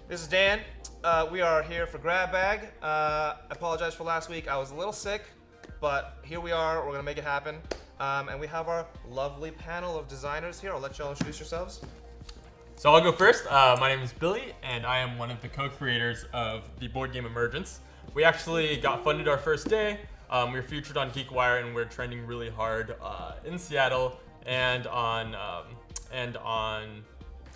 This is Dan. We are here for Grab Bag. I apologize for last week. I was a little sick, but here we are. We're going to make it happen. And we have our lovely panel of designers here. I'll let y'all introduce yourselves. So I'll go first. My name is Billy, and I am one of the co-creators of the board game Emergence. We actually got funded our first day. We were featured on GeekWire, and we're trending really hard in Seattle and on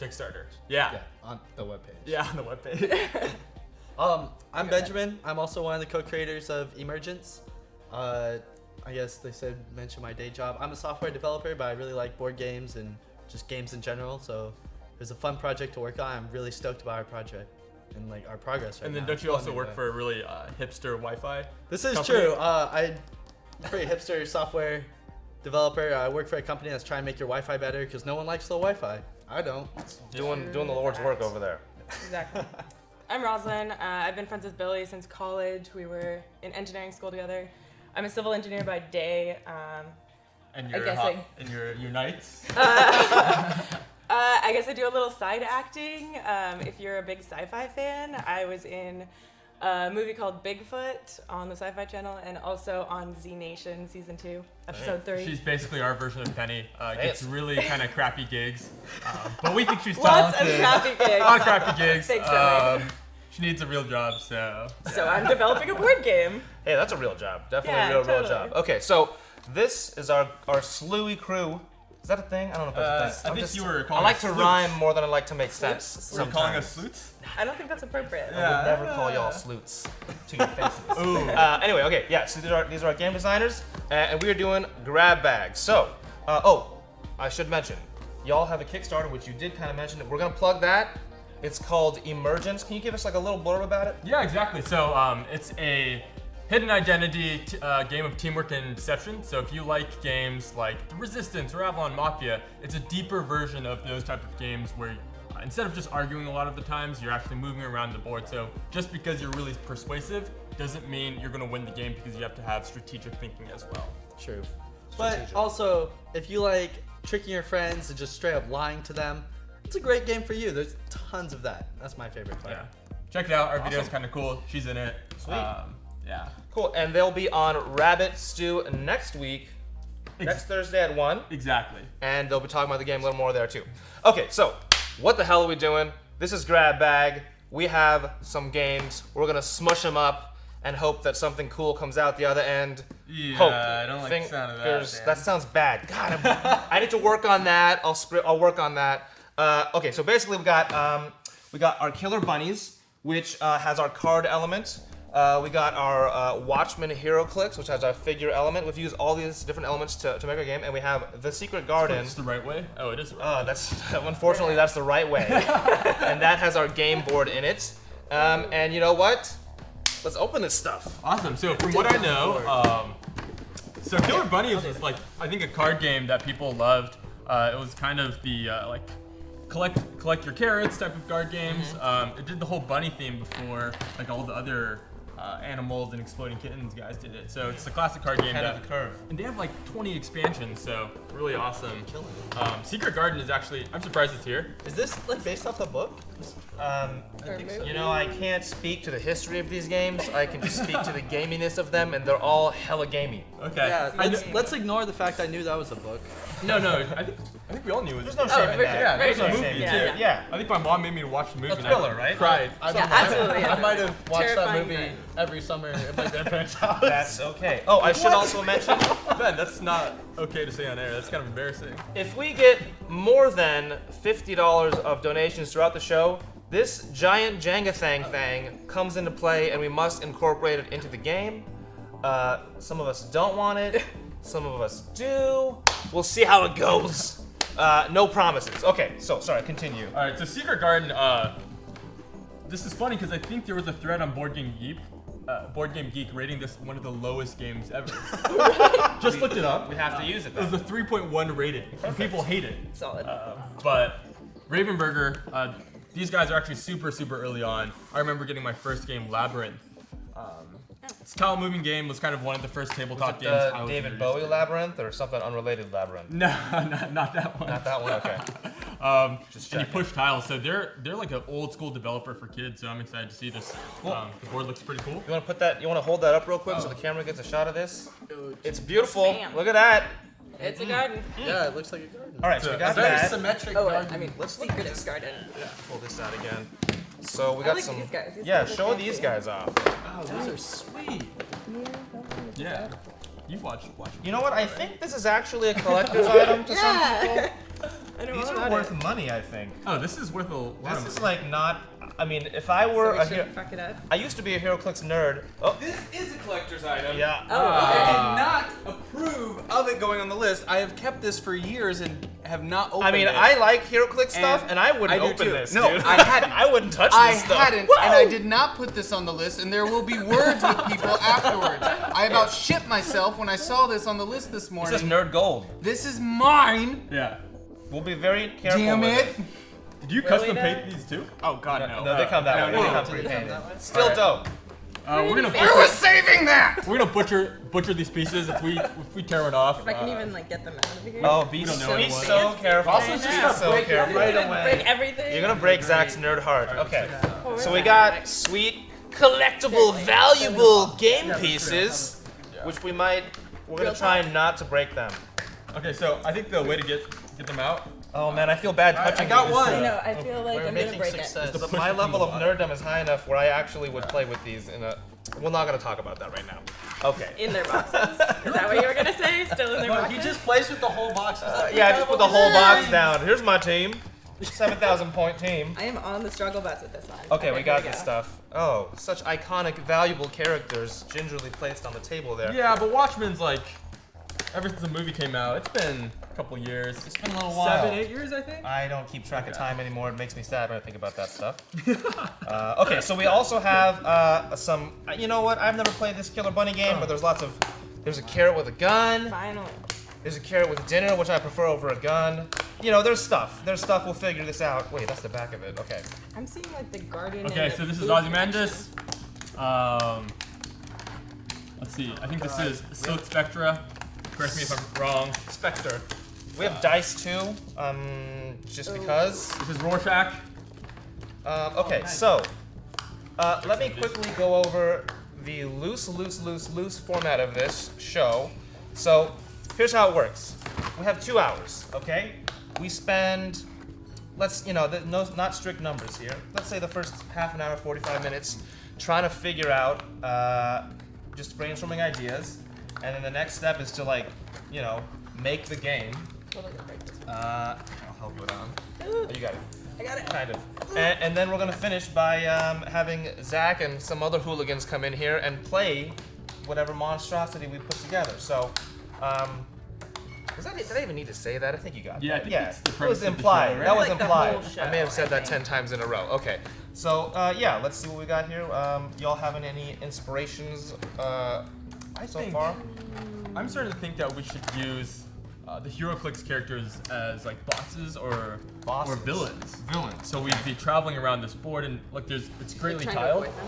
Kickstarter. Yeah, on the webpage. Yeah, on the webpage. I'm Benjamin. I'm also one of the co-creators of Emergence. I guess they said mention my day job. I'm a software developer, but I really like board games and just games in general. So it was a fun project to work on. I'm really stoked about our project and like our progress right And then now. don't you also work for a really hipster Wi-Fi? This is company? true. I'm a pretty hipster software developer. I work for a company that's trying to make your Wi-Fi better because no one likes slow Wi-Fi. I don't. Doing the Lord's work over there. Exactly. I'm Rosslyn. I've been friends with Billy since college. We were in engineering school together. I'm a civil engineer by day. And I your guess and your nights? I guess I do a little side acting. If you're a big sci-fi fan, I was in a movie called Bigfoot on the Sci-Fi Channel and also on Z Nation Season 2, Episode 3. She's basically our version of Penny. Gets really kind of crappy gigs, but we think she's Lots talented. of crappy gigs. A lot of crappy gigs. Thanks, Billy. She needs a real job, so. So I'm developing a board game. Hey, that's a real job. Definitely Yeah, a real totally. job. Okay, so this is our Slewy crew. Is that a thing? I don't know if that's a thing. I think you were calling I like us to sleuths. rhyme more than I like to make sense. Were you calling us sometimes. sleuths? I don't think that's appropriate. I would never call y'all sleuths to your faces. Ooh. Anyway, okay, yeah. So these are our game designers, and we are doing grab bags. So, I should mention, y'all have a Kickstarter, which you did kind of mention. We're gonna plug that. It's called Emergence. Can you give us like a little blurb about it? Yeah, exactly. So it's a hidden identity game of teamwork and deception. So if you like games like The Resistance or Avalon Mafia, it's a deeper version of those type of games where instead of just arguing a lot of the times, you're actually moving around the board. So just because you're really persuasive doesn't mean you're going to win the game because you have to have strategic thinking as well. True. But also, if you like tricking your friends and just straight up lying to them, it's a great game for you. There's tons of that. That's my favorite part. Yeah. Check it out. Our Awesome. video's kind of cool. She's in it. Sweet. Yeah. Cool. And they'll be on Rabbit Stew next week, next Thursday at 1. Exactly. And they'll be talking about the game a little more there too. Okay, so what the hell are we doing? This is Grab Bag. We have some games. We're gonna smush them up and hope that something cool comes out the other end. Yeah, Hope. I don't like the sound of that. Dan. That sounds bad. God, I need to work on that. I'll work on that. Okay, so basically we got our Killer Bunnies, which has our card element. We got our Watchmen HeroClix, which has our figure element. We've used all these different elements to make our game, and we have the Secret Garden. It's the right way? Oh, it is the right way. That's unfortunately that's the right way, and that has our game board in it. And you know what? Let's open this stuff. Awesome. So from what I know, so Killer Bunnies was like I think a card game that people loved. It was kind of the like collect your carrots type of card games. It did the whole bunny theme before like all the other animals and exploding kittens guys did it. So it's a classic card game. Ahead of the curve. And they have like 20 expansions, so really awesome. Secret Garden is actually I'm surprised it's here. Is this like based off the book? Or You know, I can't speak to the history of these games. I can just speak to the gaminess of them, and they're all hella gamey. Okay. Yeah. I Let's ignore the fact I knew that was a book. No, I think we all knew it. There's no shame in that. Yeah, There's there's no a movie shame in too. that. Yeah. I think my mom made me watch the movie. A and thriller, I right? Cried. absolutely. I might have watched that Terrifying movie thing. every summer at my grandparents' house. That's okay. Oh, I should also mention, Ben, that's not okay to say on air. That's kind of embarrassing. if we get more than $50 of donations throughout the show, this giant Jenga thing comes into play, and we must incorporate it into the game. Some of us don't want it. Some of us do. We'll see how it goes. No promises. Okay, so sorry, continue. All right, so Secret Garden. This is funny because I think there was a thread on Board Game Geek rating this one of the lowest games ever. Just looked it up. We have to use it It was then. a 3.1 rated, and people hate it. Solid. But Ravenburger, these guys are actually super early on. I remember getting my first game, Labyrinth. It's a tile moving game. Was kind of one of the first tabletop games. I was David introduced Bowie to. Labyrinth or something unrelated Labyrinth? No, not that one. Not that one. Okay. Just and you checking. push tiles. So they're like an old school developer for kids. So I'm excited to see this. Cool. The board looks pretty cool. You want to put that? You want to hold that up real quick so the camera gets a shot of this? It's beautiful. Bam. Look at that. It's a garden. Yeah, it looks like a garden. All right, so we got Very that. symmetric Oh, garden. I mean, secretive garden. Pull this out again. So we I got like some. these guys. These Yeah, guys are show fancy. these guys off. Oh, these are sweet. Yeah. You've watched. You know what? I think this is actually a collector's item to some people. Yeah. I know These all are about worth it. money, I think. Oh, this is worth a lot This of is money. like not. I mean, if I were So a we hero, should fuck it up. I used to be a HeroClix nerd. Oh, This is a collector's item. yeah. Oh, I okay. did not approve of it going on the list. I have kept this for years and have not opened I mean, it. I like HeroClix stuff, and I wouldn't I do open too. this, No, dude. I hadn't. I wouldn't touch I this stuff. hadn't, Whoa! and I did not put this on the list, and there will be words with people afterwards. I about shit myself when I saw this on the list this This morning. is nerd gold. This is mine. Yeah. We'll be very careful. Damn with it. Did you Really custom now? paint these too? Oh God, no. No, they come that way. no, They no. come Do they come pre-painted. that way? Still Alright. dope. We're gonna I was saving that. we're gonna butcher these pieces if we tear it off. If I can even like get them out of here. Oh, be don't know so, be anyone. so careful. Also, Be just gonna so break it careful. right You're gonna away. break everything. You're gonna break Zach's nerd heart. Okay. Poor So we Zach. got sweet, collectible, Silly. valuable game pieces, which we're gonna Real try talk. not to break them. Okay, so I think the way to get them out. Oh man, I feel bad touching I got these. one. I know. I feel like We're I'm gonna making break success. But push my it from level the of bottom. nerddom is high enough where I actually would play with these in a. We're not gonna talk about that right now. Okay. it in their boxes. Is that what you were gonna say? Still in their Well, boxes? he just plays with the whole box. He's like, Yeah, "Look just at put the what whole this box is." down. Here's my team. 7,000 point team. I am on the struggle bus with this one. Okay, we got here this go. stuff. Oh, such iconic, valuable characters gingerly placed on the table there. Yeah, but Watchmen's like, ever since the movie came out, it's been a couple years. It's been a little while. 7, 8 years, I think. I don't keep track of time anymore. It makes me sad when I think about that stuff. Okay, so we also have some. You know what? I've never played this Killer Bunny game, but there's lots of. There's a carrot with a gun. Finally. There's a carrot with dinner, which I prefer over a gun. You know, there's stuff. There's stuff. We'll figure this out. Wait, that's the back of it. Okay. I'm seeing like the garden. Okay, and so the this is food Ozymandias. Let's see. I think this is Silk Spectra. Correct me if I'm wrong. Spectre. We have dice too. Just because. This is Rorschach. Okay, so let me quickly go over the loose format of this show. So here's how it works. We have 2 hours, okay? We spend, not strict numbers here. Let's say the first half an hour, 45 minutes, trying to figure out, just brainstorming ideas. And then the next step is to make the game. Totally gonna break this one. I'll help it on. Ooh, Oh, you got it. I got it. Kind of. And then we're going to finish by having Zach and some other hooligans come in here and play whatever monstrosity we put together. So, did I even need to say that? I think you got it. Yeah, I think yeah. that's the It premise was of the implied. show, right? That was It's like the implied. whole show, I may have said I that think. 10 times in a row. Okay. So, yeah, let's see what we got here. Y'all having any inspirations so think- far? I'm starting to think that we should use the HeroClix characters as like bosses or villains. Villains. So we'd be traveling around this board and look, it's greatly Trying to tiled. avoid them.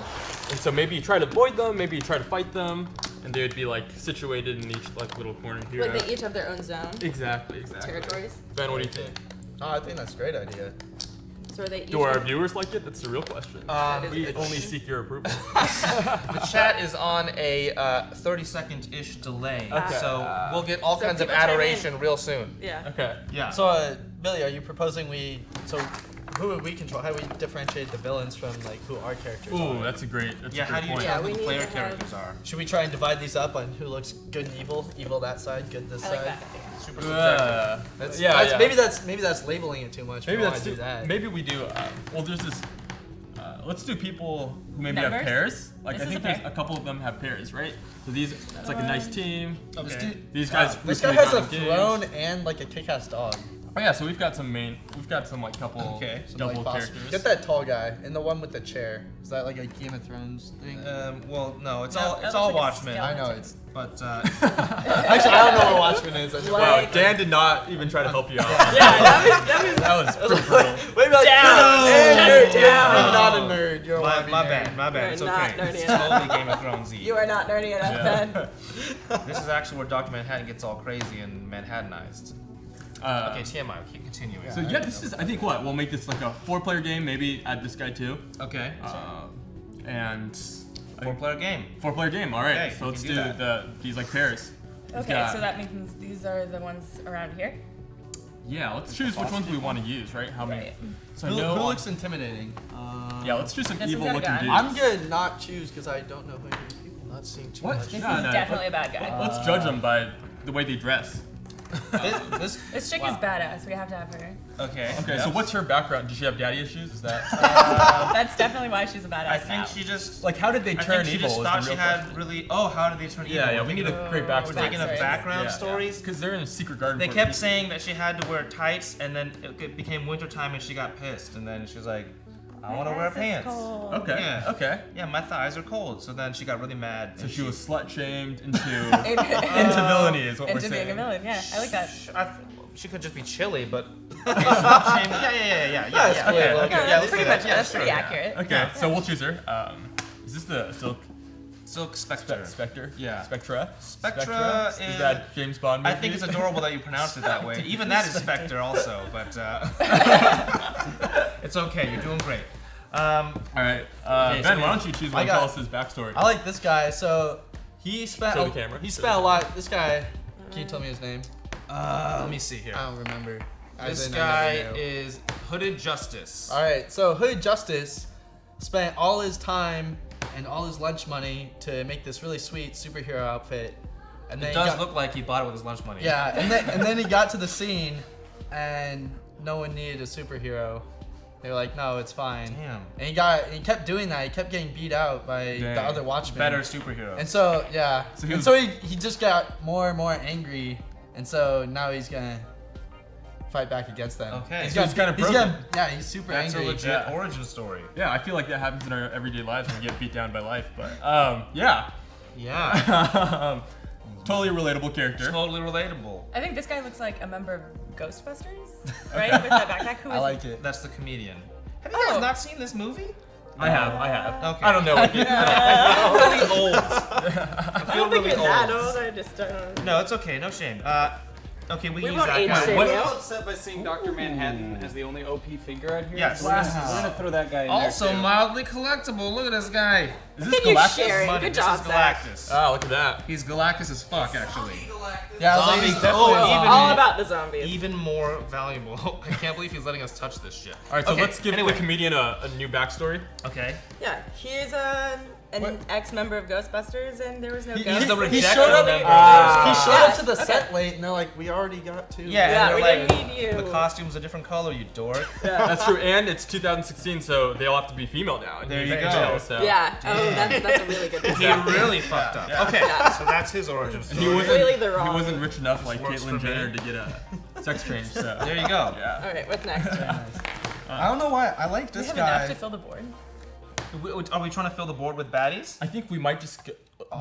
And so maybe you try to avoid them, maybe you try to fight them, and they would be like situated in each like little corner here. Like they each have their own zone, Exactly. territories. Ben, what do you think? Oh, I think that's a great idea. So are they each? Do our have- viewers like it? That's the real question. We only seek your approval. The chat is on a 30-second-ish delay, Okay. so we'll get all So kinds of people chime in. adoration real soon. Yeah. Okay. Yeah. So, Billy, are you proposing who would we control? How do we differentiate the villains from who our characters Ooh, are? that's a great yeah, how great do you point. Yeah, tell we who the need player to have- characters are? Should we try and divide these up on who looks good and evil? Evil that side, good this I like side. that. Super subjective. That's, yeah, that's, yeah. Maybe that's labeling it too much. Maybe we don't that's wanna do that. Maybe we do. Well, there's this. Let's do people who maybe have Members? pairs. Like This I is think a there's pair. a couple of them have pairs, right? So these, it's like a nice team. Okay. These guys. This guy recently has a got engaged. throne and a kick-ass dog. Oh yeah, so we've got some couple Okay. Some, double boss- characters. Get that tall guy and the one with the chair. Is that like a Game of Thrones thing? Well, no, it's No, all that it's looks all like a Watchmen. I know skeleton. it's. But Actually, I don't know what Watchmen is. I just- Wow, Like- Dan did not even try to help you out. Yeah, that was That was pretty brutal. Maybe like, Down. Hey, Just nerd, down. I'm not a nerd. You're a my wannabe bad, nerd. my bad. You're It's not okay. nerdy It's enough. totally Game of Thrones-y. You are not nerdy enough, Yeah. Ben. This is actually where Dr. Manhattan gets all crazy and Manhattanized. Okay, TMI. Keep continuing. So yeah, this is, I think we'll make this like a 4-player game, maybe add this guy too. Okay. And 4-player game. 4-player game, all right. Okay, So we let's can do do that. these like pairs. Okay, got- so that means these are the ones around here. Yeah, let's choose which ones we want to use, right? How many? Right. So Who no. looks intimidating? Yeah, let's choose some This one's evil got a looking gun. dudes. I'm gonna not choose because I don't know who these people. Not seeing too What? much. This No, is no, definitely a bad guy. Let's judge them by the way they dress. This. This chick is badass. We have to have her. Okay. Okay, so what's her background? Does she have daddy issues? Is that That's definitely why she's a badass I think now. she just. like how did they I turn think she evil? just is thought the she real had question. really. Oh, how did they turn evil? Yeah, we need a great We're backstory. taking a Backstories. background Yeah. stories. Because they're in a secret garden. They for a kept reason. saying that she had to wear tights, and then it became wintertime, and she got pissed, and then she was like, "I want to wear Yes, it's pants." cold. Okay. Yeah. Okay. Yeah, my thighs are cold. So then she got really mad. So and she was slut shamed into Into villainy, is what we're being a saying. villain, yeah. I like that. She could just be chilly, but. Yeah. Okay. Okay. Yeah, Yeah, that's pretty let's do much that. Yeah, that's pretty sure. accurate. Okay, so we'll choose her. Is this the Silk Spectre. Spectre? Yeah. Spectra? Spectra Is is- that James Bond movie? I think it's adorable that you pronounce it that way. Even that is Spectre also, but it's okay. You're doing great. All right, Okay, Ben, so why don't you choose one I and got- tell us his backstory? I like this guy. So he spent. Show the camera. He spent a lot. This guy. Can you tell me his name? Let me see here. I don't remember. This As in, I guy never knew. is Hooded Justice. All right, so Hood Justice spent all his time and all his lunch money to make this really sweet superhero outfit, and then It he does got- look like he bought it with his lunch money. yeah, and then he got to the scene, and no one needed a superhero. They were like, no, it's fine. Damn. And he kept doing that. He kept getting beat out by Dang. the other Watchmen. Better superhero. And so yeah, So he he just got more and more angry, and so now he's gonna fight back against them. Okay. He's So he's kinda he's broken. yeah, he's super That's a angry. legit Yeah. origin story. Yeah, I feel like that happens in our everyday lives when we get beat down by life. But yeah, Yeah. totally relatable character. Totally relatable. I think this guy looks like a member of Ghostbusters, right? With that backpack. Who is I like it. That's the comedian. Have you guys Oh. not seen this movie? I have. Okay. I don't know. What I'm really old. I don't think you're that old. I just don't. No, it's okay. No shame. Okay, we use won't that age guy. shame What- you. I'm upset by seeing Dr. Manhattan as the only OP figure out here. Yes. We're gonna throw that guy in Also there too. mildly collectible. Look at this guy. Is this You're Galactus? sharing. Money. Good This job, is Zach. Galactus. Oh, look at that. He's Galactus as fuck, actually. Yeah, I was like, Zombies. he's definitely Oh, a even- zombie. All about the zombies. Even more valuable. I can't believe he's letting us touch this shit. All right, so Okay, let's give anyway. the comedian a new backstory. Okay. Yeah, he's an ex-member of Ghostbusters, and there was no He- ghost. He's the He rejected showed up- member. He showed up Yeah, to the okay. set late, and they're like, "We already got two." Yeah, Yeah, and we they're like, didn't need you. the costume's a different color, you dork. That's true, and it's 2016, so they all have to be female now. There you He's go. male, so. Yeah. Oh, that's a really good. He really fucked up. Yeah. Okay, Yeah. so that's his origin story. He wasn't, Really the he wrong- wasn't rich enough like Works Caitlyn for me. Jenner to get a sex change, so. There you go. Yeah. All right, what's next? I don't know why I like Do we this have enough guy. to fill the board? Are we trying to fill the board with baddies? I think we might just.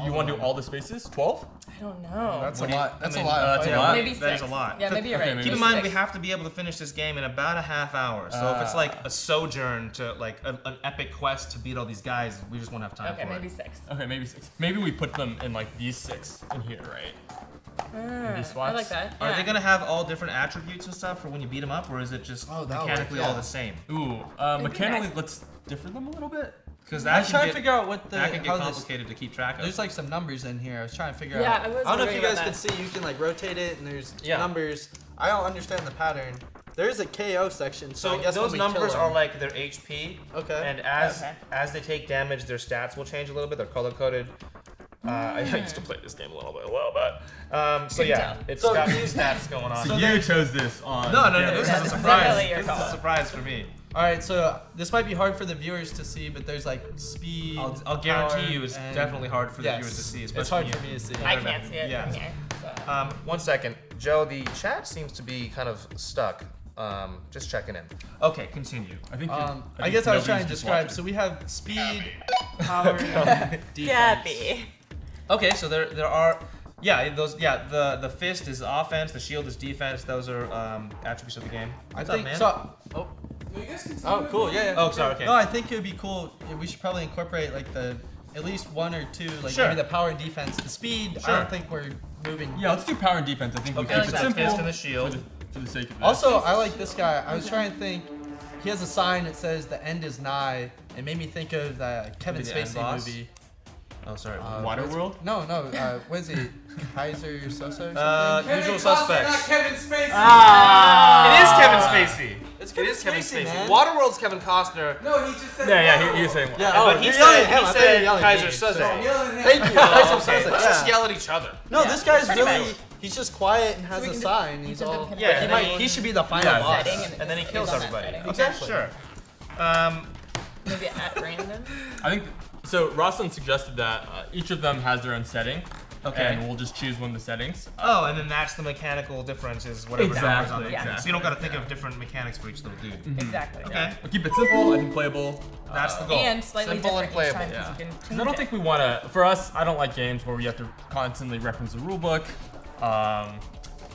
You want to do all the spaces? 12? I don't know. That's a What do you- lot. That's I a mean, lot. that's a fighting. lot. Maybe That is 6. a lot. Yeah, maybe you're Okay, right. maybe Keep in Maybe mind, we 6. have to be able to finish this game in about a half hour. So if it's like a sojourn to like an epic quest to beat all these guys, we just won't have time Okay, for maybe it. 6. Okay, maybe 6. Maybe we put them in like these 6 in here, right? These I spots? like that. Are yeah. they gonna have all different attributes and stuff for when you beat them up, or is it just Oh, that mechanically works, all yeah. the same? Ooh, be mechanically, nice. let's differ them a little bit. Because I that was trying to can figure out what the that can how get this. complicated to keep track of. There's like some numbers in here. I was trying to figure Yeah, out. I was don't know if you wondering guys about can see. You can like rotate it, and there's Yeah. numbers. I don't understand the pattern. There is a KO section, so, So I guess those when we kill numbers them- are like their HP, Okay. and as Okay. as they take damage, their stats will change a little bit. They're color coded. I used to play this game a little bit, so yeah, tell. it's So got you- some stats going on. So you chose this on. No, camera. this Yeah, is a this is surprise. definitely your This is a call. surprise for me. All right, so this might be hard for the viewers to see, but there's like speed. I'll guarantee power, you it's and- definitely hard for the Yes, viewers to see, it's especially hard for me to see. I can't see it Yeah. from here. So. 1 second, Joe. The chat seems to be kind of stuck. Just checking in. Okay, continue. I think. I guess I was trying to nobody's just describe. watching. So we have speed, power, and defense. Gabby. Okay, so there are, the fist is offense, the shield is defense. Those are attributes of the game. I What's think up, man? so. Oh. Oh, cool. Yeah. Oh, sorry. Okay. No, I think it would be cool. We should probably incorporate like the at least 1 or 2, like Sure. maybe the power and defense. The speed, I Sure. don't think we're moving. Yeah, let's do power and defense. I think we Okay, keep so it the simple. fist and the shield. for the sake of it. Also, I like this guy. I was trying to think. He has a sign that says "The end is nigh." It made me think of the Kevin Maybe the end Spacey boss? movie. Oh, sorry. Waterworld? No. What is it? Kaiser Sosa or something? Usual Suspects. Kevin Spacey. It is Kevin Spacey. It's It is Kevin Spacey. man. Waterworld's Kevin Costner. No, he just said. Yeah, he was saying. Yeah, but you're he yelling said, at him. I thought you were yelling at Kaiser me, Soze. so- Yelling at him. Thank you, Kaiser Okay, Sosa. let's just Yeah. yell at each other. No, this guy's Pretty really. much. He's just quiet and has we a can sign. just- He's each of them all. can Yeah, have He should be the final Yeah. boss. setting And then he it's kills on that everybody. setting. Exactly. Sure. Maybe at random. I think so. Rosslyn suggested that each of them has their own setting. Okay. And we'll just choose one of the settings. Oh, and then that's the mechanical difference is whatever numbers on the yeah. So you don't got to think of different mechanics for each little dude. Exactly. Okay. We'll keep it simple and playable. That's the goal. And slightly Simple and different each playable. time because you can Because change I don't it. think we want to. For us, I don't like games where we have to constantly reference the rule book,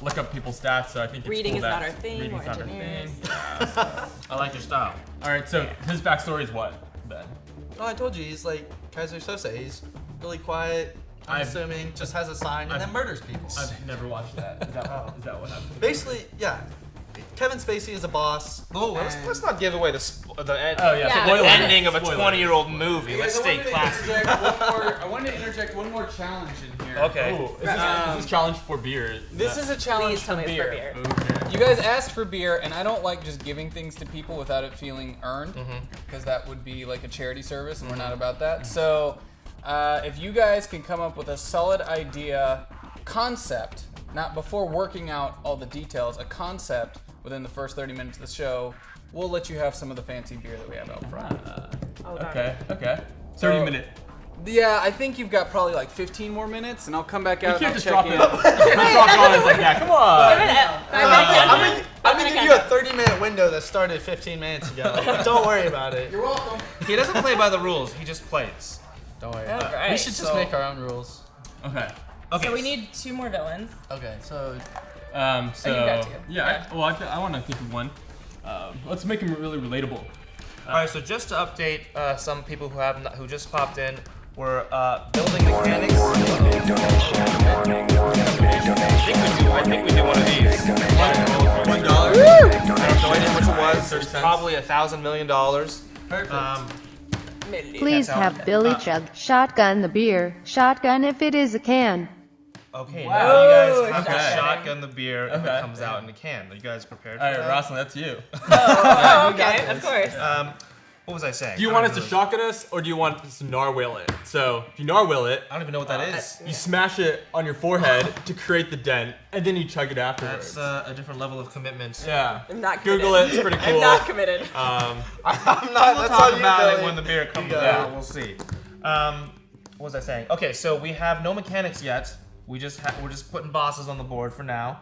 look up people's stats. So I think it's Reading cool is that not our thing, reading's we're not our engineers. thing. Yeah. I like your style. All right. So his backstory is what, Ben? Oh, I told you, he's like Kaiser Sosa. He's really quiet, I've- unassuming, just has a sign, and then murders people. I've never watched that. Is that what happened? Basically, yeah. Kevin Spacey is a boss. Oh, let's not give away the end, Oh yeah. Yeah. Spoiler. ending of a Spoiler. 20-year-old movie. Guys, Let's I stay wanted to classy. I wanted to interject one more challenge in here. Okay. Ooh, is this challenge for beer? This is a challenge Please tell for me it's for beer. beer. Okay. You guys asked for beer, and I don't like just giving things to people without it feeling earned, because that would be like a charity service, and we're not about that. So, if you guys can come up with a solid idea, concept, not before working out all the details, a concept within the first 30 minutes of the show, we'll let you have some of the fancy beer that we have out front. Oh, darn Okay. it. Okay. So- 30-minute. Yeah, I think you've got probably like 15 more minutes, and I'll come back out You and can't I'll just check drop in. it. You can't drop it on us like that. Come on. I'm gonna give you a 30-minute window that started 15 minutes ago. Don't worry about it. You're welcome. He doesn't play by the rules. He just plays. Don't worry. All We right. should just so- make our own rules. Okay. Okay. So we need 2 more villains. Okay, so So got two. yeah. I want to think of one. Let's make him really relatable. All right. So just to update some people who just popped in, we're building mechanics. I think we do one of these. $1. I have no idea what it was. There's probably $1,000 million. perfect. Please That's how- have Billy chug shotgun the beer. Shotgun if it is a can. Okay, Wow. now you guys have to Okay. shotgun the beer if Okay. it comes out in a can. Are you guys prepared for All right, that? Rosslyn, that's you. Oh, okay, of course. What was I saying? Do you I want don't us to even- shotgun us, or do you want us to narwhal it? So if you narwhal it, I don't even know what that is. you smash it on your forehead to create the dent, and then you chug it afterwards. That's a different level of commitment. Yeah. I'm not committed. Google it. It's pretty cool. I'm not committed. I'm not. We'll That's talk all you, about it Billy. when the beer comes You out. got it. We'll see. What was I saying? Okay, so we have no mechanics yet. We're just putting bosses on the board for now,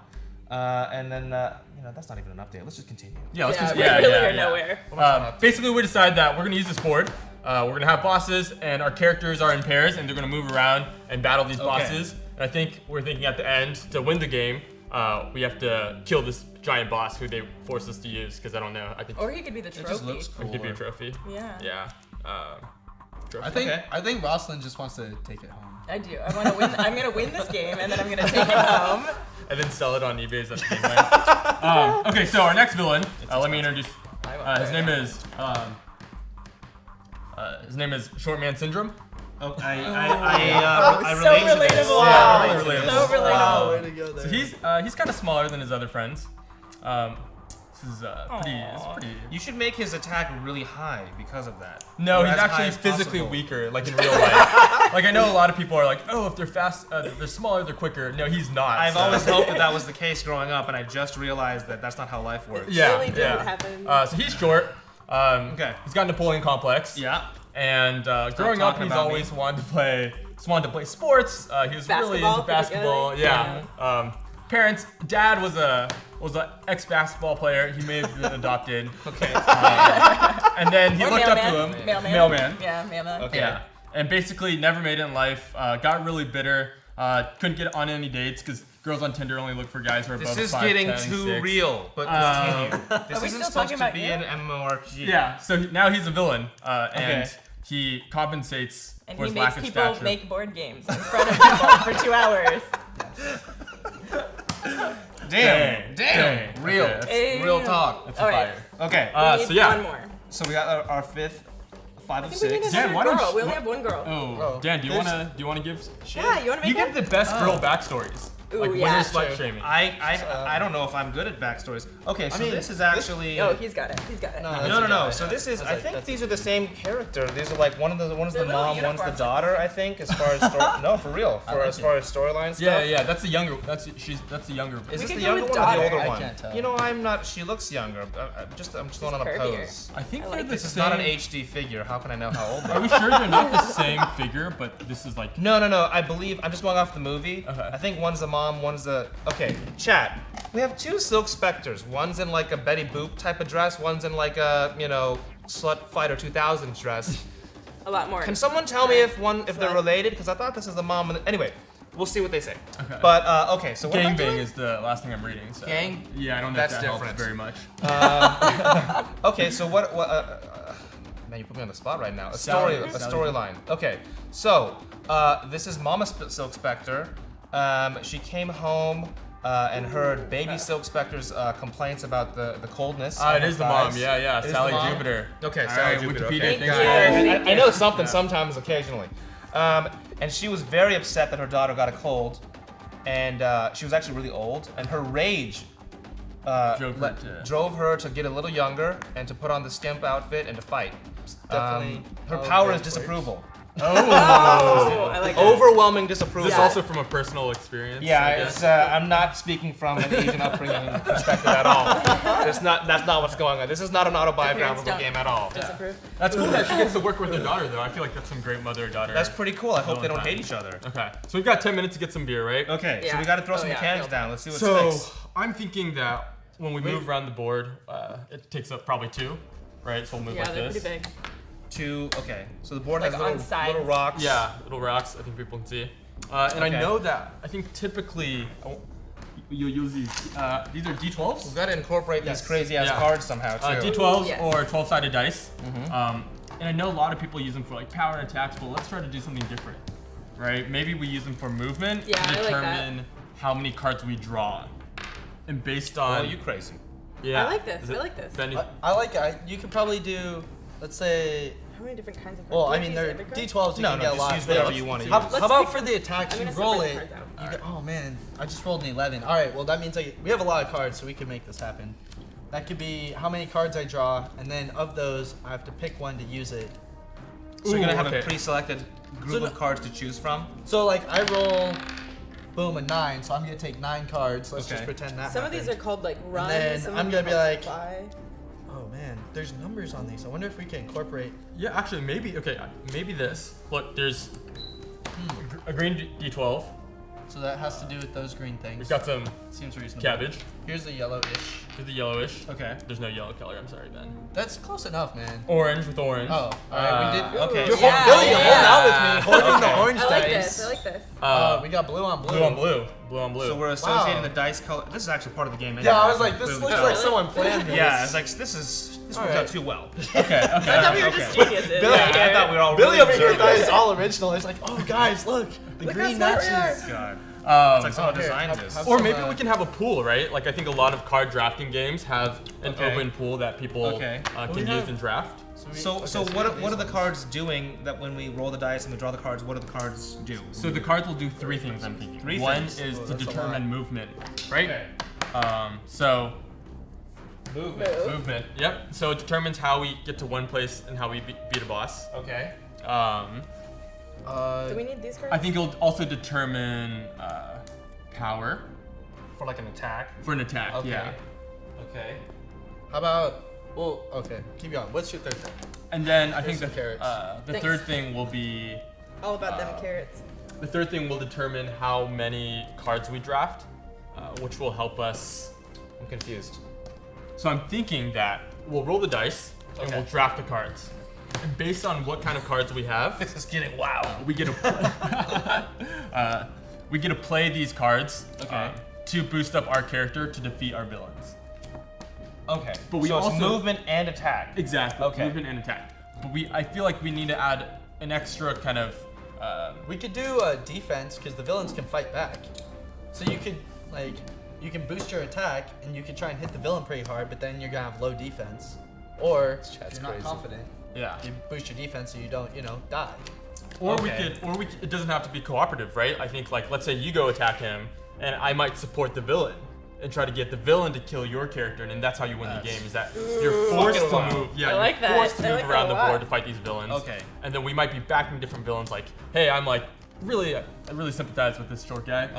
and then that's not even an update. Let's just continue. Yeah, let's Yeah, continue. we really are nowhere. Basically, we decided that we're gonna use this board. We're gonna have bosses, and our characters are in pairs, and they're gonna move around and battle these bosses. And I think we're thinking at the end to win the game, we have to kill this giant boss who they forced us to use. Because I don't know. I think Or he could be the trophy. It just looks it cool. could be a trophy. Yeah. Yeah. Trophy. I think Rosslyn just wants to take it home. I do. I want to win. I'm gonna win this game, and then I'm gonna take it home. And then sell it on eBay as a game land. Okay, so our next villain. Let me introduce. His name is Short Man Syndrome. Oh, I so relate to this. relatable. Yeah, I relate to relatable. this. So relatable. Way to go there. So he's kind of smaller than his other friends. This is pretty. You should make his attack really high because of that. No, Or he's as high actually as physically possible. weaker, like in real life. Like I know a lot of people are like, oh, if they're fast, they're smaller, they're quicker. No, he's not. I've so. always hoped that was the case growing up, and I just realized that that's not how life works. Yeah, Really didn't yeah. happen. So he's short. Okay. He's got Napoleon complex. Yeah. And growing up, talking he's about always me. wanted to play sports. He was really into Basketball, basketball. particularly? Yeah. Parents, dad was an ex-basketball player. He may have been adopted. Okay. And then he Or looked up mailman. to him. Mailman. Yeah, mailman. Okay. Yeah. And basically never made it in life. Got really bitter. Couldn't get on any dates because girls on Tinder only look for guys who are above This is 5'10", getting 6. too real, but continue. This we isn't still supposed talking to about be you? an MMORPG. Yeah. So now he's a villain, and Okay. he compensates And for he his makes lack of people stature. make board games in front of people for 2 hours. Damn. Real. Okay, Real talk. that's All right. fire. Okay. We need so yeah. one more. So we got our fifth, 5 I of think we need 6. Dan, another why don't girl. you- We only have one girl. Oh, Dan, do you wanna give? Yeah, you wanna make You one? give the best girl backstories. Ooh, Like when yeah. you're slut shaming. I don't know if I'm good at backstories. Okay, so mean, this is actually. Oh, he's got it. He's got it. No. So this is. I think these are the same character. These are like one's the They're mom, little one's the uniforms. daughter. I think as far as no, for real. As far as storyline stuff. Yeah. That's the younger. That's the younger. Is this could the go younger with one or the daughter. older I one? can't tell. You know, I'm not. She looks younger. I'm just going on a curvier. pose. I think I they're like the This is same. not an HD figure. How can I know how old? Are we sure they're not the same figure, but this is like? No. I believe I'm just going off the movie. Okay. I think one's the mom, one's the. Okay, chat. We have 2 Silk Spectres. One's in like a Betty Boop type of dress. One's in like a Slut Fighter 2000 dress. A lot more. Can someone tell me if they're related? Because I thought this is the mom. Anyway, we'll see what they say. Okay. But okay, so what am I Gangbang doing? is the last thing I'm reading. So. Gang? Yeah, I don't know That's if that different. helps very much. Okay, so what? Man, you put me on the spot right now. A storyline. Okay, so this is Mama Silk Spectre. She came home and heard baby Silk Spectre's complaints about the coldness. Ah, on it her is the thighs. mom. Yeah. It is Sally the mom? Jupiter. Okay, All Sally right, Jupiter. Wikipedia. Okay. Thanks, Yeah. guys. I know something sometimes, occasionally. And she was very upset that her daughter got a cold, and she was actually really old, and her rage drove her to get a little younger and to put on the skimp outfit and to fight. Definitely. Her power is disapproval. Oh, I like that. Overwhelming disapproval. Is this also from a personal experience? Yeah, I guess? it's, I'm not speaking from an Asian upbringing perspective at all. That's not what's going on. This is not an autobiographical don't game at all. Disapprove. That's cool that she gets to work with her daughter, though. I feel like that's some great mother-daughter. That's pretty cool. I hope they don't Villain hate each other. Okay, so we've got 10 minutes to get some beer, right? Okay, so Yeah. we got to throw Oh, some yeah. mechanics down. Let's see what So sticks. I'm thinking that when we move around the board, it takes up probably 2, right? So we'll move Yeah, like they're this. pretty big. 2. Okay, so the board Like has on little sides. rocks. Yeah, little rocks. I think people can see. And I Okay. know that. I think typically you'll use these. These are D12s. We've got to incorporate these crazy ass Yeah. cards somehow too. D12s Yes. or 12-sided dice. And I know a lot of people use them for like power and attacks, but let's try to do something different, right? Maybe we use them for movement Yeah, to I like that. determine how many cards we draw, and based on. Oh, you crazy. Yeah. I like this. Is I it- like this. Benny? I like it. You could probably do, let's say, How many different kinds of cards? well, Do I you mean, use they're every card? D12s. You No, can no, get a just lot. use but whatever you wanna how, use. How Let's about pick- for the attacks? I'm You gonna roll separate it. the cards out. You get, oh man, I just rolled an 11. All right, well that means we have a lot of cards, so we can make this happen. That could be how many cards I draw, and then of those, I have to pick one to use it. So you're gonna have okay. a pre-selected group So of cards to choose from. So like I roll, boom, a 9. So I'm gonna take 9 cards. Let's Okay. just pretend that. Some of these are happened. called like runs. then some I'm of them gonna be are like- supply. Oh man, there's numbers on these. I wonder if we can incorporate. Yeah, actually, maybe. Okay, maybe this. Look, there's a green D12. So that has to do with those green things. We've got some Seems reasonable. cabbage. Here's the yellowish. Here's the yellowish. Okay. There's no yellow color. I'm sorry, Ben. That's close enough, man. Orange with orange. Oh, all right, we did. Okay. You're Yeah, Billy, you're yeah. holding out with me, holding the Okay. orange I like dice. this. I like this. We got blue on blue. blue on blue. Blue on blue. So we're associating Wow. the dice color. This is actually part of the game. Yeah, anyway. I was like, this Clearly looks done. like someone planned this. Yeah, it's like this works Alright. out too well. okay. Okay. I thought we were just geniuses. Billy- Yeah, I thought we were all Billy really over here observant. thought it's all original. He's like, oh guys, look, the Look green how smart we matches. God. Um, It's like someone here, designed have- this. have- or some, maybe we can have a pool, right? Like I think a lot of card drafting games have an Okay. open pool that people Okay. can We use have- and draft. So we what have are these the ones. cards doing that when we roll the dice and we draw the cards? What do the cards do? So the cards will do 3 things. I'm thinking. Three One things? is Oh, to that's a determine lot. movement, right? Okay. So Movement. movement. Yep. So it determines how we get to one place and how we beat a boss. Okay. Do we need these cards? I think it'll also determine power For like an attack. for an attack. Okay. Yeah. Okay. How about? Well, okay, keep going. What's your third thing? And then I Here's think some carrots. the Thanks. third thing will be All about them carrots. the third thing will determine how many cards we draft, which will help us. I'm confused. So I'm thinking that we'll roll the dice and Okay. we'll draft the cards. And based on what kind of cards we have, This is getting wow. we get to we get to play these cards Okay. to boost up our character to defeat our villains. Okay. But we so it's also- movement and attack. Exactly. Okay. Movement and attack. But I feel like we need to add an extra kind of. We could do defense because the villains can fight back. So you could like, you can boost your attack and you can try and hit the villain pretty hard, but then you're gonna have low defense. Or if you're not confident, Yeah. you boost your defense so you don't, die. Or Okay. we could, it doesn't have to be cooperative, right? I think like, let's say you go attack him, and I might support the villain and try to get the villain to kill your character, and that's how you win the game. Is that you're forced to move? Yeah, I like you're that. forced to I move like that around a the lot. board to fight these villains. Okay. And then we might be backing different villains. Like, hey, I really sympathize with this short guy.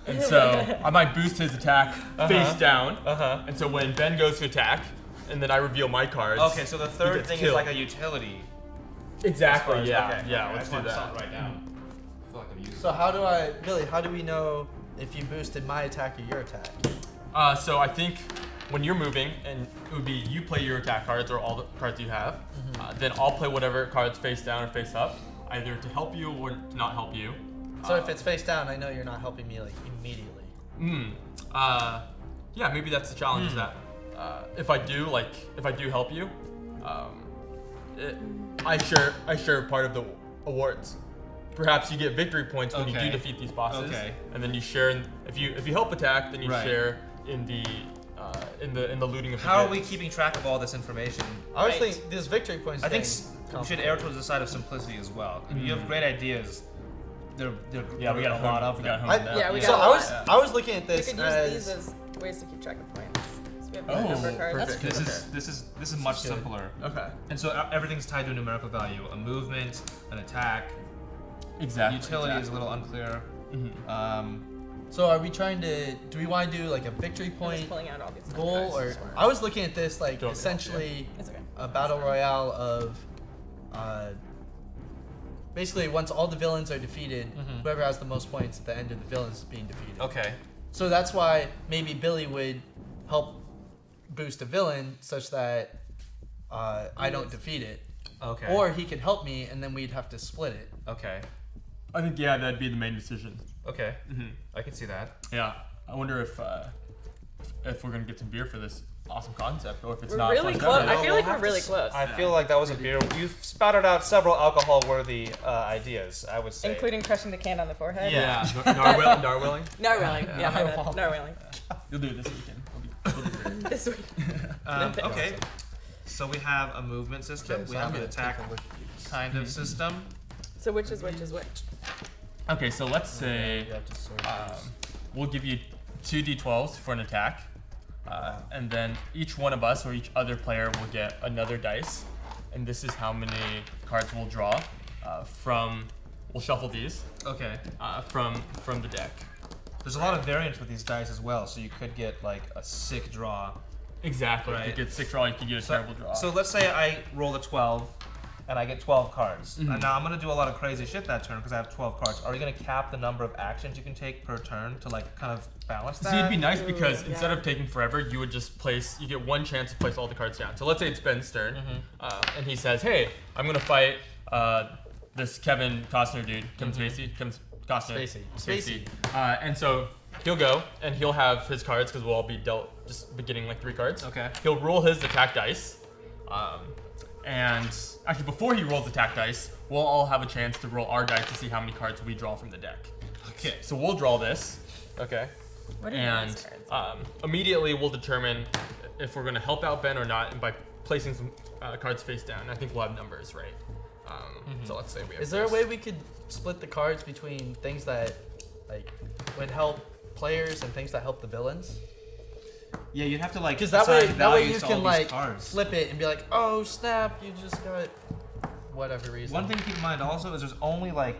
And so I might boost his attack face down. And so when Ben goes to attack, and then I reveal my cards. Okay, so the he third gets thing is killed. like a utility. Exactly. Okay, Yeah. Let's I do just that. saw it right now. I feel like I'm using So Billy, how do we know if you boosted my attack or your attack? So I think when you're moving, and it would be you play your attack cards or all the cards you have, then I'll play whatever cards face down or face up, either to help you or to not help you. So if it's face down, I know you're not helping me like immediately. Yeah, maybe that's the challenge. Is that if I do help you, I share part of the awards. Perhaps you get victory points when you do defeat these bosses, and then you share. If you help attack, then you share in the looting of the How are goods. we keeping track of all this information? I was thinking this victory points. I think thing we should err towards the side of simplicity as well. I mean, you have great ideas. They're Yeah, we got a lot of we got them. home that. Yeah, we So got I a was lot. I was looking at We this could use as these as ways to keep track of points. So we have Oh, number cards. perfect. This is much simpler. Okay. And so everything's tied to a numerical value: a movement, an attack. Exactly. Utility is a little unclear. so are we trying to do we want to do like a victory I'm just point pulling out all these goal cards. or I was looking at this like Don't- essentially It's okay. a battle royale of basically once all the villains are defeated, whoever has the most points at the end of the villains is being defeated. Okay. So that's why maybe Billy would help boost a villain such that I don't defeat it. Okay. Or he could help me and then we'd have to split it. Okay. I think that'd be the main decision. Okay. I can see that. Yeah. I wonder if we're gonna get some beer for this awesome concept, or if it's We're not. really fleshed close. out I yet. feel like we're really close. I feel like that was a beer. You've spouted out several alcohol-worthy ideas, I would say. Including crushing the can on the forehead. Yeah. Narwhaling. Narwhaling. Yeah, my bad. Narwhaling. You'll do it this weekend. We'll do it. This week. Okay. So we have a movement system. We have an attack kind of system. So which is which? Okay, so let's say You have to sort we'll give you 2 d12s for an attack, and then each one of us or each other player will get another dice, and this is how many cards we'll draw from. We'll shuffle these Okay. from the deck. There's a lot of variance with these dice as well, so you could get like a sick draw. Exactly. Right. You get 6 draw, you could get a terrible draw. So let's say I roll a 12 and I get 12 cards. And now I'm going to do a lot of crazy shit that turn because I have 12 cards. Are you going to cap the number of actions you can take per turn to like kind of balance that? See, it'd be nice because Ooh, instead yeah. of taking forever, you would just you get one chance to place all the cards down. So let's say it's Ben's turn, and he says, hey, I'm going to fight this Kevin Costner dude. Kevin Spacey? Kevin Costner. Spacey. And so he'll go, and he'll have his cards, because we'll all be dealt, just beginning like 3 cards. Okay. He'll roll his attack dice. And actually, before he rolls attack dice, we'll all have a chance to roll our dice to see how many cards we draw from the deck. Okay. So we'll draw this. Okay. What are And these cards? immediately we'll determine if we're going to help out Ben or not, and by placing some cards face down. I think we'll have numbers, right? So let's say we have Is there a this. way we could split the cards between things that like would help players and things that help the villains? Yeah, you'd have to like Because that assign way values you to can all like these cards. flip it and be like, oh snap, you just got whatever reason. One thing to keep in mind also is there's only like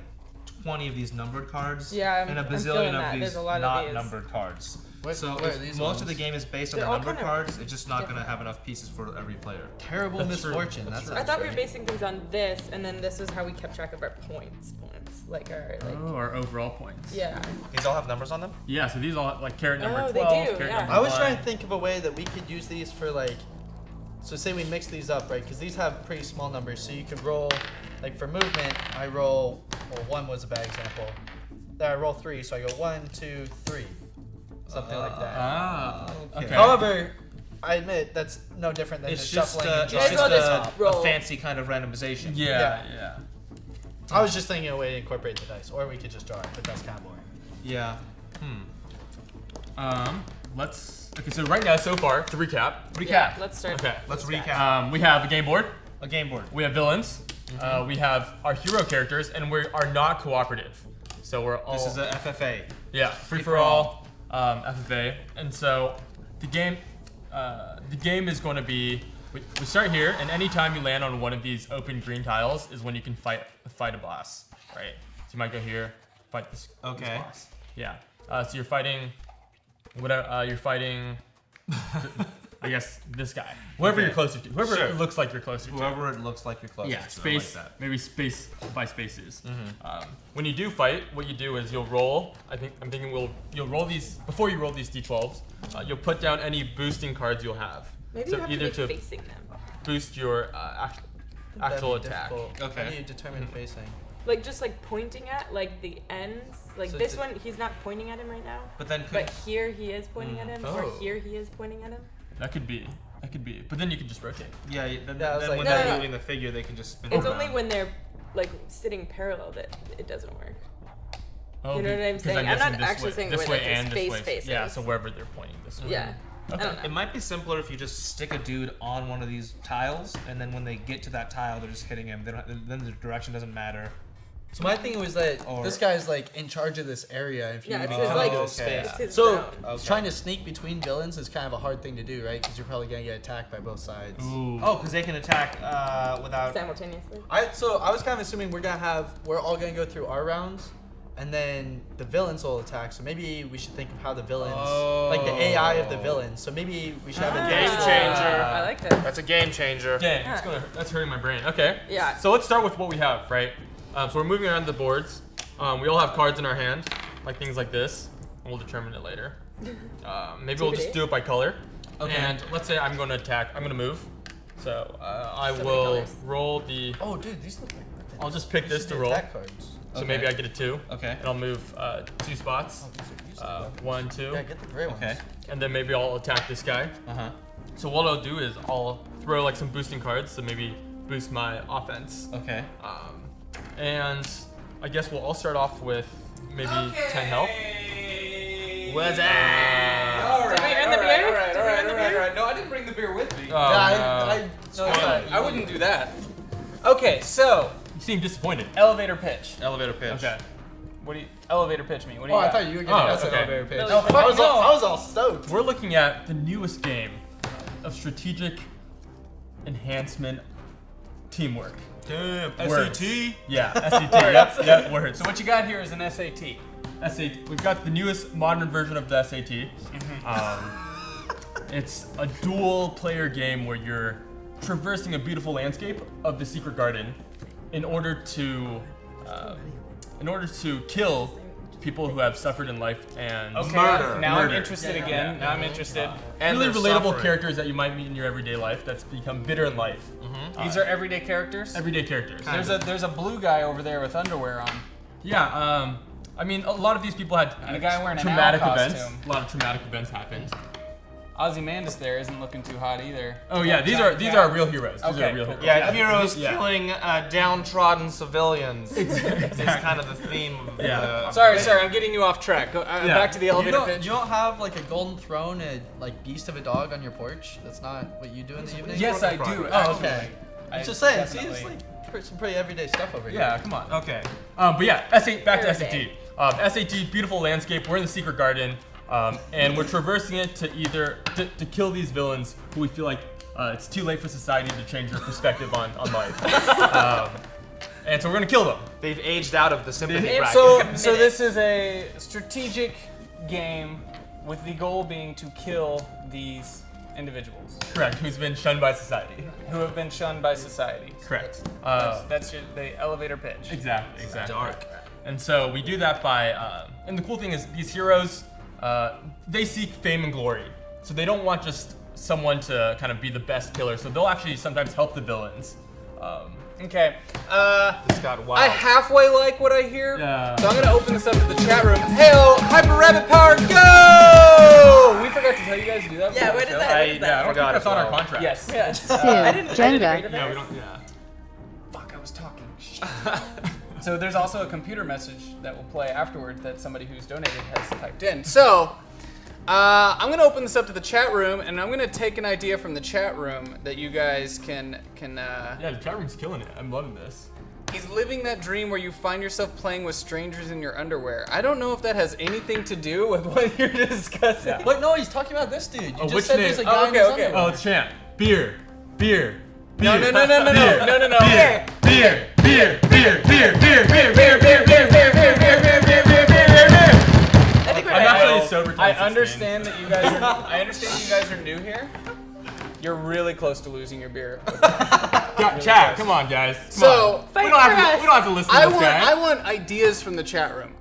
20 of these numbered cards Yeah, and a I'm bazillion feeling of that. these There's a lot of not these. numbered cards. What- So what are if these most of ones? the game is based on They're the all numbered kind of cards, it's just not going to different. have enough pieces for every player. Terrible That's true. misfortune. That's That's true. I thought we were basing things on this, and then this was how we kept track of our points, like our like. Oh, our overall points. Yeah. These all have numbers on them? Yeah, so these all like carrot number Oh, they 12, do, carrot yeah. number I was 1. trying to think of a way that we could use these for like, so say we mix these up, right? Because these have pretty small numbers, so you could roll, like for movement, I roll, well 1 was a bad example. Then I roll 3, so I go 1, 2, 3, something like that. Ah, okay. However, I admit that's no different than It's just just, shuffling. and Yeah, it's all drawing. just a roll. fancy kind of randomization. Yeah. I was just thinking of a way to incorporate the dice, or we could just draw it, but that's kind of boring. Yeah. Okay, so right now, so far, to recap. Yeah, let's start. Okay. Let's recap. We have a game board. A game board. We have villains. We have our hero characters, and we are not cooperative. So we're all. This is a FFA. Yeah, free for all, FFA. And so the game is going to be. We start here, and anytime you land on one of these open green tiles is when you can fight a boss, right? So you might go here, fight this boss. Yeah. So you're fighting. You're fighting. I guess this guy. Whoever you're closer to. Whoever it looks like you're closer to. Whoever it looks like you're closer to. Yeah, space. Like that. Maybe space by spaces. When you do fight, what you do is you'll roll. I'm thinking you'll roll these before you roll these d12s. You'll put down any boosting cards you'll have. Maybe so you have either to be facing them. boost your actual attack. Okay. How do you determine facing? Like just like pointing at like the ends. Like So this one, he's not pointing at him right now. But then But here he is pointing at him, or Oh. here he is pointing at him. That could be. But then you can just rotate. yeah, then Yeah, I was like- when No, they're no, no. moving the figure, they can just spin It's around. only when they're like sitting parallel that it doesn't work. Oh, You know what I'm because saying? I'm guessing not this actually way, saying this where, way like, his and face this way. faces. Yeah, so wherever they're pointing this way. Yeah. I don't know. It might be simpler if you just stick a dude on one of these tiles, and then when they get to that tile, they're just hitting him. They don't. Then the direction doesn't matter. So my thing was that Or- this guy's like in charge of this area. If you Yeah, it's come his, like, into okay. space. It's his So zone. trying to sneak between villains is kind of a hard thing to do, right? Because you're probably gonna get attacked by both sides. Ooh. Oh, because they can attack without. Simultaneously. I was kind of assuming we're all gonna go through our rounds, and then the villains will attack. So maybe we should think of how the villains, like the AI of the villains. So maybe we should have a Game dice changer. roll. I like that. That's a game changer. Dang, Yeah. that's hurting my brain. Okay. Yeah. So let's start with what we have, right? So we're moving around the boards. We all have cards in our hand, like things like this. And we'll determine it later. Maybe we'll just do it by color. Okay. And let's say I'm going to attack. I'm going to move. So I So many will colors. roll the. Oh, dude, these look like weapons. I'll just pick We this should to do roll. attack cards. So Okay. maybe I get a 2. Okay. And I'll move 2 spots. These are weapons. 1, 2. Yeah, get the gray ones. Okay. And then maybe I'll attack this guy. So what I'll do is I'll throw like some boosting cards to maybe boost my offense. Okay. And I guess we'll all start off with maybe 10 health. What's Did we earn the beer? All right. No, I didn't bring the beer with me. Oh, I I wouldn't do that. Okay, so You seem disappointed. elevator pitch. Elevator pitch. Okay. What do you elevator pitch me? What do you Oh, I got? thought you were giving us an okay. elevator pitch. No, I was all stoked. We're looking at the newest game of strategic enhancement teamwork. Damn. Words. SAT. Yeah, SAT. Yep, words. So what you got here is an SAT. SAT. We've got the newest modern version of the SAT. It's a dual player game where you're traversing a beautiful landscape of the secret garden in order to kill people who have suffered in life and Okay. Murder. Now I'm Murder. interested again. Now I'm interested. And really they're relatable suffering. characters that you might meet in your everyday life that's become bitter in life. These are everyday characters. Everyday characters. There's a blue guy over there with underwear on. Yeah, I mean, a lot of these people had And a guy wearing an traumatic owl events. costume. A lot of traumatic events happened. Ozymandias there isn't looking too hot either. Oh yeah, these are real heroes. These Okay, are real cool. heroes. Yeah, heroes Yeah. killing downtrodden civilians. It's kind of the theme of Yeah. Sorry, I'm getting you off track. Yeah. Back to the elevator You pitch. don't have like a golden throne and like beast of a dog on your porch? That's not what you do in the evening? Yes, I do. Oh, okay. I I'm just saying, definitely- see, it's like some pretty everyday stuff over here. Yeah, come on. Okay. But yeah, back to Everyday. SAT. SAT, beautiful landscape. We're in the secret garden, and we're traversing it to either to kill these villains who we feel like it's too late for society to change their perspective on life. And so we're gonna kill them. They've aged out of the sympathy bracket. So this is a strategic game with the goal being to kill these individuals Correct. Who's been shunned by society. who have been shunned by society. Correct. That's the elevator pitch. Exactly. dark. And so we do that by, and the cool thing is these heroes, they seek fame and glory. So they don't want just someone to kind of be the best killer. So they'll actually sometimes help the villains. Okay. This got wild. I halfway like what I hear, Yeah. so I'm gonna open this up to the chat room. Heyo, Hyper Rabbit Power, go! We forgot to tell you guys to do that. Yeah, before what the is show. that? What is I that? don't think forgot that's as on our well. contract. Yes. Yes. 2. I didn't Jenga. agree to Yeah, we this. don't. Yeah. Fuck, I was talking. So there's also a computer message that will play afterward that somebody who's donated has typed in. So, I'm gonna open this up to the chat room, and I'm gonna take an idea from the chat room that you guys can. Yeah, the chat room's killing it. I'm loving this. He's living that dream where you find yourself playing with strangers in your underwear. I don't know if that has anything to do with what you're discussing. Yeah. Wait, no, he's talking about this dude. You Oh, just which said name? there's a Oh, guy in his okay. underwear. Oh, it's Champ. Beer. No. Beer. I think we're I'm good. actually sober. I understand that you guys are. I understand you guys are new here. You're really close to losing your beer. Chat, come on, guys. Come So on. Fight we don't for have to. us. We don't have to listen to I this guy. want ideas from the chat room.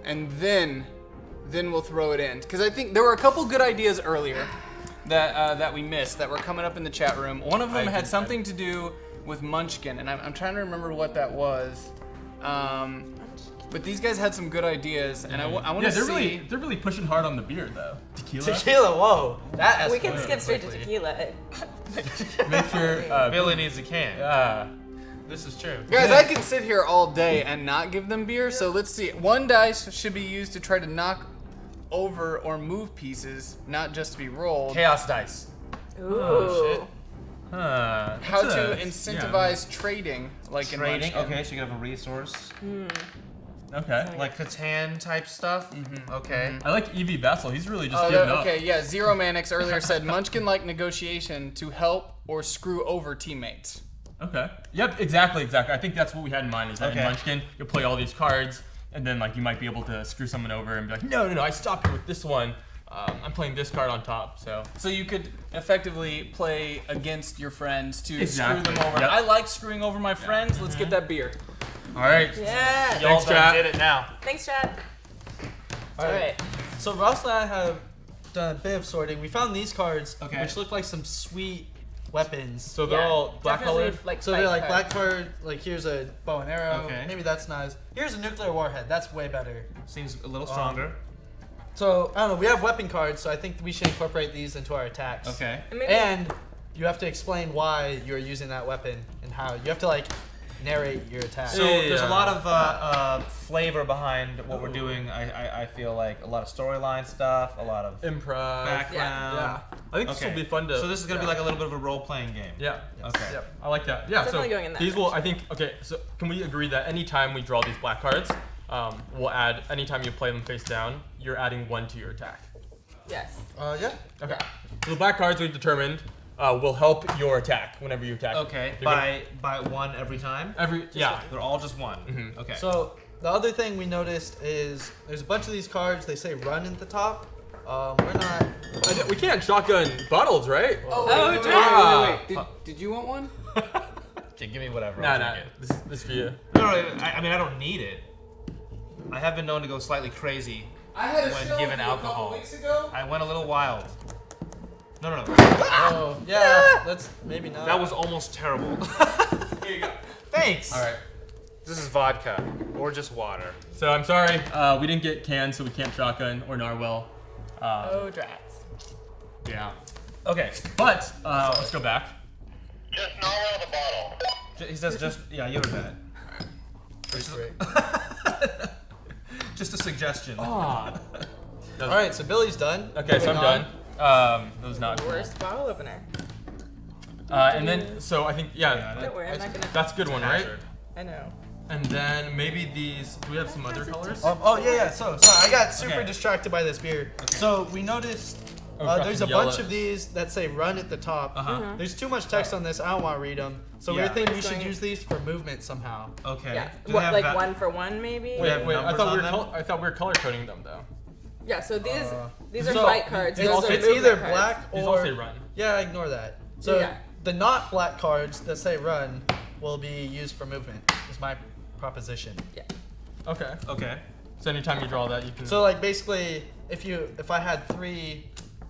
And then we'll throw it in because I think there were a couple good ideas earlier that we missed that were coming up in the chat room. One of them had something to do with Munchkin, and I'm trying to remember what that was. But these guys had some good ideas, and I want Yeah, to see. they're really pushing hard on the beer though. Tequila. Tequila, whoa. That We can escalated skip straight to quickly. tequila. Make sure. Billy needs a can. This is true. Guys, I can sit here all day and not give them beer, so let's see. One dice should be used to try to knock over or move pieces, not just to be rolled. Chaos dice. Ooh. Huh. How That's to a- incentivize trading, like in Trading. Munchkin. Okay, so you can have a resource. Yeah. Okay. Like Catan type stuff. Okay. I like Evie Vessel. He's really just Oh, giving up. okay, yeah. Zero Manix earlier said Munchkin-like negotiation to help or screw over teammates. Okay. Yep. Exactly. I think that's what we had in mind. Is that Okay. in Munchkin, you'll play all these cards, and then like you might be able to screw someone over and be like, no, I stopped you with this one. I'm playing this card on top. So you could effectively play against your friends to Exactly. screw them over. Yep. I like screwing over my friends. Let's get that beer. all right. Yeah. Y'all Thanks, done chat. did it now. Thanks, chat. All right. So Ross and I have done a bit of sorting. We found these cards, Okay. which look like some sweet weapons. So they're Yeah, all black definitely, colored. Like So they're fight like black cards. card. Like here's a bow and arrow. Okay. Maybe that's nice. Here's a nuclear warhead. That's way better. Seems a little stronger. So I don't know. We have weapon cards, so I think we should incorporate these into our attacks. Okay. And maybe And you have to explain why you're using that weapon and how. You have to like narrate your attack. So there's a Yeah. lot of flavor behind what we're doing. I feel like a lot of storyline stuff, a lot of Improv. background. Yeah. I think this Okay. will be fun to. So this is gonna be like a little bit of a role-playing game. Yeah. Okay. Yep. I like that. Yeah. Definitely so going in that these will. I think. Okay. So can we agree that anytime we draw these black cards, we'll add. Anytime you play them face down, you're adding 1 to your attack. yes. Yeah. Okay. So the black cards we've determined will help your attack whenever you attack. Okay. You're gonna- By one every time. Yeah. They're all just one. Mhm. Okay. So the other thing we noticed is there's a bunch of these cards. They say run at the top. We're not. We can't shotgun bottles, right? Oh, Did you want one? okay, give me whatever. Nah, I'll nah. take it. This for you. No, I mean I don't need it. I have been known to go slightly crazy. I had a When show given with you a alcohol. couple weeks ago. I went a little wild. No. Oh yeah. Let's maybe not. That was almost terrible. Here you go. Thanks. All right. This is vodka or just water. So I'm sorry, we didn't get cans, so we can't shotgun or narwhal. Oh, drats. Yeah. Okay. But let's go back. Just narrow the bottle. He says just you're bad. great. Just a suggestion. All right. So Billy's done. Okay, so I'm Moving done. on. That was not cool. Worst bottle opener. And then, so I think, yeah, Don't worry, I'm not gonna. that's a good one, right? Hazard. I know. And then maybe these, do we have some other colors? Yeah. So sorry, I got super Okay. distracted by this beer. So we noticed got there's some a bunch yellows. of these that say run at the top. Uh-huh. There's too much text on this. I don't want to read them. So we Yeah. were thinking we Just should going- use these for movement somehow. Okay. Yeah. Do they What, have like va- 1 for 1, maybe? Wait, have I numbers thought on them? I thought we were color coding them though. Yeah. So these are So, fight cards. It's, Those are it's movement either cards. black These all say or run. yeah, ignore that. So Yeah. the not black cards that say run will be used for movement. Is my proposition. Yeah. Okay. Okay. So anytime you draw that, you can. So like basically, if I had 3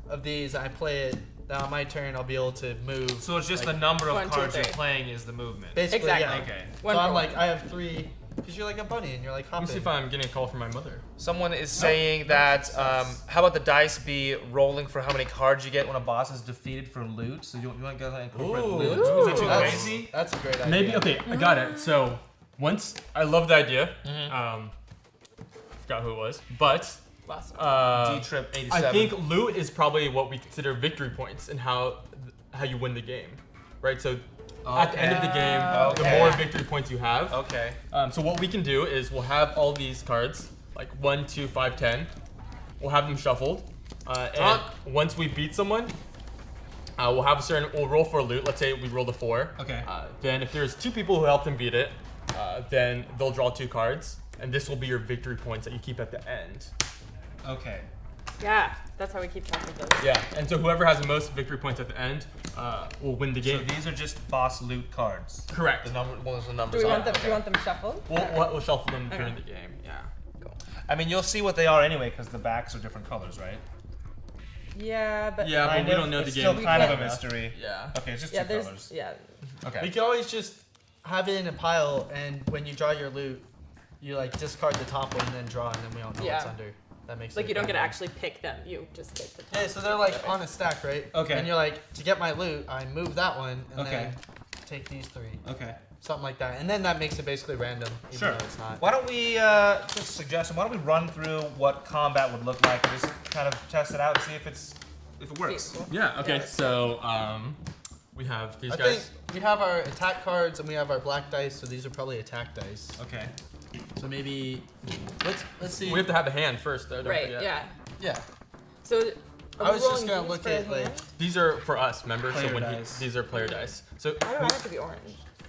of these, and I play it. Now on my turn, I'll be able to move. So it's just like, the number of 1, 2, cards you're 3. playing is the movement. basically, Exactly. yeah. Okay. So 1 for I'm 1. like, I have 3, because you're like a bunny and you're like Let hopping. me see if I'm getting a call from my mother. Someone is saying that how about the dice be rolling for how many cards you get when a boss is defeated for loot? So you want to go ahead and incorporate Ooh. loot? Is that too that's, crazy? That's a great idea. Maybe, okay, I got it. So once, I love the idea. Forgot who it was. But last one? D-Trip 87. I think loot is probably what we consider victory points and how you win the game, right? So at the end of the game, the more victory points you have. Okay. So what we can do is we'll have all these cards, like 1, 2, 5, 10. We'll have them shuffled, and once we beat someone, we'll roll for a loot. Let's say we rolled a 4. Okay. Then if there's 2 people who helped them beat it, then they'll draw 2 cards, and this will be your victory points that you keep at the end. Okay. Yeah, that's how we keep track of those. Yeah, and so whoever has the most victory points at the end will win the game. So these are just boss loot cards. Correct. The numbers Do you want them shuffled? We'll shuffle them during the game. Yeah. I mean, you'll see what they are anyway because the backs are different colors, right? Yeah, but Yeah, but we don't know the it's game. still kind of a can't- mystery. Yeah. Okay, it's just yeah, two there's colors. yeah. Okay. We can always just have it in a pile, and when you draw your loot, you like discard the top one and then draw, and then we don't know what's Yeah. under. That makes Like it you don't get to fun. actually pick them. You just take the top. Yeah, so they're like on a stack, right? Okay. And you're like, to get my loot, I move that one, and Okay. then take these 3. Okay. Something like that. And then that makes it basically random, even Sure. though it's not. Why don't we just suggestion? Why don't we run through what combat would look like and just kind of test it out and see if it works. Feasible. Yeah. Okay. Yeah. So we have these I guys. think we have our attack cards and we have our black dice, so these are probably attack dice. Okay. So maybe let's see. We have to have the hand first, though. Don't Right. forget. Yeah. Yeah. So. I was just gonna look at like These are for us, remember? Player so when dice. these are player dice. So Why do I have to be orange?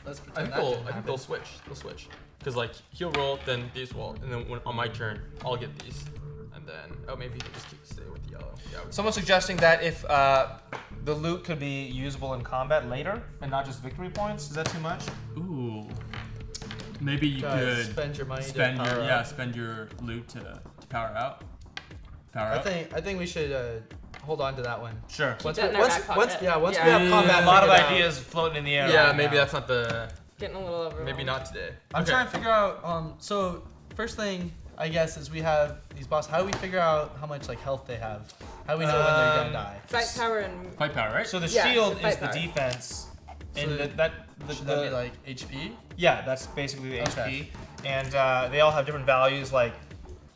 let's I pretend think that they'll, didn't I think happen. they'll switch. They'll switch. Because like he'll roll, then these will, and then when, on my turn, I'll get these, and then maybe he'll just stay with the yellow. Yeah. Someone's suggesting that if the loot could be usable in combat later and not just victory points, is that too much? Ooh. Maybe you Guys, could spend your money spend to your power up. spend your loot to power out. Power I up. think we should hold on to that one. Sure. Once that we, in our once, back once, pocket. yeah, once Yeah. we have combat, A lot of figured out- ideas floating in the air. Yeah, right maybe now. that's not the. Getting a little overwhelmed. Maybe not today. I'm Okay. trying to figure out. So first thing I guess is we have these bosses. How do we figure out how much like health they have? How do we know when they're gonna die? Fight power and. Fight power, right? So the Yeah, shield the fight is the power. defense, and So Should that be like HP? yeah, that's basically the Okay. HP, and they all have different values. Like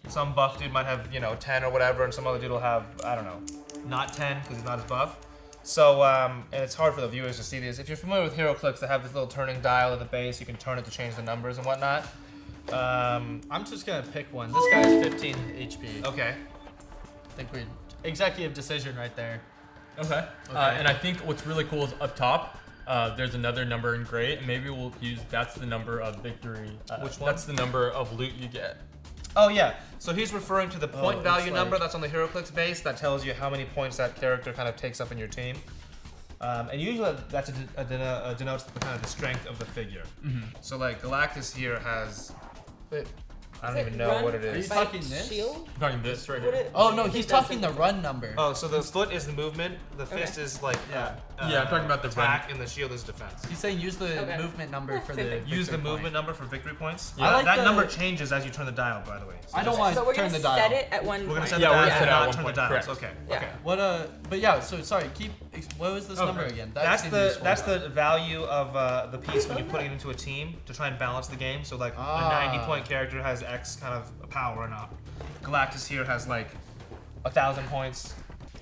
some buff dude might have 10 or whatever, and some other dude will have I don't know, not 10 because he's not as buff. So and it's hard for the viewers to see these. If you're familiar with HeroClix, they have this little turning dial at the base. You can turn it to change the numbers and whatnot. I'm just gonna pick one. This guy's 15 HP. Okay. I think we executive decision right there. Okay. And I think what's really cool is up top, there's another number in gray, and maybe we'll use that's the number of victory. Which one? That's the number of loot you get. Oh yeah. So he's referring to the point it's value like- number that's on the HeroClix base that tells you how many points that character kind of takes up in your team. And usually that's denotes the kind of the strength of the figure. So like Galactus here has, Wait, I don't Is it even know run what it are you is. Fight talking this? Shield? I'm talking this right Would here. it- Oh no, it he's doesn't- talking the run number. Oh, so the foot is the movement, the fist Okay. is like Yeah. Yeah, I'm talking about the attack, and the shield is defense. He's saying use the Okay. movement number for the Same thing. Use the victory movement point. number for victory points. I like that the- number changes as you turn the dial, by the way. So I don't just- want So to we're turn gonna the dial. set it at one We're gonna point. set Yeah, the we're dial gonna set and it at not one turn the point, dials. correct. Okay. Yeah. Okay. What but yeah, so sorry, what was this number again? That That's seems the useful. that's the value of the piece when you're putting it into a team to try and balance the game. So like a 90-point character has X kind of power, and Galactus here has like 1,000 points.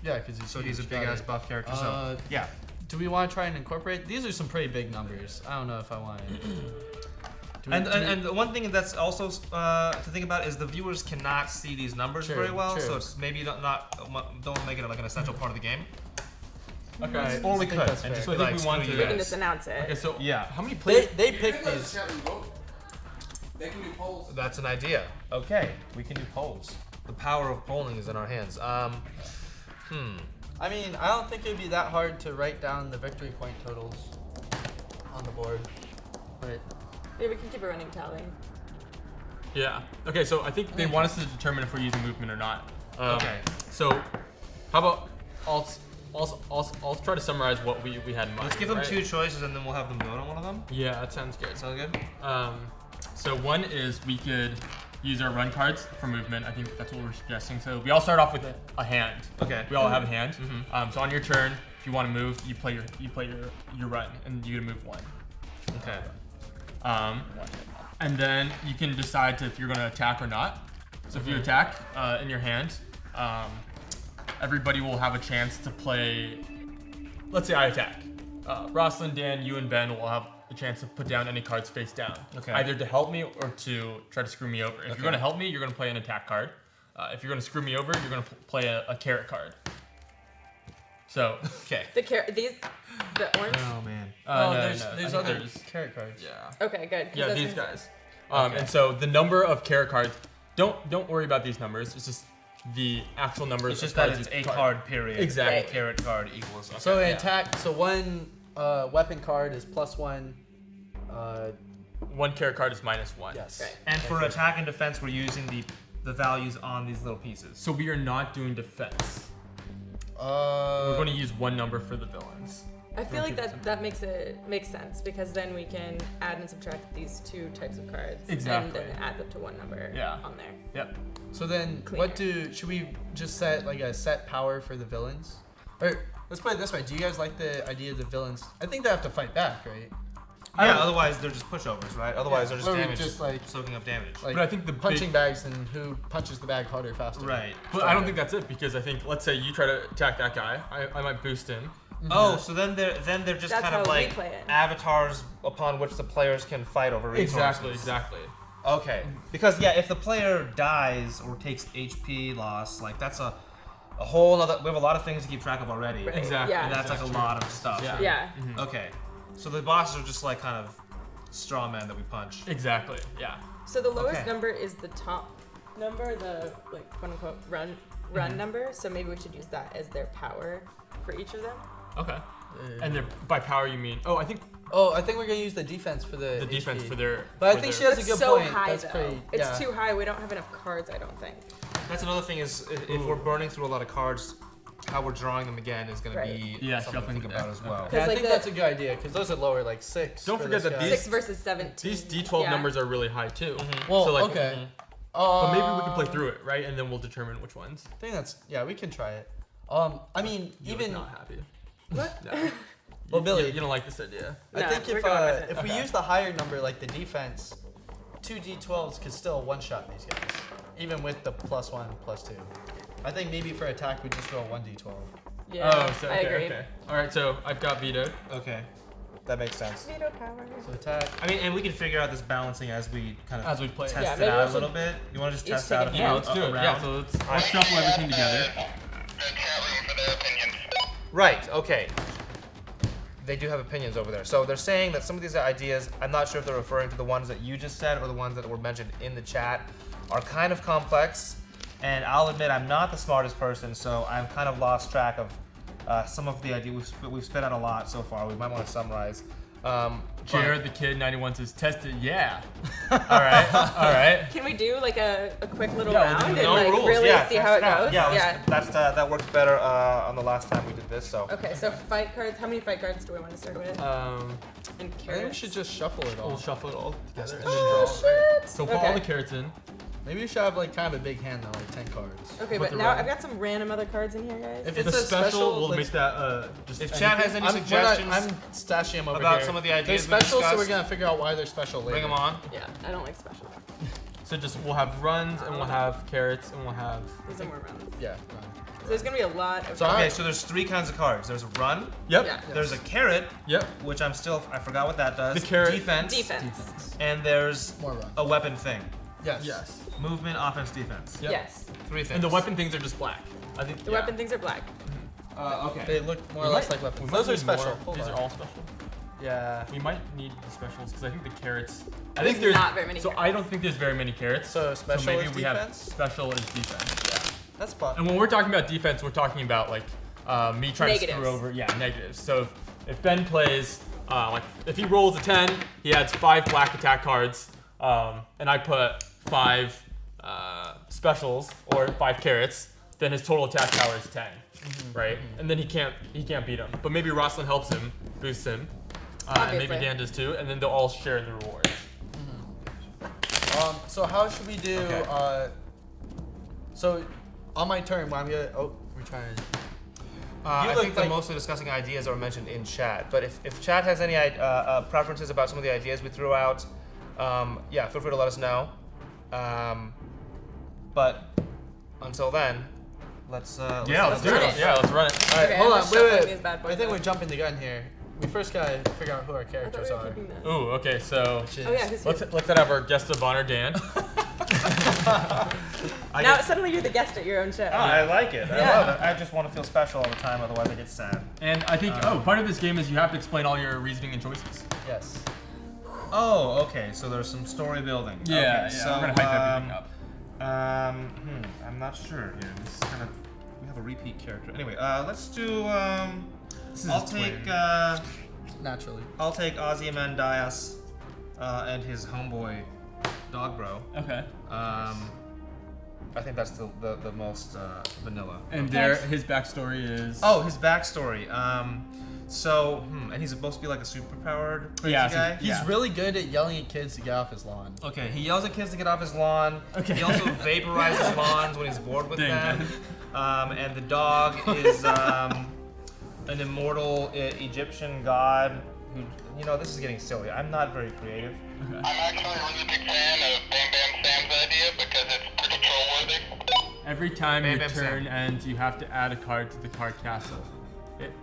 Yeah, because He's a big ass buff character. So Uh, yeah. Do we want to try and incorporate? These are some pretty big numbers. I don't know if I want to. And the one thing that's also to think about is the viewers cannot see these numbers True, very well, true. so it's maybe don't make it like an essential part of the game. Okay. Or we I think could that's and just fair. be I think like, we want screw to- you We can guys. just announce it. Okay, so Yeah. how many players? they picked these. They can do polls. That's an idea. Okay, we can do polls. The power of polling is in our hands. I mean, I don't think it'd be that hard to write down the victory point totals on the board. But Yeah, we can keep a running tally. Yeah. Okay, so I think they want us to determine if we're using movement or not. Okay. So, how about I'll try to summarize what we had in mind. Let's give them right? 2 choices and then we'll have them vote on one of them. Yeah, that sounds good. Sound good? So one is we could use our run cards for movement. I think that's what we're suggesting. So we all start off with a hand. Okay. We all have a hand. So on your turn, if you want to move, you play your run, and you get to move 1. Okay. And then you can decide if you're going to attack or not. So if you attack in your hand, everybody will have a chance to play. Let's say I attack. Rosslyn, Dan, you, and Ben will have a chance to put down any cards face down. Okay. Either to help me or to try to screw me over. If you're going to help me, you're going to play an attack card. If you're going to screw me over, you're going to play a carrot card. So, okay. The orange? Oh man. There's other carrot cards. Yeah. Okay, good. Yeah, these guys. And so the number of carrot cards, don't worry about these numbers. It's just the actual numbers. It's just of that cards it's you a card period. Exactly. A carrot card equals. Okay. So an attack. So one weapon card is +1. One carrot card is -1. Yes. Right. And for attack and defense, we're using the values on these little pieces. So we are not doing defense. We're We're going to use one number for the villains. I feel like that makes sense because then we can add and subtract these two types of cards. Exactly. And then add them to one number on there. Yep. So then, should we just set like a set power for the villains? Or let's put it this way: do you guys like the idea of the villains? I think they have to fight back, right? Yeah, otherwise they're just pushovers, right? Otherwise they're just Or damage, just like soaking up damage. like But I think the punching bags and who punches the bag harder, faster. Right. But I don't think that's it because I think, let's say you try to attack that guy, I might boost him. Oh, so then they're just That's kind of how we like play it. avatars upon which the players can fight over resources. Exactly. Okay. Because yeah, if the player dies or takes HP loss, like that's a whole other. We have a lot of things to keep track of already. Right. Exactly. Yeah. And that's like a lot of stuff. Yeah. Yeah. Okay. So the bosses are just like kind of straw men that we punch. Exactly. Yeah. So the lowest Okay. number is the top number, the like quote unquote run number. So maybe we should use that as their power for each of them. Okay. And they're, by power you mean? Oh, I think I think we're gonna use the defense for the defense HP. for their. But I for think she their- has a It's good so point. high That's though. pretty. It's yeah. too high. We don't have enough cards, I don't think. That's another thing is if we're burning through a lot of cards, how we're drawing them again is going to Right. be Yeah, something to shuffling think the about deck. as well. Yeah, I like think the- that's a good idea because those are lower, like 6. Don't for forget this that guy. these- 6 versus 17. These D12 Yeah. numbers are really high too. Well, So, like, okay. But maybe we can play through it, right? And then we'll determine which ones. I think that's we can try it. I mean, You're even not happy. What? No. well, Billy, You don't like this idea. I No, think we're going with it. if we use the higher number, like the defense, 2 D12s could still one-shot these guys, even with the +1, +2. I think maybe for attack we just roll 1 D12. Yeah, Oh, so, I okay, agree. okay. All right, so I've got vetoed. Okay. That makes sense. Veto power. So attack. I mean, and we can figure out this balancing as we kind of As we play. test Yeah, it maybe out we a should little bit. You want to just each test take out a a few hand. Yeah, let's do it. Yeah, so let's shuffle everything together. The chat room for their opinions. Right, okay. They do have opinions over there. So they're saying that some of these ideas, I'm not sure if they're referring to the ones that you just said or the ones that were mentioned in the chat, are kind of complex. And I'll admit I'm not the smartest person, so I've kind of lost track of some of the ideas. We've spit out a lot so far. We might want to summarize. Jared the kid 91 says test it. Yeah. All right. Can we do like a quick little Yeah, we'll round do and No like rules. really Yeah, see test how it out. goes? Yeah, that worked better on the last time we did this. So Okay, so fight cards. How many fight cards do we want to start with? And I think we carrots. should just shuffle it all. We'll shuffle it all together. and then Oh draw. shit! So put all the Okay. carrots in. Maybe we should have like kind of a big hand though, like 10 cards. Okay, Put but the now red- I've got some random other cards in here, guys. If The it's a special, we'll let's- make that just. if chat has any I'm suggestions, stashing them over about here. some of the They're ideas we special, so we're discussed, gonna figure out why they're special later. bring them on. Yeah, I don't like special. So just we'll have runs and we'll have carrots and we'll have. These are more rounds. Yeah. So there's gonna be a lot of. So Okay, so there's 3 kinds of cards. There's a run. Yep. Yeah. There's a carrot, Yep. which I forgot what that does. The carrot- Defense. Defense. And there's More run. a weapon thing. Yes. Yes. Movement, offense, defense. Yep. Yes. 3 things. And the weapon things are just black. I think The weapon things are black. Okay. They look more or We less might- like weapons. we might Those are need special. more. Hold These on. are all special. Yeah. We might need the specials because I think the carrots. I There's think there's not very many So carrots. I don't think there's very many carrots. So special maybe is we defense? have special is defense. That's fun. And when we're talking about defense, we're talking about like me trying to Negatives. screw over. Yeah, negatives. So if Ben plays, like if he rolls a 10, he adds 5 black attack cards, and I put 5 specials or 5 carrots, then his total attack power is 10, right? And then he can't beat him. But maybe Rosslyn helps him, boosts him, and maybe Obviously. Dan does too, and then they'll all share in the rewards. So how should we do? So on my turn, when I'm gonna. Oh, we're trying to. I look think they're like- mostly discussing ideas that were mentioned in chat. But if chat has any preferences about some of the ideas we threw out, yeah, feel free to let us know. But until then, let's Yeah, let's let's do it. Yeah, let's run it. All right, Okay, hold I'm on, just wait. shuffling these bad boys I think up. we're jumping the gun here. We first gotta figure out who our I thought characters we were are. keeping that. Ooh, okay, so Oh yeah, who's here? let's have our guest of honor, Dan. Now suddenly you're the guest at your own show. I like it. I Yeah. love it. I just want to feel special all the time, otherwise I get sad. And I think, part of this game is you have to explain all your reasoning and choices. Yes. Oh, okay. So there's some story building. Yeah, okay, yeah, so, we're gonna hype everything up. I'm not sure here. This is kind of we have a repeat character. Anyway, let's do. This is I'll his take. twin. Naturally. I'll take Ozymandias and his homeboy, Dog Bro. Okay. I think that's the most vanilla. And his backstory is. Oh, his backstory. And he's supposed to be like a superpowered guy. He's really good at yelling at kids to get off his lawn. Okay, he yells at kids to get off his lawn. Okay. He also vaporizes lawns when he's bored with Dang, them. And the dog is an immortal Egyptian god who, this is getting silly. I'm not very creative. I'm actually a really big fan of Bam Bam Sam's idea because it's pretty troll-worthy. Every time Bam, your bam, turn Sam. ends, you have to add a card to the card castle.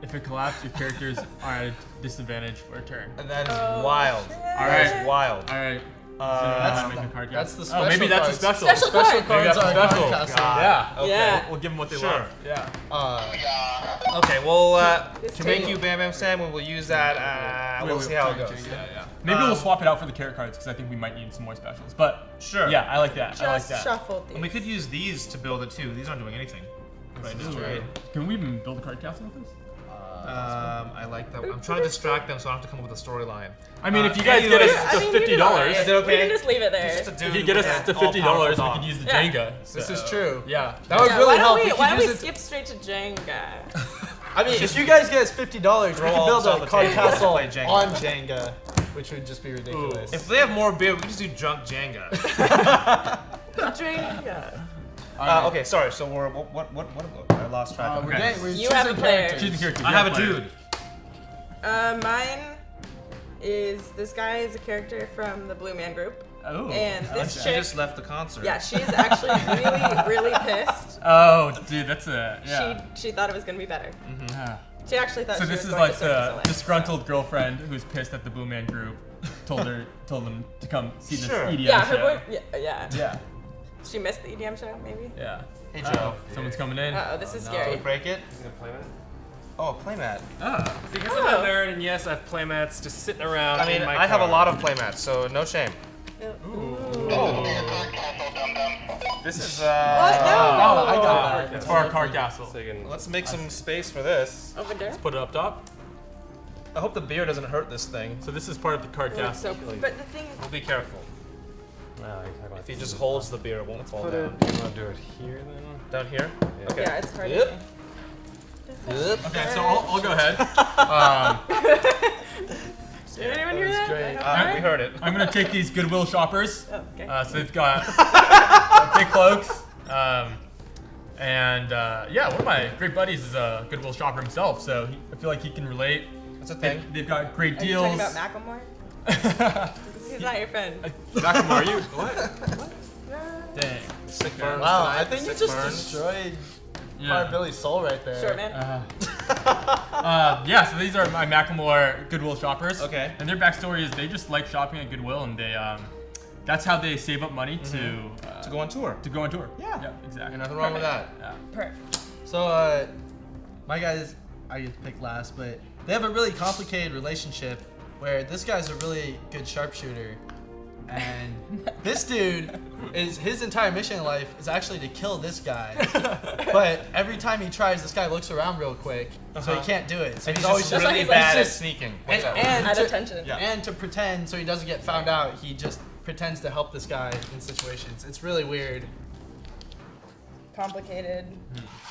If it collapses, your characters are at a disadvantage for a turn. And that is wild. All That right. is wild. All right. That's the special Oh, maybe that's a cards. special. Special Special cards. Maybe cards that's a are special. card castle. Yeah. Okay. Yeah. We'll give them what they Sure. want. Yeah. Okay, well, This to make table. you Bam Bam Sam, we will use that. We'll see how it goes. Yeah. Maybe we'll swap it out for the carrot cards because I think we might need some more specials. But Sure. yeah, I like that. Just I like that. shuffle these. And we could use these to build it too. These aren't doing anything. Right, this is Ooh. great. Can we even build a card castle with this? I like that. I'm trying to distract them so I don't have to come up with a storyline. I mean, if you guys get anyways, us I to mean, you can $50, alright. Is it okay? We can just leave it there. Just a dude if you get with us an to all-powerful $50, we dog. can use the Yeah. Jenga. This so- is true. Yeah. That would Yeah, really why help. don't we, could why don't we use it skip straight to Jenga? I mean, if you guys get us $50, we Roll can all build this off a the card table. castle Play Jenga. on Jenga, which would just be ridiculous. If they have more beer, we can just do drunk Jenga. Jenga. Okay, sorry. So we're what? I lost track. We're Okay. getting, we're You have a choosing player. characters. Choose the character. I You have a player. dude. Mine is this guy is a character from the Blue Man Group. Oh. And I this like She chick, just left the concert. yeah, she's actually really pissed. Oh, dude, that's a yeah. She thought it was gonna be better. Yeah. She actually thought So she this was is going like to Cirque du the Soleil, disgruntled girlfriend who's pissed at the Blue Man Group. Told them to come see this Sure. EDM Yeah, show. her boy. Yeah. Yeah. She missed the EDM show, maybe. Yeah. Hey Joe. Someone's coming in. Oh, this is Can scary. we break it? Oh, a playmat. Ah. Because I'm a nerd, and yes, I have playmats just sitting around. I mean, in my I have a car. lot of playmats, so no shame. This is What? No. Oh, I got that. It's for our card castle. So you can Let's make some space for this. Over there. Put it up top. I hope the beer doesn't hurt this thing. So this is part of the card It looks castle. so cool. But the thing is, We'll be careful. Wow, you're talking about If he just holds the beer, it won't fall put down. it. You want to do it here then? Down here? Okay. yeah, it's hard. Yep. to Okay, so I'll go ahead. Did anyone hear that? great. I hope We heard it. I'm gonna take these Goodwill shoppers. Oh, okay. So they've got big cloaks. Yeah, one of my great buddies is a Goodwill shopper himself, so I feel like he can relate. That's a thing. They've got great Are you deals. talking about Macklemore? He's not your friend. Macklemore, are you? What? Dang. Sick burns Wow, tonight. I think you Sick just burns. destroyed part Yeah. of Billy's soul right there. Short man. Yeah, so these are my Macklemore Goodwill shoppers. Okay. And their backstory is they just like shopping at Goodwill, and they that's how they save up money to go on tour. To go on tour. Yeah. Yeah, exactly. Ain't nothing wrong with that. Yeah. Perfect. So, my guys, I get to pick last, but they have a really complicated relationship where this guy's a really good sharpshooter, and this dude his entire mission in life is actually to kill this guy. But every time he tries, this guy looks around real quick, so he can't do it. So And he's he's always just just really he's bad at just- sneaking. and, What's up? and At to, attention. Yeah. and to pretend so he doesn't get found out, he just pretends to help this guy in situations. It's really weird. Complicated.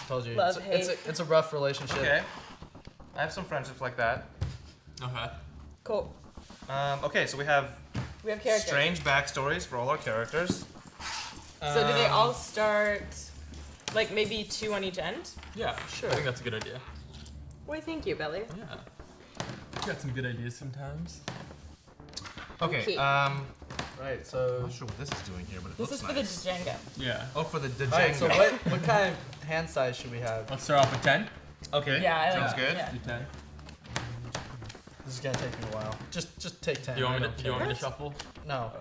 Told you. Love, It's a rough relationship. Okay. I have some friendships like that. Okay. Cool. Okay, so we have We have characters. strange backstories for all our characters. So do they all start, like maybe 2 on each end? Yeah, sure. I think that's a good idea. Why, thank you, Billy. Yeah. You got some good ideas sometimes. Okay. Okay. Right, so. I'm not sure what this is doing here, but it This looks is for nice. the Jenga. Yeah. Oh, for the Alright, so Django. what kind of hand size should we have? Let's start off with 10. Okay. Yeah, I like Sounds that, good. yeah. Do 10. This is gonna take me a while. Just take 10. Do you want me I to, don't do you want me care. to shuffle? No,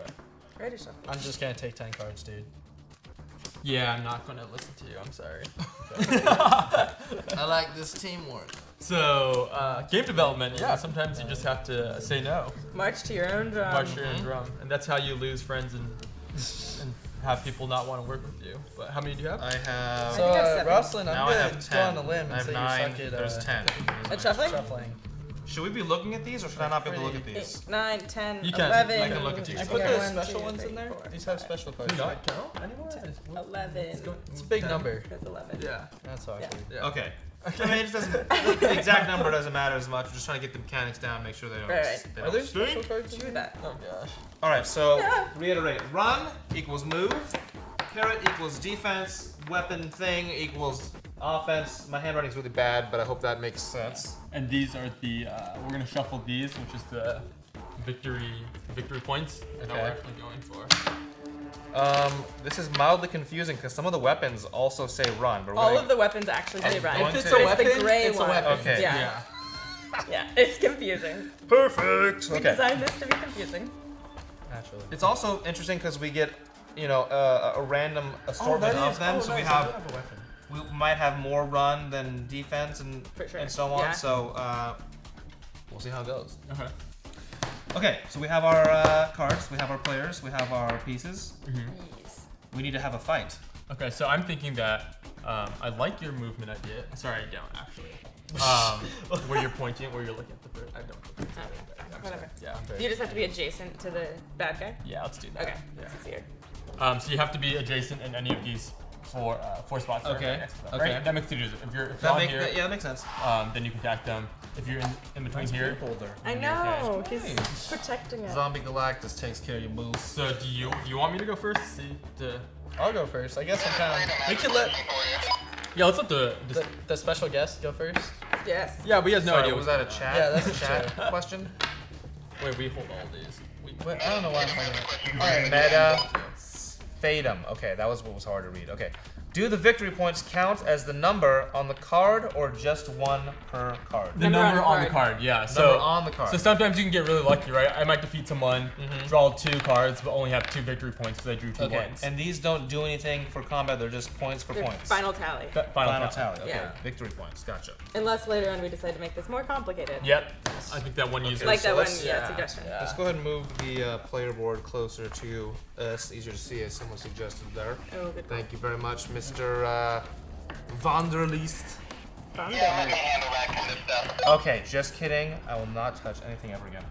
Ready to shuffle. I'm just gonna take 10 cards, dude. Yeah, I'm not going to listen to you. I'm sorry. I like this teamwork. So, game development, yeah, sometimes you just have to say no. March to your own drum. March your own drum. And that's how you lose friends and have people not want to work with you. But how many do you have? I have. So, I have 7. Rosslyn, now I'm I gonna have go 10. on a limb I and have say 9. you suck at There's 10. At shuffling? shuffling. Should we be looking at these, or should I not be able to look at these? 8, 9, 10, You can. 11. I can look at these. I put Okay, the 1, special 2, ones 3, in there. 4, These have special cards. Do you not count anymore? 11. It's a big number. That's 11. Yeah. That's all I Yeah. figured. Yeah. Okay. I mean, it just doesn't. The exact number doesn't matter as much. We're just trying to get the mechanics down, make sure they don't. Right. They Are don't there stink. special cards in Do there? that. Oh gosh. All right. So reiterate: run equals move. Carrot equals defense. Weapon thing equals offense. My handwriting's really bad, but I hope that makes sense. And these are the we're gonna shuffle these, which is the victory points that we're Okay. actually going for. This is mildly confusing because some of the weapons also say run, but we're All going- of the weapons actually say run. going If it's to- a It's the weapon, gray it's a one. weapon. Okay. Yeah. Yeah. It's confusing. Perfect. We Okay. designed this to be confusing. Naturally. It's also interesting because we get, a random assortment of them. So we nice, I have, do have a weapon. we might have more run than defense and For sure. and so on. Yeah. So we'll see how it goes. Okay. Okay, so we have our cards, we have our players, we have our pieces. Yes. We need to have a fight. Okay, so I'm thinking that I like your movement idea. Sorry, I don't actually. Where you're pointing, where you're looking at the bird. I don't. Okay. Whatever. Yeah. You just have to be adjacent to the bad guy? Yeah, let's do that. Okay. Yeah. That's easier. So you have to be adjacent in any of these four spots. that are Okay, next to them, okay. Right? That makes it easier. If you're That on make, here, yeah, that makes sense. then you can attack them. If you're in between here. I know. He's protecting it. Zombie Galactus takes care of your moves. So do you want me to go first? See the. I'll go first. I guess I'm kind of. We could let Yeah, let's let the the special guest go first. Yes. yeah, but he has no Sorry, idea. was that a chat? Yeah, that's a chat question. Wait, we hold all these. Wait, I don't know why I'm playing it. Alright, meta. Fatum. Okay, that was what was hard to read. Okay. Do the victory points count as the number on the card or just one per card? The number on the card, yeah. So Number on the card. So sometimes you can get really lucky, right? I might defeat someone, draw 2 cards, but only have 2 victory points because I drew 2 Okay, ones. and these don't do anything for combat, they're just points for Their points. final tally. Final tally. Okay, Yeah. victory points, gotcha. Unless later on we decide to make this more complicated. Yep. I think that one user. Like so that one, let's- yeah, suggestion. Let's go ahead and move the player board closer to us. Easier to see, as someone suggested there. Oh, good call. Thank you very much, Mr. Vanderleest. Fun Yeah, there. let me handle that kind of stuff. Okay, just kidding. I will not touch anything ever again.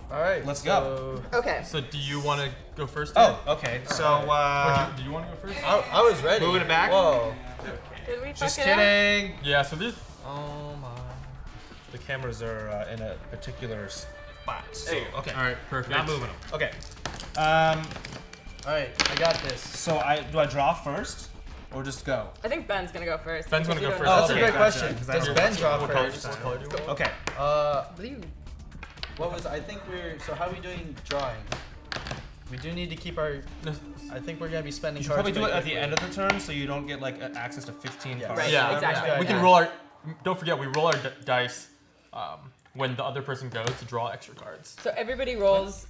All right, Let's so Okay. So do you want to go first? Oh, okay. So, do you want to go first? I was ready. Moving it back? Whoa. Did we just fuck it up? kidding. Yeah. So this. Oh my. The cameras are in a particular spot. So, okay. All right. Perfect. Not moving them. Okay. All right, I got this. So do I draw first or just go? I think Ben's gonna go first. Ben's because gonna you go don't first. know. That's a Okay, great gotcha, question. 'cause I Does don't Ben know draw What color, first? what color do you want? Okay. What was I think we're so how are we doing drawing? We do need to keep our. I think we're gonna be spending You should cards. probably do it pretty at the quickly. end of the turn so you don't get like access to 15 Yeah. cards. Right, Yeah, exactly. yeah, We can yeah. roll our. Don't forget, we roll our dice when the other person goes to draw extra cards. So everybody rolls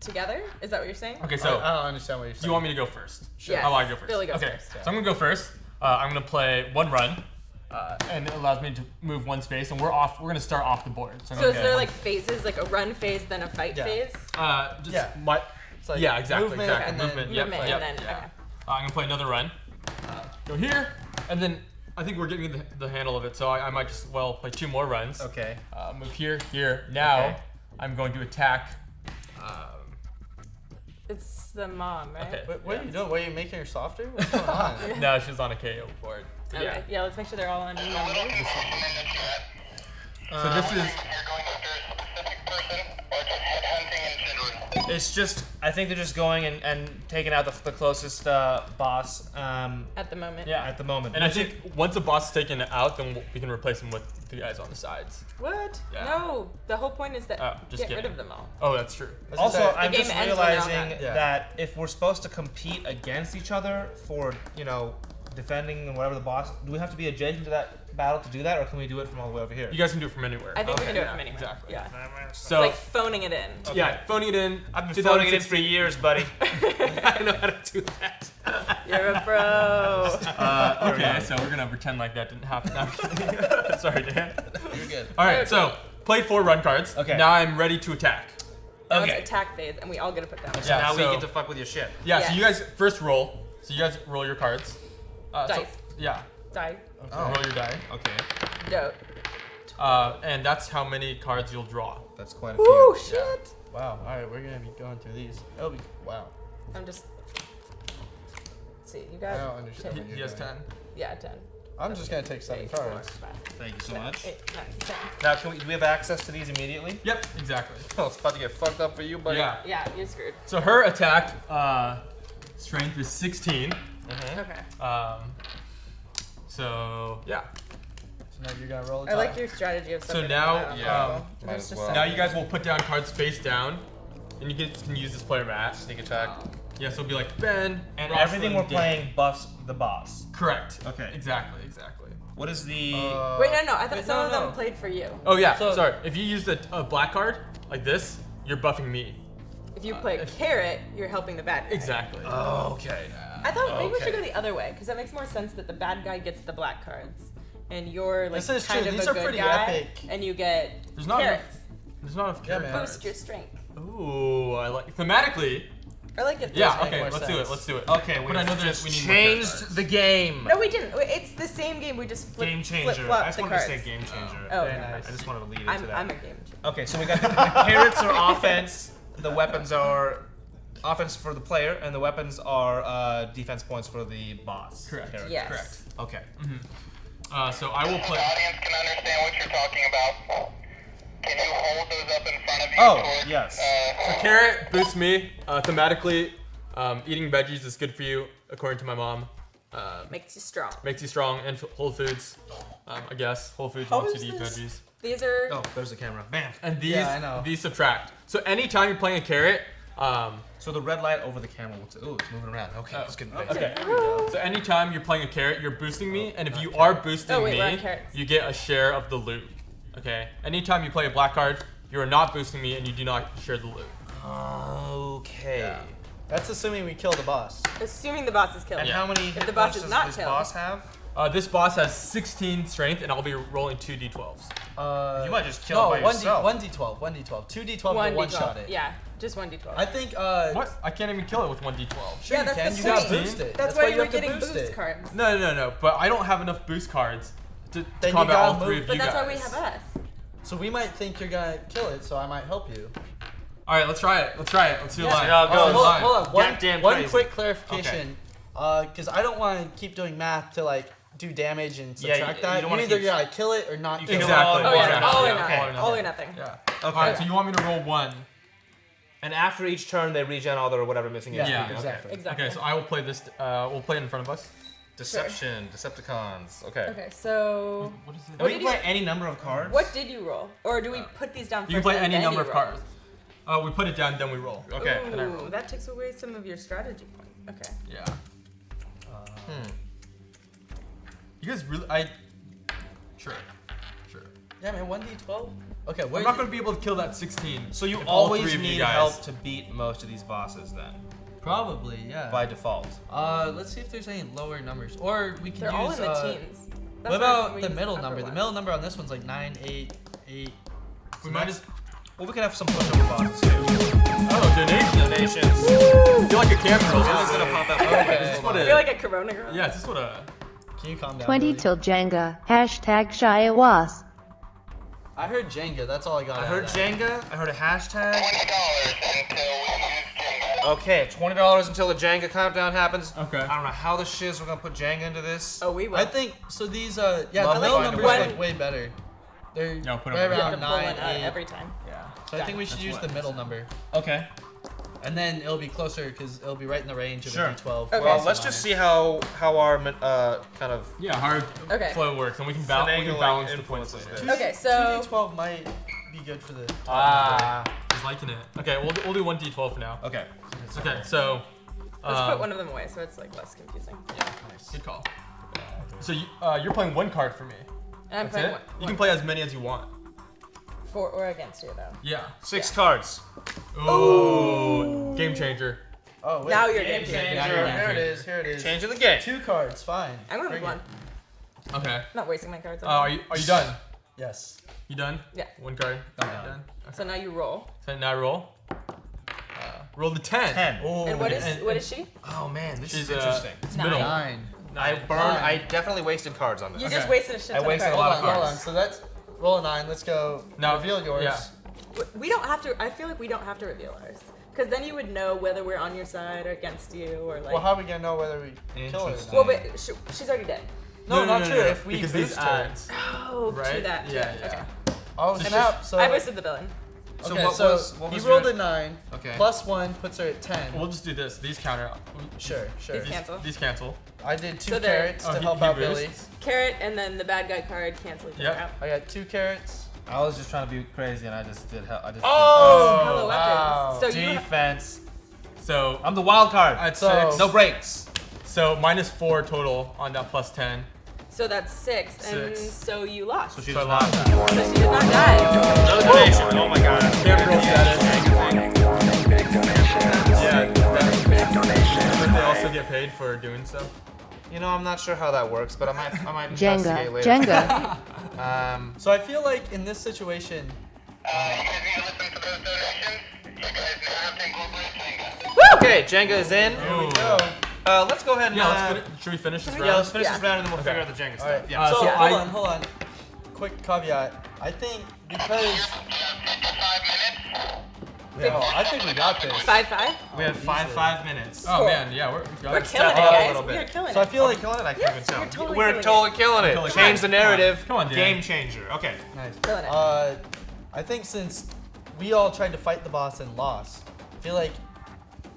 together? Is that what you're saying? Okay, I so don't understand what you're saying. do you want me to go first? Sure. Yes. How about I go first? Billy goes okay. first. So I'm gonna go first. I'm gonna play 1 run, and it allows me to move 1 space, and we're off. We're gonna start off the board. I'm So gonna is play there one- like phases, like a run phase, then a fight Yeah. phase? just Yeah. my. It's like Yeah, exactly. movement exactly. and then Movement. Yep. movement Yep. and then- yeah. okay. I'm gonna play another run. Go here, and then I think we're getting the handle of it. So I might just play 2 more runs. Okay. Move here, here. Now Okay. I'm going to attack. It's the mom, right? Okay. What are you doing? What are you making her softer? What's going on? No, she's on a KO board. But Okay. Yeah, let's make sure they're all on numbers. In the chat. So this is You're going after a specific person or just headhunting in general? It's just, I think they're just going and taking out the closest boss. At the moment. Yeah. At the moment. And I think once the boss is taken out, then we can replace him with the guys on the sides. What? Yeah. No. The whole point is that Just get rid kidding. of them all. Oh, that's true. Also, I'm game just ends when they're all realizing done. that if we're supposed to compete against each other for, defending and whatever the boss, do we have to be adjacent to that battle to do that, or can we do it from all the way over here? You guys can do it from anywhere. I think we can do it Yeah, from anywhere. Exactly. Yeah. So It's like phoning it in. yeah, phoning it in. I've been phoning it in for years, buddy. I know how to do that. You're a pro. Okay, so we're gonna pretend like that didn't happen. No, I'm kidding. Sorry, Dan. You're good. All right, so play 4 run cards. Okay. Now I'm ready to attack. Now Okay. it's attack phase, and we all get to put down. So now so- we get to fuck with your shit. Yeah. So you Yes. guys first roll. So you guys roll your cards. Dice. Yeah. Die. Roll your die. Okay. No. And that's how many cards you'll draw. That's quite a few. Ooh, shit. Wow. All right, we're gonna be going through these. That'll be wow. I'm just. Let's see, you I got. don't understand. He, what he you're has doing. 10. Yeah, 10. I'm just gonna take 7 8, 4, cards. 5, Thank you so 7, much. 8, 9, 10. Now, do we have access to these immediately? Yep. Exactly. Oh, it's about to get fucked up for you, buddy. Yeah. Yeah, you're screwed. So her attack strength is 16. Okay. So yeah. So now you're gonna roll a I like die. your strategy of So something now, like that. yeah, Let's might as just well. say- Now you guys will put down cards face down, and you can use this player mat. Sneak attack. Yeah, so it'll be like Ben And Rosslyn, everything we're Dan. playing buffs the boss. Correct. Okay. Exactly. What is the... Wait, no. I thought wait, some of no, them no. played for you. Oh yeah. So- sorry. If you use a black card like this, you're buffing me. If you play carrot, you're helping the bad guy. Exactly. Okay. I thought maybe we should Okay. go the other way, because that makes more sense that the bad guy gets the black cards. And you're like This is kind true. of These a are good pretty guy, epic. and you get There's not carrots. There's not enough Yeah, cards. man. Boost your strength. Ooh, I like thematically. I like it. Yeah. this way. Okay. more Let's do it. sense. Let's do it. Okay, But I know just we need more cards. changed the game. No, we didn't. It's the same game. We just Game changer. I flip-flop just the wanted to cards. say game changer. Oh, Very okay. nice. I just wanted to lead into I'm that. a game changer. Okay, so we got the carrots are offense, the weapons are offense for the player, and the weapons are defense points for the boss. Correct. Carrot. Yes. Correct. Okay. So I will The play. audience can understand what you're talking about. Can you hold those up in front of you? Oh, towards, yes. Carrot boosts me. Thematically, eating veggies is good for you, according to my mom. Makes you strong. Makes you strong, and Whole Foods, I guess. Whole Foods How wants is you to eat this? veggies. These are. Oh, there's the camera. Bam. And these, Yeah, I know. these subtract. So anytime you're playing a carrot, So the red light over the camera looks. Ooh, it's moving around. Okay, Oh, it's getting okay. big. okay. There we go. So anytime you're playing a carrot, you're boosting me, and if you are boosting Oh, wait, we're on me, carrots. you get a share of the loot. Okay. Anytime you play a black card, you are not boosting me, and you do not share the loot. Okay. Yeah. That's assuming we kill the boss. Assuming the boss is killed. And how many If the boss is does not this killed. boss have? This boss has 16 strength, and I'll be rolling 2 d12s. You might just kill it by yourself. 1d12, 1d12, 2d12 to One one-shot d12. it. Yeah, just 1d12. I think, What? I can't even kill it with 1d12. Sure Yeah, you that's can. the You gotta point. boost it. That's why you were have to getting boost boost it. cards. No. But I don't have enough boost cards to Then you combat gotta all 3 move- of But you that's guys. why we have us. So we might think you're gonna kill it, so I might help you. All right, let's try it. Let's see Yeah. live. See how it goes. Hold on. Goddamn One crazy. quick clarification. Because I don't want to keep doing math to like do damage and Yeah, subtract you that. don't You wanna either keep- gotta kill it or not You kill can it. Exactly. Oh yeah, Yeah. all or Yeah. nothing. Okay. All or nothing. Yeah. Okay. All right, so you want me to roll 1? And after each turn, they regen all their whatever missing is. Yeah, Okay. exactly. Exactly. Okay, so I will play this. We'll play it in front of us. Deception, Decepticons. Okay. Okay, so What is it? And we did can play any number of cards. what did you roll? Or do we put these down first? You can play and any then number you of roll? cards. We put it down, then we roll. Okay. And I roll. Ooh, that takes away some of your strategy point. Okay. Yeah. Hmm. You guys really? Sure. Yeah, man. 1d12. Okay, I'm not gonna be able to kill that 16. So you if all always 3 of you need guys- help to beat most of these bosses, then, Probably, yeah. by default. Let's see if there's any lower numbers, or we can They're use. all in the teens. That's What why about we the use middle upper number? The ones. middle number on this one's like 9, 8, 8. We might as. Well, we can have some pushover bosses too. Oh, donation. Donations. I feel like a camera roll. This is gonna pop out. Okay. This is what I a. feel like a Corona girl. Yeah, this is what a. Can you calm down? 20 Billy? till Jenga. Hashtag Shyawas. I heard Jenga. That's all I got. I out heard of that. Jenga. I heard a hashtag. $20 until we use Jenga. Okay, $20 until the Jenga countdown happens. Okay. I don't know how the shiz we're gonna put Jenga into this. Oh, we will. I think so. These yeah, Love the to middle find a numbers way. are like way better. They're Yeah, I'll put 'em right over you here. have around to pull 9, one out 8. every time. Yeah. So I think we should use the middle number. Okay. And then it'll be closer because it'll be right in the range of Sure. a D12. Okay. Well, let's just see how our kind of how Okay. flow works, and we can, finagling balance the influences points there. later. Okay, so 2D12 might be good for the top Ah, he's liking it. Okay, we'll do 1d12 for now. Okay. Okay, so let's put one of them away so it's like less confusing. yeah, good call. So you're playing one card for me. And I'm That's playing it. one. You can play as many as you want. For or against you though. Yeah. 6 cards. Ooh, game changer. Oh, wait. Now you're Game game changer. changer. Here it is. Here it is. Changing the game. 2 cards. Fine. I'm going with Bring one. it. Okay. I'm not wasting my cards. Are you done? Yes. You done? Yeah. One card. Done. So now you roll. So now roll. Roll the 10. 10. Oh, And what is she? Oh man, this She's is interesting. It's Nine. middle. 9. I definitely wasted cards on this. You Okay. just wasted a shit I ton wasted of a cards. lot of Hold on. cards. So that's roll a 9. Let's go. Now, Reveal yours. yeah. We don't have to. I feel like we don't have to reveal ours, because then you would know whether we're on your side or against you, or like. Well, how are we gonna know whether we kill her or Interesting. not? Well, but she's already dead. No, not true. If we because boost these her. ads. Oh, true Right? that. Yeah, true. yeah. Okay. Oh, snap. So, I boosted the villain. So okay, what so was he your- rolled a 9. Okay. Plus 1 puts her at 10. We'll just do this. These counter. Sure. These cancel. These cancel. I did 2 So there- carrots Oh, to he- help he out boosts. Billy. Carrot and then the bad guy card cancel each other Yep. out. I got 2 carrots. I was just trying to be crazy and I just did. Oh, hello wow. weapons. So you. Defense. So I'm the wild card. at So- 6. No breaks. So -4 total on that plus 10. So that's 6, and 6. so you lost. So she So I does lost. not. So she did not die. No donation. Oh my god. Temporal status. Yeah. But they also get paid for doing so. You know, I'm not sure how that works, but I might Jenga, investigate later. Jenga. So I feel like in this situation, You guys need to listen to those donations. You guys now have to incorporate Jenga. Okay, Jenga is in. Ooh. Let's go ahead and. Yeah, should we finish this round? Yeah, let's finish Yeah. this round and then we'll Okay. figure out the Jenga all stuff. right. Yeah. So, So hold on. Quick caveat. I think because 55 minutes. I think we got this. 5-5. We have 5 minutes. Oh Cool. man, yeah, we're We're killing it, step up a guys. little We are bit. killing So I it. feel like killing it. I Yes, can't even tell. you're totally We're killing totally killing it. Totally Change the killing it. narrative. Come on, Dan. Game changer. Okay. nice. Killing it. I think since we all tried to fight the boss and lost, I feel like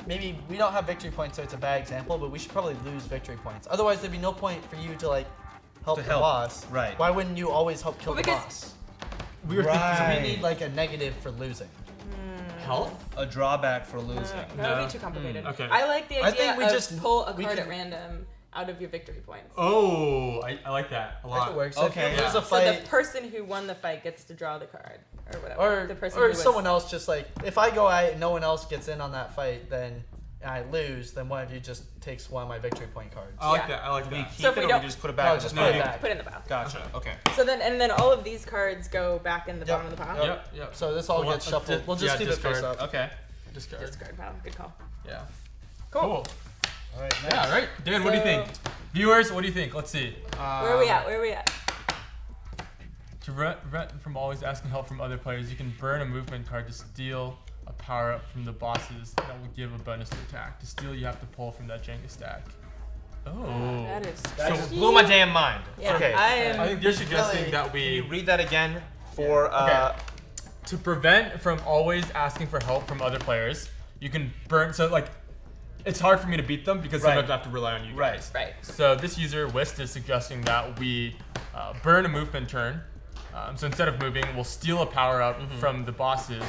maybe we don't have victory points, so it's a bad example. But we should probably lose victory points. Otherwise, there'd be no point for you to like help To the help. boss. Right. Why wouldn't you always help kill Well, the because- boss? We were So we thinking need like a negative for losing. health. A drawback for losing. That would No. be too complicated. Okay. I like the I idea think we of just- pull a we card could- at random out of your victory points. Oh, I like that a That lot. could work. So Okay, if you lose yeah. a So fight, the person who won the fight gets to draw the card, or whatever. or the person or who was, someone else just like if I go out and no one else gets in on that fight, then and I lose, then one of you just takes one of my victory point cards. I like Yeah. that. I like Do we that. keep So if it we or don't- we just put it No, back? in just the put it pile? back. Put it in the pile. Gotcha. Okay. So then all of these cards go back in the Yep. bottom of the pile. Yep. Yep. So this all Well, gets shuffled. We'll just yeah, keep it face discard. up. Okay. Discard. Discard pile. Good call. Yeah. Cool. Cool. All right. Nice. Yeah. Right. Dan, what do you think? Viewers, what do you think? Let's see. Where are we at? Where are we at? To prevent from always asking help from other players, you can burn a movement card to steal a power up from the bosses that will give a bonus to attack. To steal, you have to pull from that Jenga stack. Oh. That is. That just blew my damn mind. Yeah, Okay. I am. I think you're suggesting Really? that Can you we, read that again for Okay. to prevent from always asking for help from other players, you can burn. So like, it's hard for me to beat them because Right. sometimes I have to rely on you Right. guys. Right. So this user Wist is suggesting that we burn a movement turn. So instead of moving, we'll steal a power up from the bosses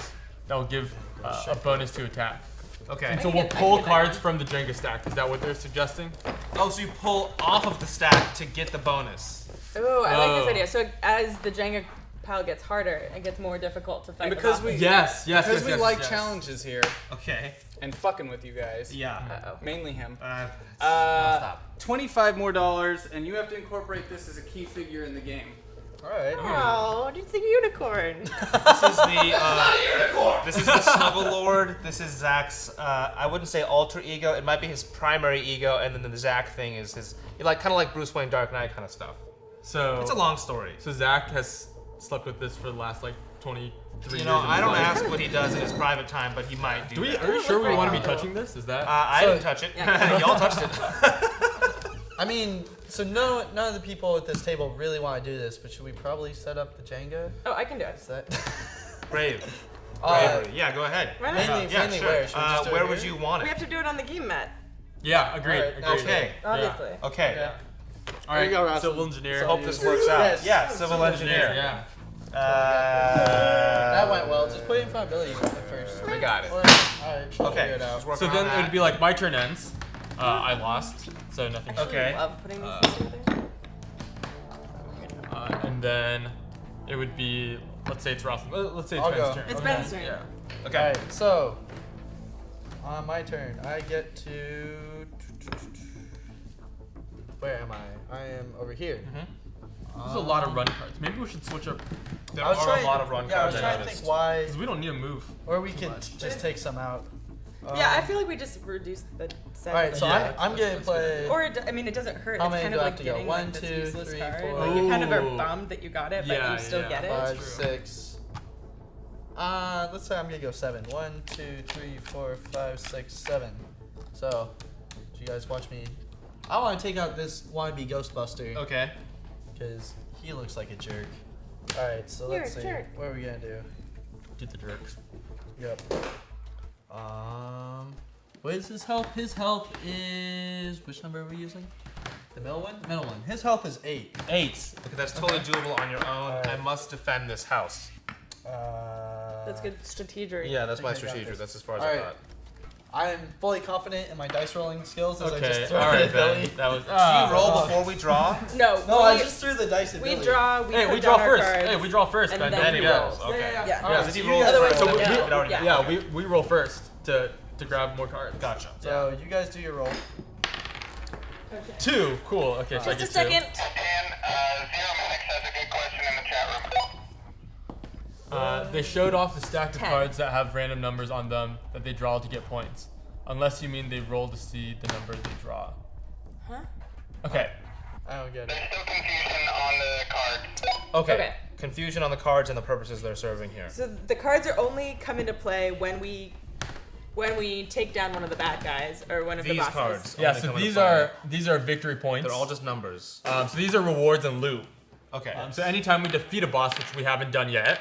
that will give a bonus to attack. Okay. And so can we'll get- I pull can get that cards one. from the Jenga stack. Is that what they're suggesting? Oh, so you pull off of the stack to get the bonus. Oh, I like Oh. this idea. So as the Jenga pile gets harder, it gets more difficult to fight. And the because bosses. we Yes, yes, because yes, we yes, like yes. challenges here Okay. and fucking with you guys. Yeah. Uh-oh. Mainly him. Stop. $25 more, and you have to incorporate this as a key figure in the game. All right. Oh, it's a unicorn. This is the this is the Snuggle Lord. This is Zach's. I wouldn't say alter ego. It might be his primary ego, and then the Zach thing is his. Like kind of like Bruce Wayne Dark Knight kind of stuff. So It's a long story. So Zach has slept with this for the last like 23 You years. know, of I his don't life. ask what he does in his private time, but he might do. Do we? that. Are you sure we want to be touching this? Is that? I So- didn't touch it. Y'all touched it. I mean, so none of the people at this table really want to do this, but should we probably set up the Jenga? Oh, I can do it. Is that? Brave. Bravery. Yeah, go ahead. Why not? Mainly sure. where? Should we just do it Where here? would you want We it? have to do it on the game mat, Yeah, agreed. Alright, agreed. Okay. obviously. Okay. Yeah. All right. There you go, Rosslyn. Civil engineer. So Hope you- this works out. Yes. Yeah, civil engineer. Yeah. That went well. Just put it in front of Billy at first. We got it. Or, alright, she'll Okay. figure it out. just working So on then that. it would be like my turn ends. I lost, so nothing. Okay. I love putting these things together. And then it would be, let's say it's Rosslyn. Let's say it's I'll Ben's go. turn. It's Okay. Ben's turn. Yeah. Okay. Alright, so on my turn, I get to. Where am I? I am over here. There's a lot of run cards. Maybe we should switch up, There I was are trying, a lot of run yeah, I cards. was I trying to noticed. think why, because we don't need to move. or we could just take some out. Yeah, I feel like we just reduce the set. Alright, so Yeah, I'm gonna play. Or I mean, it doesn't hurt. How It's many kind do of I like have to go? getting 1, like, this 2, useless 3, card. 4. Like you kind of are Ooh. bummed that you got it, but Yeah, you still yeah. get it. 5, true. 6. Let's say I'm gonna go 7. 1, 2, 3, 4, 5, 6, 7. So, do you guys watch me? I want to take out this wannabe Ghostbuster Okay. because he looks like a jerk. All right, so You're let's a see. jerk. What are we gonna do? Do the jerks. Yep. What is his health? His health is which number are we using? The middle one? Middle one. His health is 8. 8. Okay, that's totally doable on your own. Alright. I must defend this house. That's good strategic. Yeah, that's I my think I got strategy. this. That's as far as Alright. I got. I am fully confident in my dice rolling skills as I Okay. just throw All it right, at Billy. Ben. That was. Do you roll before we draw? No, No, I just threw the dice at we Billy. draw. We Hey, put we down draw our first. cards. Hey, we draw first, and Ben. then he we rolls. roll. Okay. Yeah. Yeah. Yeah, if he you rolls guys first, roll. so we Yeah. it already Yeah. Yeah, we roll first to grab more cards. Gotcha. So you guys do your roll. 2. Cool. Okay, so I Just get a second. And Zero Max has a good question in the chat room. 2. They showed off the stack of 10. cards that have random numbers on them that they draw to get points. Unless you mean they roll to see the number they draw. Huh? Okay. I don't get it. There's still confusion on the card. Okay. Okay. Confusion on the cards and the purposes they're serving here. So the cards are only come into play when we take down one of the bad guys or one of the These bosses. cards. Yeah. only So come into these play. are victory points. They're all just numbers. So these are rewards and loot. Okay. So anytime we defeat a boss, which we haven't done yet,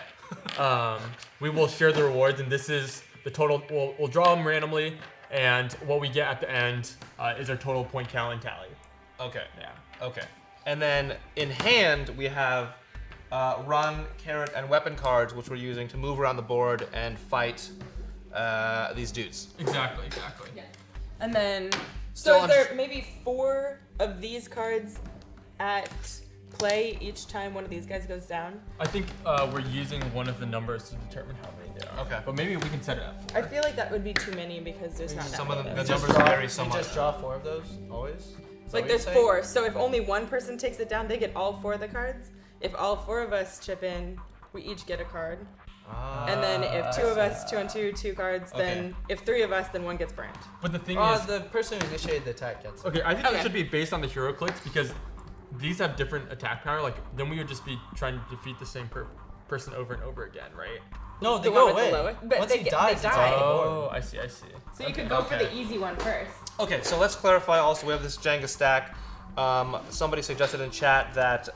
we will share the rewards, and this is the total. We'll draw them randomly, and what we get at the end is our total point count and tally. Okay. Yeah. Okay. And then in hand we have run, carrot, and weapon cards, which we're using to move around the board and fight these dudes. Exactly. And then, Still so is there maybe 4 of these cards at play each time one of these guys goes down? I think we're using one of the numbers to determine how many there are. Okay. But maybe we can set it at 4. I feel like that would be too many because there's not Some that of many them- of the those. numbers vary You so much. just draw 4 of those always. Is that Like what there's you're saying? 4, so if only one person takes it down, they get all 4 of the cards. If all 4 of us chip in, we each get a card. And then if 2 of us, 2 and 2, 2 cards, then if 3 of us, then 1 gets burnt. But the thing Oh, is, the person who initiated the attack gets it. okay, I think Okay. it should be based on the HeroClix because these have different attack power. Like then we would just be trying to defeat the same person over and over again, right? No, they The go one with the away. lowest- but Once they he get- dies, they it's die. off the Oh, board. I see. So you could go for Okay. the easy one first. Okay, so let's clarify also, we have this Jenga stack. Somebody suggested in chat that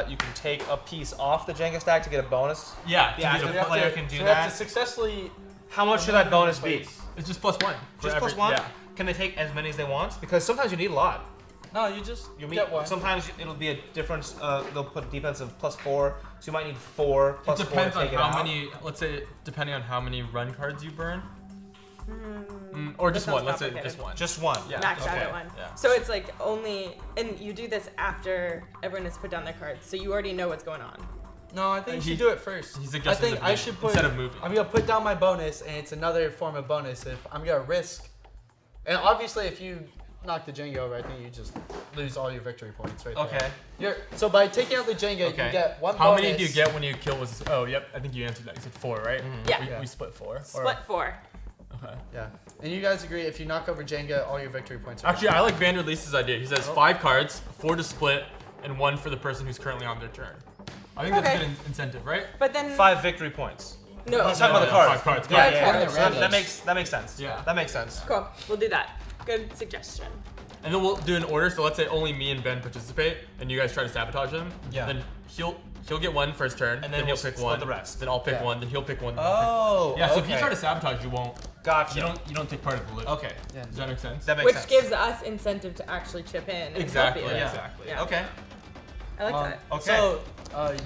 you can take a piece off the Jenga stack to get a bonus. Yeah. The active player can do so we have that. to successfully. How much should that bonus be? It's just +1. for Just every- plus 1? Yeah. Can they take as many as they want? Because sometimes you need a lot. No, you just You mean, get 1. sometimes it'll be a difference. They'll put defensive +4, so you might need 4 It plus 4 depends to on take it how out. many. Let's say depending on how many run cards you burn. Or just That sounds one. Let's say complicated. just one. Just 1. Yeah. Max out okay. at 1. Yeah. So it's like only, and you do this after everyone has put down their cards, so you already know what's going on. No, I think you He- should do it first. he I suggested think the I moving should put instead of moving. I'm gonna put down my bonus, and it's another form of bonus if I'm gonna risk. And obviously, if you knock the Jenga over, I think you just lose all your victory points right Okay. there. So by taking out the Jenga, Okay. you get 1 How bonus. many do you get when you kill? Was oh yep. I think you answered that. You said 4, right? Yeah. We, Yeah. we split 4. Or- Split 4. okay. Yeah. And you guys agree if you knock over Jenga, all your victory points are Actually, I like Vander Leese's idea. He says 5 cards, 4 to split, and 1 for the person who's currently on their turn. I think that's Okay. a good incentive, right? But then 5 victory points. no. Let's talk about the No, cards. 5 cards. Yeah, Five yeah, cards. yeah. So that makes sense. Yeah. That makes sense. Cool. We'll do that. Good suggestion. And then we'll do an order. So let's say only me and Ben participate, and you guys try to sabotage him. Yeah. Then he'll get one first turn, And then he'll we'll pick split one. the rest. Then I'll pick Yeah. one. Then he'll pick one. Oh, Yeah. So if you okay. try to sabotage, you won't. Gotcha. You don't take part of the loot. Okay. Does that make sense? That makes Which sense. gives us incentive to actually chip in. And Exactly. Help you. Yeah. Exactly. Yeah. Okay. I like that. Okay. So,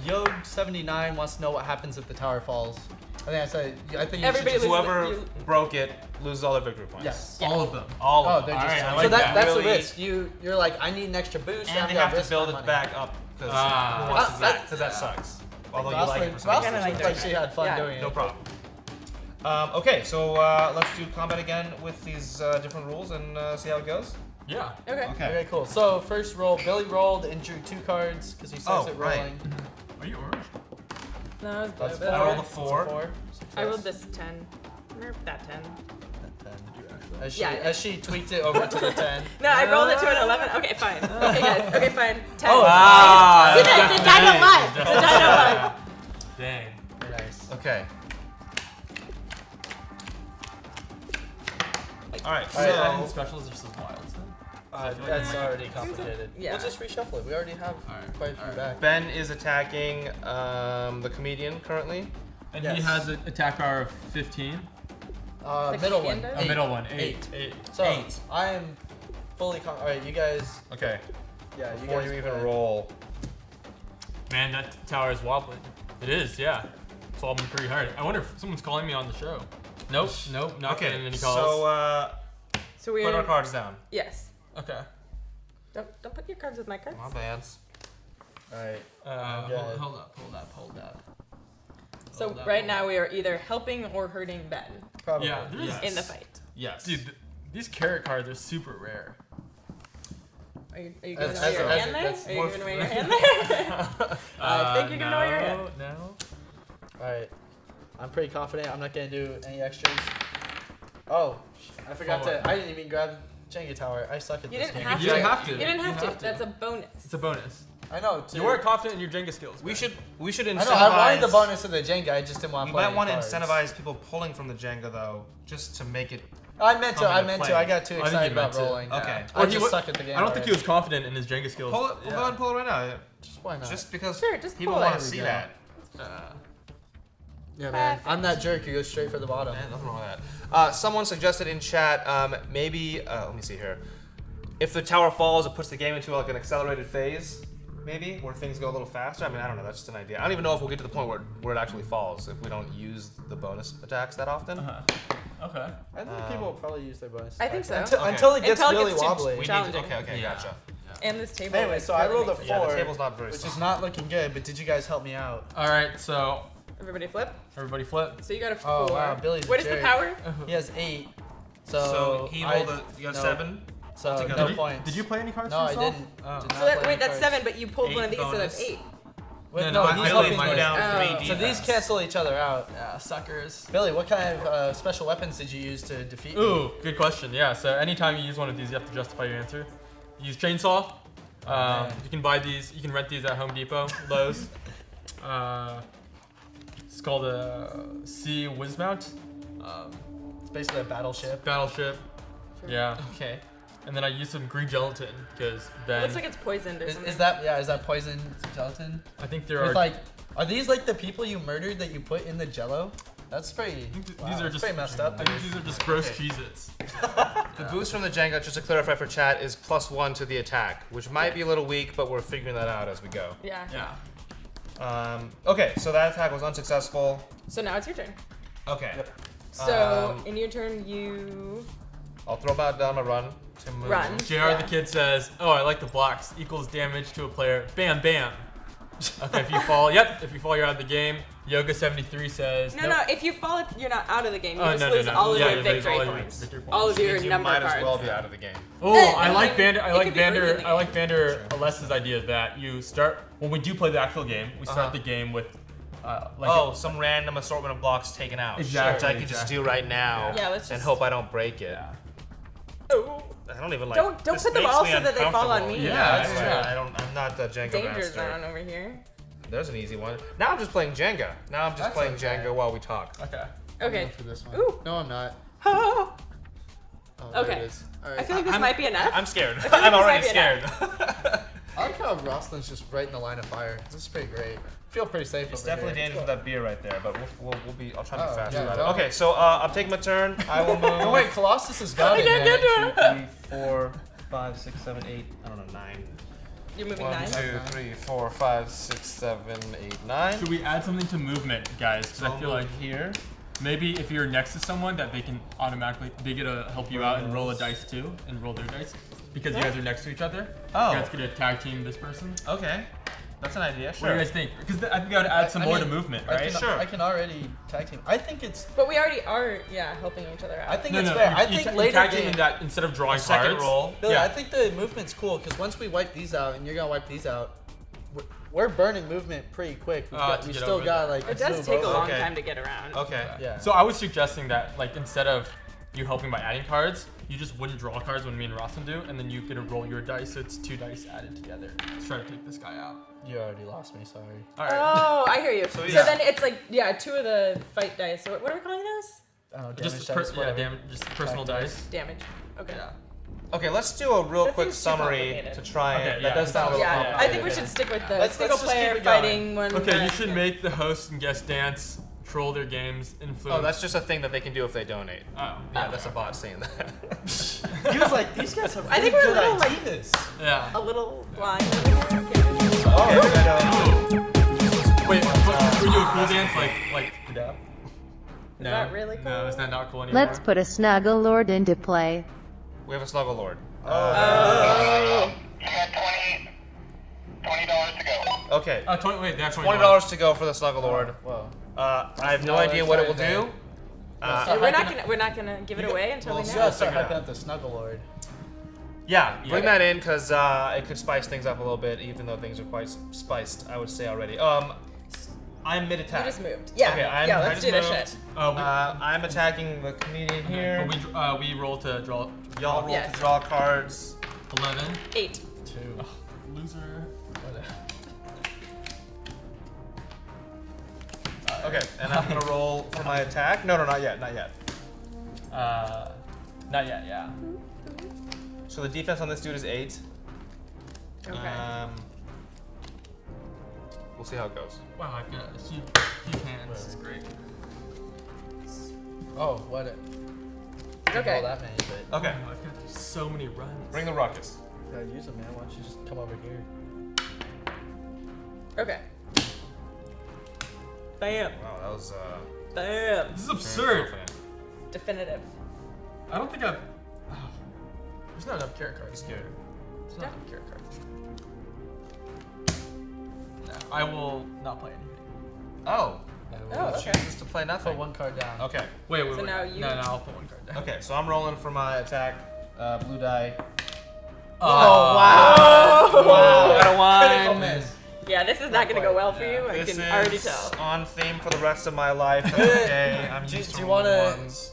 Yog79 wants to know what happens if the tower falls. I think I said. I think you Everybody should just, loses- Whoever you- broke it loses all their victory points. Yes. All of them. All Oh, of them. they're All just. right, I so like that's really, the risk. You're like, I need an extra boost. And they I'm have gonna to risk build my it money. back up because Ah. who wants to do that? That's- Because that sucks. Although you Rosslyn, like it for some Rosslyn reason. looked like she had fun Yeah. doing it. No problem. Okay, so let's do combat again with these different rules and see how it goes. Yeah. Okay. Okay, cool. So first roll, Billy rolled and drew 2 cards because he says it right. rolling. Are you orange? No, I was That's blue. 4. I rolled a That's 4. I rolled this 10. Nerf that 10. As she, Yeah. as she tweaked it over to the 10. No, I rolled it to an 11. Okay, fine. Okay, guys. Okay, fine. 10. Ah, See that's the dino live. definitely- The dino live. Dang. Nice. Okay. All right. All right, Adding So specials just as wild. That's already complicated. Yeah. We'll just reshuffle it. We already have quite a few back. Ben is attacking the comedian currently. And Yes. he has an attack power of 15. The Middle comedian one. does? A middle one, 8. 8. 8. So 8. I am fully. Alright, you guys. Okay. Yeah, you Before guys. you even play. roll. Man, that tower is wobbling. It is, yeah. It's wobbling pretty hard. I wonder if someone's calling me on the show. Nope, nope, not getting Okay. any calls. So So put our we're. cards down. Yes. Okay. Don't put your cards with my cards. My bands. Alright. Hold good. hold up. So Hold up, right hold now we are either helping or hurting Ben Probably. Yeah, there's in the fight. Yes. Dude, these carrot cards are super rare. Are you giving As- away your as- hand there? that's Are you more giving away your hand there? I think you're giving away your hand. No. Alright. I'm pretty confident I'm not gonna do any extras. Oh, I forgot Forward. to. I didn't even grab Jenga Tower. I suck at You this didn't game. have to. You didn't have to. You didn't have You to. have to. That's a bonus. It's a bonus. I know. Too. You weren't confident in your Jenga skills. We man. should incentivize. I know. I wanted the bonus of the Jenga. I just didn't want We to play. might want to any cards. incentivize people pulling from the Jenga though, just to make it. I meant to. come I into meant play. to. I got too I think excited you meant about to. rolling. Okay. I Or he just wa- suck at the game. I don't think he already. was confident in his Jenga skills. Pull it. Go ahead and pull it right now. Just why not? Just because Sure, just people pull want it. to see There we that. Yeah, man. I'm that jerk who goes straight for the bottom. Man, nothing wrong with that. Someone suggested in chat, maybe, let me see here. If the tower falls, it puts the game into like an accelerated phase, maybe, where things go a little faster. I mean, I don't know, that's just an idea. I don't even know if we'll get to the point where it actually falls, if we don't use the bonus attacks that often. Okay. I think people will probably use their bonus. I think so. Until, Okay. until it gets Until it really gets too wobbly. We need, Challenging. okay, Yeah. gotcha. And this table. Anyway, like, so I really rolled a makes it- Yeah, the 4, table's not very which strong. is not looking good. But did you guys help me out? All right, so Everybody flip. everybody flip. So you got a 4. Oh, wow, Billy's a What is the jerk. power? He has 8. So he rolled you got no. 7. So altogether. no Did you, points. did you play any cards No, for I yourself? didn't. Oh. Did not So that, play wait, any that's cards. 7, but you pulled one of these, so that's bonus. 8. Wait, No, no, no, he's I helping only me. put down Oh. 3 So these cancel each other out. Yeah, suckers. Billy, what kind of special weapons did you use to defeat me? Ooh, good question. Yeah, so anytime you use one of these, you have to justify your answer. Use chainsaw. man. You can buy these. You can rent these at Home Depot, Lowe's. It's called a Sea Whizmount. It's basically a battleship. Battleship. Yeah. Okay. And then I used some green gelatin because then Looks like it's poisoned or something. Is that poison gelatin? I think there With are. like, are these like the people you murdered that you put in the Jello? That's pretty. I think Wow, these are that's just pretty messed up. I think these are just gross Cheez-Its. The boost from the Jenga, just to clarify for chat, is +1 to the attack, which might be a little weak, but we're figuring that out as we go. Yeah. Yeah. Okay, so that attack was unsuccessful. So now it's your turn. Okay. So Um, in your turn, you I'll throw back down a run to move. run. JR Yeah. the kid says, "Oh, I like the blocks. Equals damage to a player. Bam, bam." Okay, if you fall, yep. If you fall, you're out of the game. Yoga73 says, No, nope. no. If you fall, you're not out of the game. You Oh, just no, no, lose no. all of Yeah, your you lose victory all your points. victory points. All of your Means you number might cards. as well be out of the game. Oh, I and like it- Vander. I it like could be early in Vander. the I like game. Vander Alessa's idea that you start when we do play the actual game. We start the game with, like, Some random assortment of blocks taken out. Exactly, Which I can just do right now. Yeah, let's and just- hope I don't break it. Oh, I don't even like. Don't this put them makes all me so that they fall on uncomfortable. me. Yeah, that's that's right. true. I'm not the Jenga danger master. zone over here. There's an easy one. Now I'm just playing Jenga. Now I'm just That's playing okay. Jenga while we talk. okay. Okay. For this one. Ooh. No, I'm not. Oh, Okay. There it is. All I right. feel like this might be enough. I'm scared. I feel like I'm this already might be scared. I like how Rosslyn's just right in the line of fire. This is pretty great. I feel pretty safe. It's over definitely here. dangerous with that beer right there, but we'll be. I'll try to be Oh, fast. yeah, about it. don't- Okay, so I'm taking my turn. I will move. Oh wait, Colossus has got it. can't man. get to it. 3, 4, 5, 6, 7, 8. I don't know, 9. You're moving 1, 9. 2, 3, 4, 5, 6, 7, 8, 9. Should we add something to movement, guys? Because I feel like here. maybe if you're next to someone that they can automatically, they get to help you out and roll a dice too, and roll their dice. Because you guys are next to each other. Oh. You guys get to tag team this person. Okay, that's an idea. What do Sure. you guys think? Because I think I would add some I more mean, to movement, I right? can, Sure. I can already tag team. I think it's. But we already are, helping each other out. I think it's fair. I think you later tag team game. in that instead of drawing Second cards. roll. Billy, Yeah. I think the movement's cool because once we wipe these out and you're gonna wipe these out, we're burning movement pretty quick. To We get still over got like. It does move take a over. long Okay. time to get around. Okay. Yeah. So I was suggesting that, like, instead of you helping by adding cards, you just wouldn't draw cards when me and Rosslyn do, and then you get to roll your dice, so it's 2 dice added together. Let's try to take this guy out. You already lost me. Sorry. All right. Oh, I hear you. So, yeah. then it's like, 2 of the fight dice. So what are we calling those? Damage Just dice, whatever. just personal dice. Damage. Okay. Yeah. Okay, let's do a real That quick seems too summary complicated. to try Okay, and yeah. that does sound a little Yeah, complicated. I think we should stick with the Let's single just keep player it going. fighting one. Okay, you should make the host and guest dance, troll their games, influence. Oh, that's just a thing that they can do if they donate. Oh, Yeah, that's a bot saying that. He was like, these guys have I think really we're a good little, like- ideas. yeah. a little blind. Okay, Wait, can we do a cool dance like dab? No. that really No, cool? is that not cool anymore? Let's put a Snuggle Lord into play. we have a Snuggle Lord. You got $20 to go. Okay, 20. Wait, that's $20 to go for the Snuggle Lord. Whoa. I have no $20 idea what it will right there. do. We're not gonna give it away until Well, we you know. gotta start figure it hyping up the Snuggle Lord. Yeah, bring Yeah. that in because it could spice things up a little bit, even though things are quite spiced. I would say already. I'm mid You attack. just moved. Yeah. Okay, I let's just do this moved. shit. I'm attacking the comedian here. But we roll to draw. Y'all roll Yes. to draw cards. 11. 8. 2. Loser. Okay, and I'm gonna roll for my attack. No, not yet, not yet. Not yet. Yeah. So the defense on this dude is 8. Okay. We'll see how it goes. Wow, I've got a huge hand. This is great. Oh, what? Didn't Okay. roll that many, but Okay, Oh, I've got so many runs. bring the ruckus. gotta use them, man. Why don't you just come over here? Okay. Bam. Wow, that was Bam. This is absurd. confident. Definitive. I don't think I've. Oh, there's not enough carrot cards. Scared. There's not enough carrot cards. No, I will not play anything. Oh. Oh, okay. Chooses to play Put nothing. one card down. Okay. Wait. So now you- No, I'll put one card down. Okay, so I'm rolling for my attack. Blue die. Oh, wow! Wow! Got a Critical 1. miss. Yeah, this is not gonna go well for you. I This can is already tell. on theme for the rest of my life. Okay, I'm Do- used do to you rolling wanna- ones.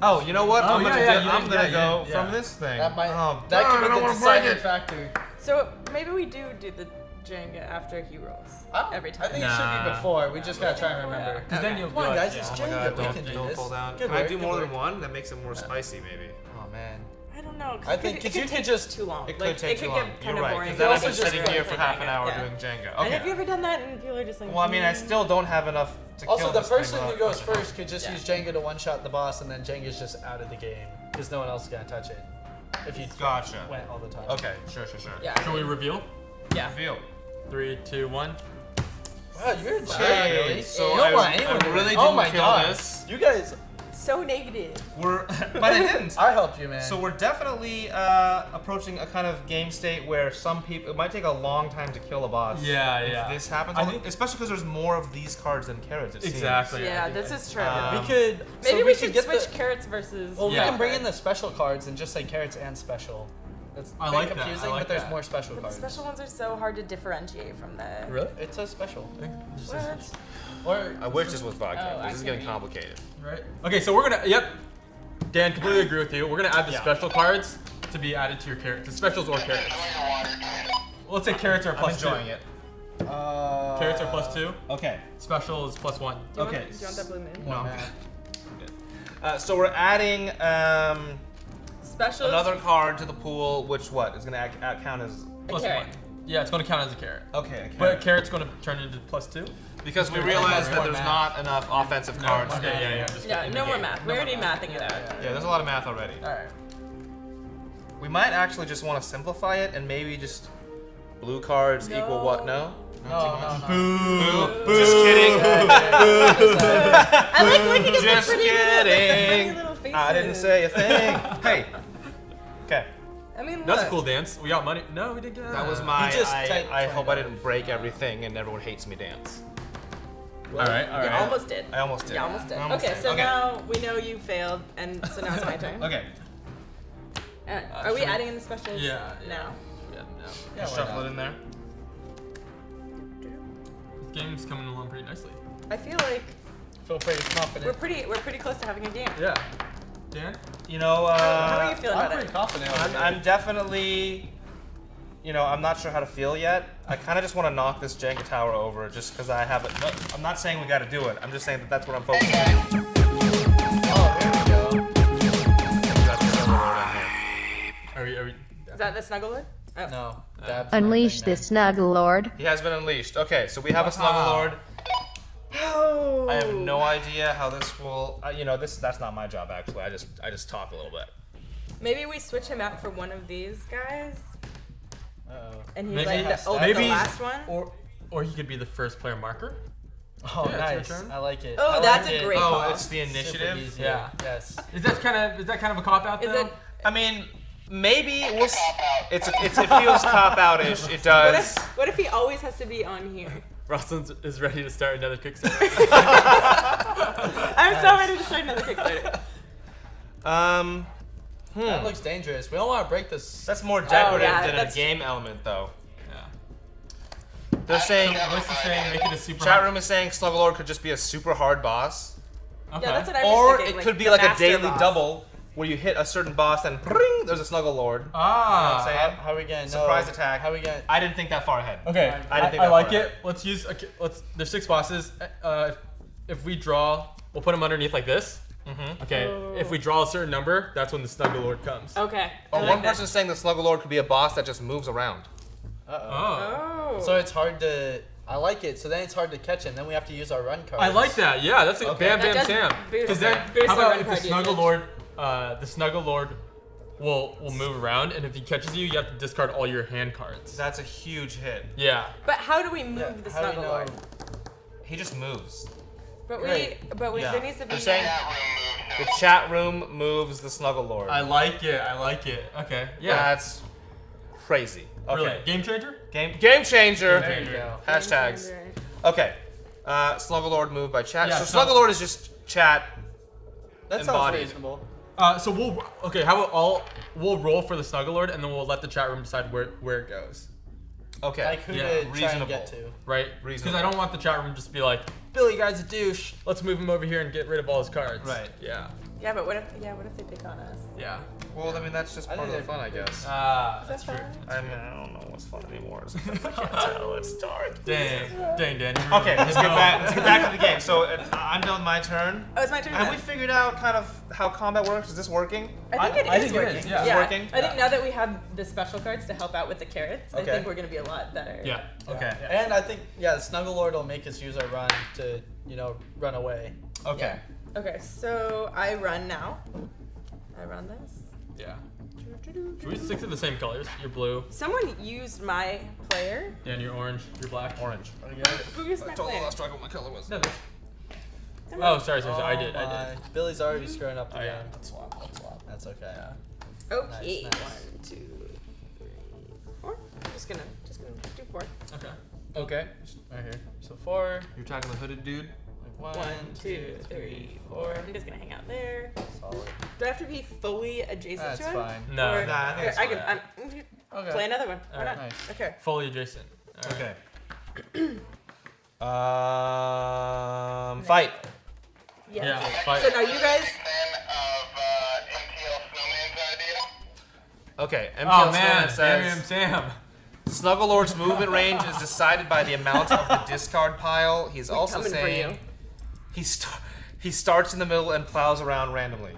Oh, you know what? Oh, I'm yeah, gonna, yeah, do- you I'm did- gonna yeah, go yeah. from this thing. That might. Oh, that darn, could I be don't the wanna break deciding it. factor. So maybe we do the Jenga after he rolls every time. I think it should be Nah. before. We just gotta try and remember. Because then you'll Come on, be like, guys, yeah. it's Oh my Jenga. god, We don't, can do don't this. fall down. Good Can I work, do good more than work. one? That makes it more spicy, maybe. Oh man. I don't know. 'Cause I it think- 'cause it you could could take just- too long. It could Like, take it too could long. get kind You're of right. boring. Because then I've Also been just sitting here for half an Jenga, hour yeah. doing Jenga. And have Okay. you ever done that and people are just like? Well, I mean, I still don't have enough to Also, kill the this thing person who without- goes first could just use Jenga to one-shot the boss, and then Jenga's just out of the game because no one else is gonna touch it. If you Gotcha. went all the time. Okay, sure. Yeah. Shall we reveal? Yeah. Reveal. 3, 2, 1. Wow, you're a jerk, Okay, really. so You don't want I anyone to really win. didn't Oh my kill god. this. You guys, So negative. We're, but I didn't. I helped you, man. So we're definitely approaching a kind of game state where some people, it might take a long time to kill a boss. Yeah, if yeah. this happens, I think- especially because there's more of these cards than carrots. It seems. Exactly. Yeah, this is true. we could. Maybe so we could should get switch the. carrots versus. Well, Yeah. we can bring in the special cards and just say carrots and special. That's I very like that, I confusing, like but there's that. more special But the cards. special ones are so hard to differentiate from the. Really? It says special. What? Or I wish this was vodka. Oh, I this is can getting read. complicated. Right. Okay, so we're gonna. Yep. Dan, completely agree with you. We're gonna add the Yeah. special cards to be added to your carrots. The specials or carrots. Well, let's say carrots are I'm plus 2. enjoying it. Carrots are plus 2. Okay. Special is plus 1. Do you Okay. Want, do you want that blue moon? more No. math. So we're adding Specials. another card to the pool, which what is going to count as Plus carrot. 1. Yeah, it's going to count as a carrot. okay. But carrot's going to turn into +2. Because we realized that there's not enough offensive cards. Yeah. Yeah, no more math. We're already mathing it out. Yeah, there's a lot of math already. All right. We might actually just want to simplify it and maybe just blue cards equal what? No? No. Boo. Just kidding. I like looking at Just the pretty kidding. little faces. I didn't say a thing. Hey. Okay. I mean, That's a look. cool dance. We got money. No, we didn't get That was my. just I typed hope I didn't break everything and everyone hates me dance. All right. You almost did. I almost did. You almost did. I almost Okay, did. so Okay. now we know you failed, and so now it's my turn. Okay. Are we adding in the specials? Yeah. Now. Yeah, no. Yeah, why Shuffle not? it in there. This game's coming along pretty nicely. I feel like Feel pretty we're confident. pretty close to having a game. Yeah. Dan? You know, How are you feeling I'm about pretty it? confident. I'm definitely, I'm not sure how to feel yet. I kind of just want to knock this Jenga tower over just because I have it. No, I'm not saying we got to do it. I'm just saying that that's what I'm focusing on. Oh, there we go. Are we? Is that the snuggle lord? Oh. No. Dab's Unleash nothing, the Snuggle Lord. He has been unleashed. Okay, so we have a Snuggle Lord. Oh. I have no idea how this will. That's not my job actually. I just talk a little bit. Maybe we switch him out for one of these guys, Uh-oh. and he's Maybe- like the maybe- last one. Or he could be the first player marker. Oh, Yeah, it's nice. your turn. I like it. Oh, I that's like a it. great Oh, call. it's the Super initiative. easy. Yeah. Yes. Is that kind of a cop out Is though? it? I mean, maybe we'll. It feels cop out-ish. It does. What if he always has to be on here? Rosslyn is ready to start another Kickstarter. I'm so ready to start another Kickstarter. That looks dangerous. We don't want to break this. That's more decorative yeah, than a that's- game element, though. Yeah. They're saying. Voice is saying make it a super. Chat room is saying Sluggle Lord could just be a super hard boss, Okay. Yeah, that's what I was or thinking. it could be the like a master daily boss. double where you hit a certain boss and pring, there's a Snuggle Lord. Ah. Saying? How are we getting Surprise attack. How are we getting? I didn't think that far ahead. Okay, I didn't think I that like far it. Let's use. There's 6 bosses. If we draw, we'll put them underneath like this. Mm-hmm. Okay. If we draw a certain number, that's when the Snuggle Lord comes. Okay. Or I one like that. person's saying the Sluggle Lord could be a boss that just moves around. Uh-oh. Oh. Oh. So it's hard to. I like it. So then it's hard to catch him. Then we have to use our run cards. I like that. Yeah, that's a Okay. bam That bam does Sam. boost- Because then, boost how the about run if the card Snuggle usage. Lord, will move around, and if he catches you, you have to discard all your hand cards. That's a huge hit. Yeah. But how do we move Yeah, the how do we snuggle know? lord? He just moves. But Great. Yeah. there needs to be. They're saying the chat room moves the Snuggle Lord. I like it. Okay. Yeah. That's crazy. Okay. Brilliant. Game changer? Game changer. There you go. Hashtags. Okay. Snuggle Lord moved by chat. Yeah, so so- Snuggle Lord is just chat. That sounds Embodied. reasonable. So how about we'll roll for the Snuggle Lord, and then we'll let the chat room decide where it goes. Okay. Like who Yeah, to try and reasonable. get to. Right? Because Reasonable. I don't want the chat room just to be like, Billy guy's a douche. Let's move him over here and get rid of all his cards. Right. Yeah. Yeah, but what if they pick on us? Yeah. Well, I mean, that's just I part of think the fun, I guess. That's fun? I mean, I don't know what's fun anymore. Sometimes I can't tell. It's dark. Dang, Dan. Okay, let's get back to the game. So I'm done my turn. Oh, it's my turn. Have then. we figured out kind of how combat works? Is this working? I think I it is think it working. is, yeah. It's working? I think now that we have the special cards to help out with the carrots, I Okay. think we're gonna be a lot better. Yeah. Okay. And I think the Snuggle Lord will make us use our run to run away. Okay. Okay, so I run now. I run this. Yeah. Should we stick to the same colors? You're blue, Someone used my player. Dan, you're orange, you're black. Orange. Who used my player? struggle what my color was. No, oh, sorry. I did. my. Billy's already screwing up the Oh, game. yeah. Let's swap. That's okay. Okay, Nice. 1, 2, 3, 4. I'm just gonna do 4. Okay. Okay. Right here. So 4. You're talking the hooded dude? 1, 1, 2, 3, 4. I'm just gonna hang out there. Solid. Do I have to be fully adjacent That's to him? fine. No. Or- Nah, I think it's I can. fine. Okay. Play another one. Why Alright, not? nice. Okay. Fully adjacent. All right. Okay. Fight. Yes. Yeah. Fight. So now you guys. Fan of MTL Snowman's idea? Okay. MTL Oh man, says Sam. Snuggle Lord's movement range is decided by the amount of the discard pile. He's also coming for saying you. he starts in the middle and plows around randomly.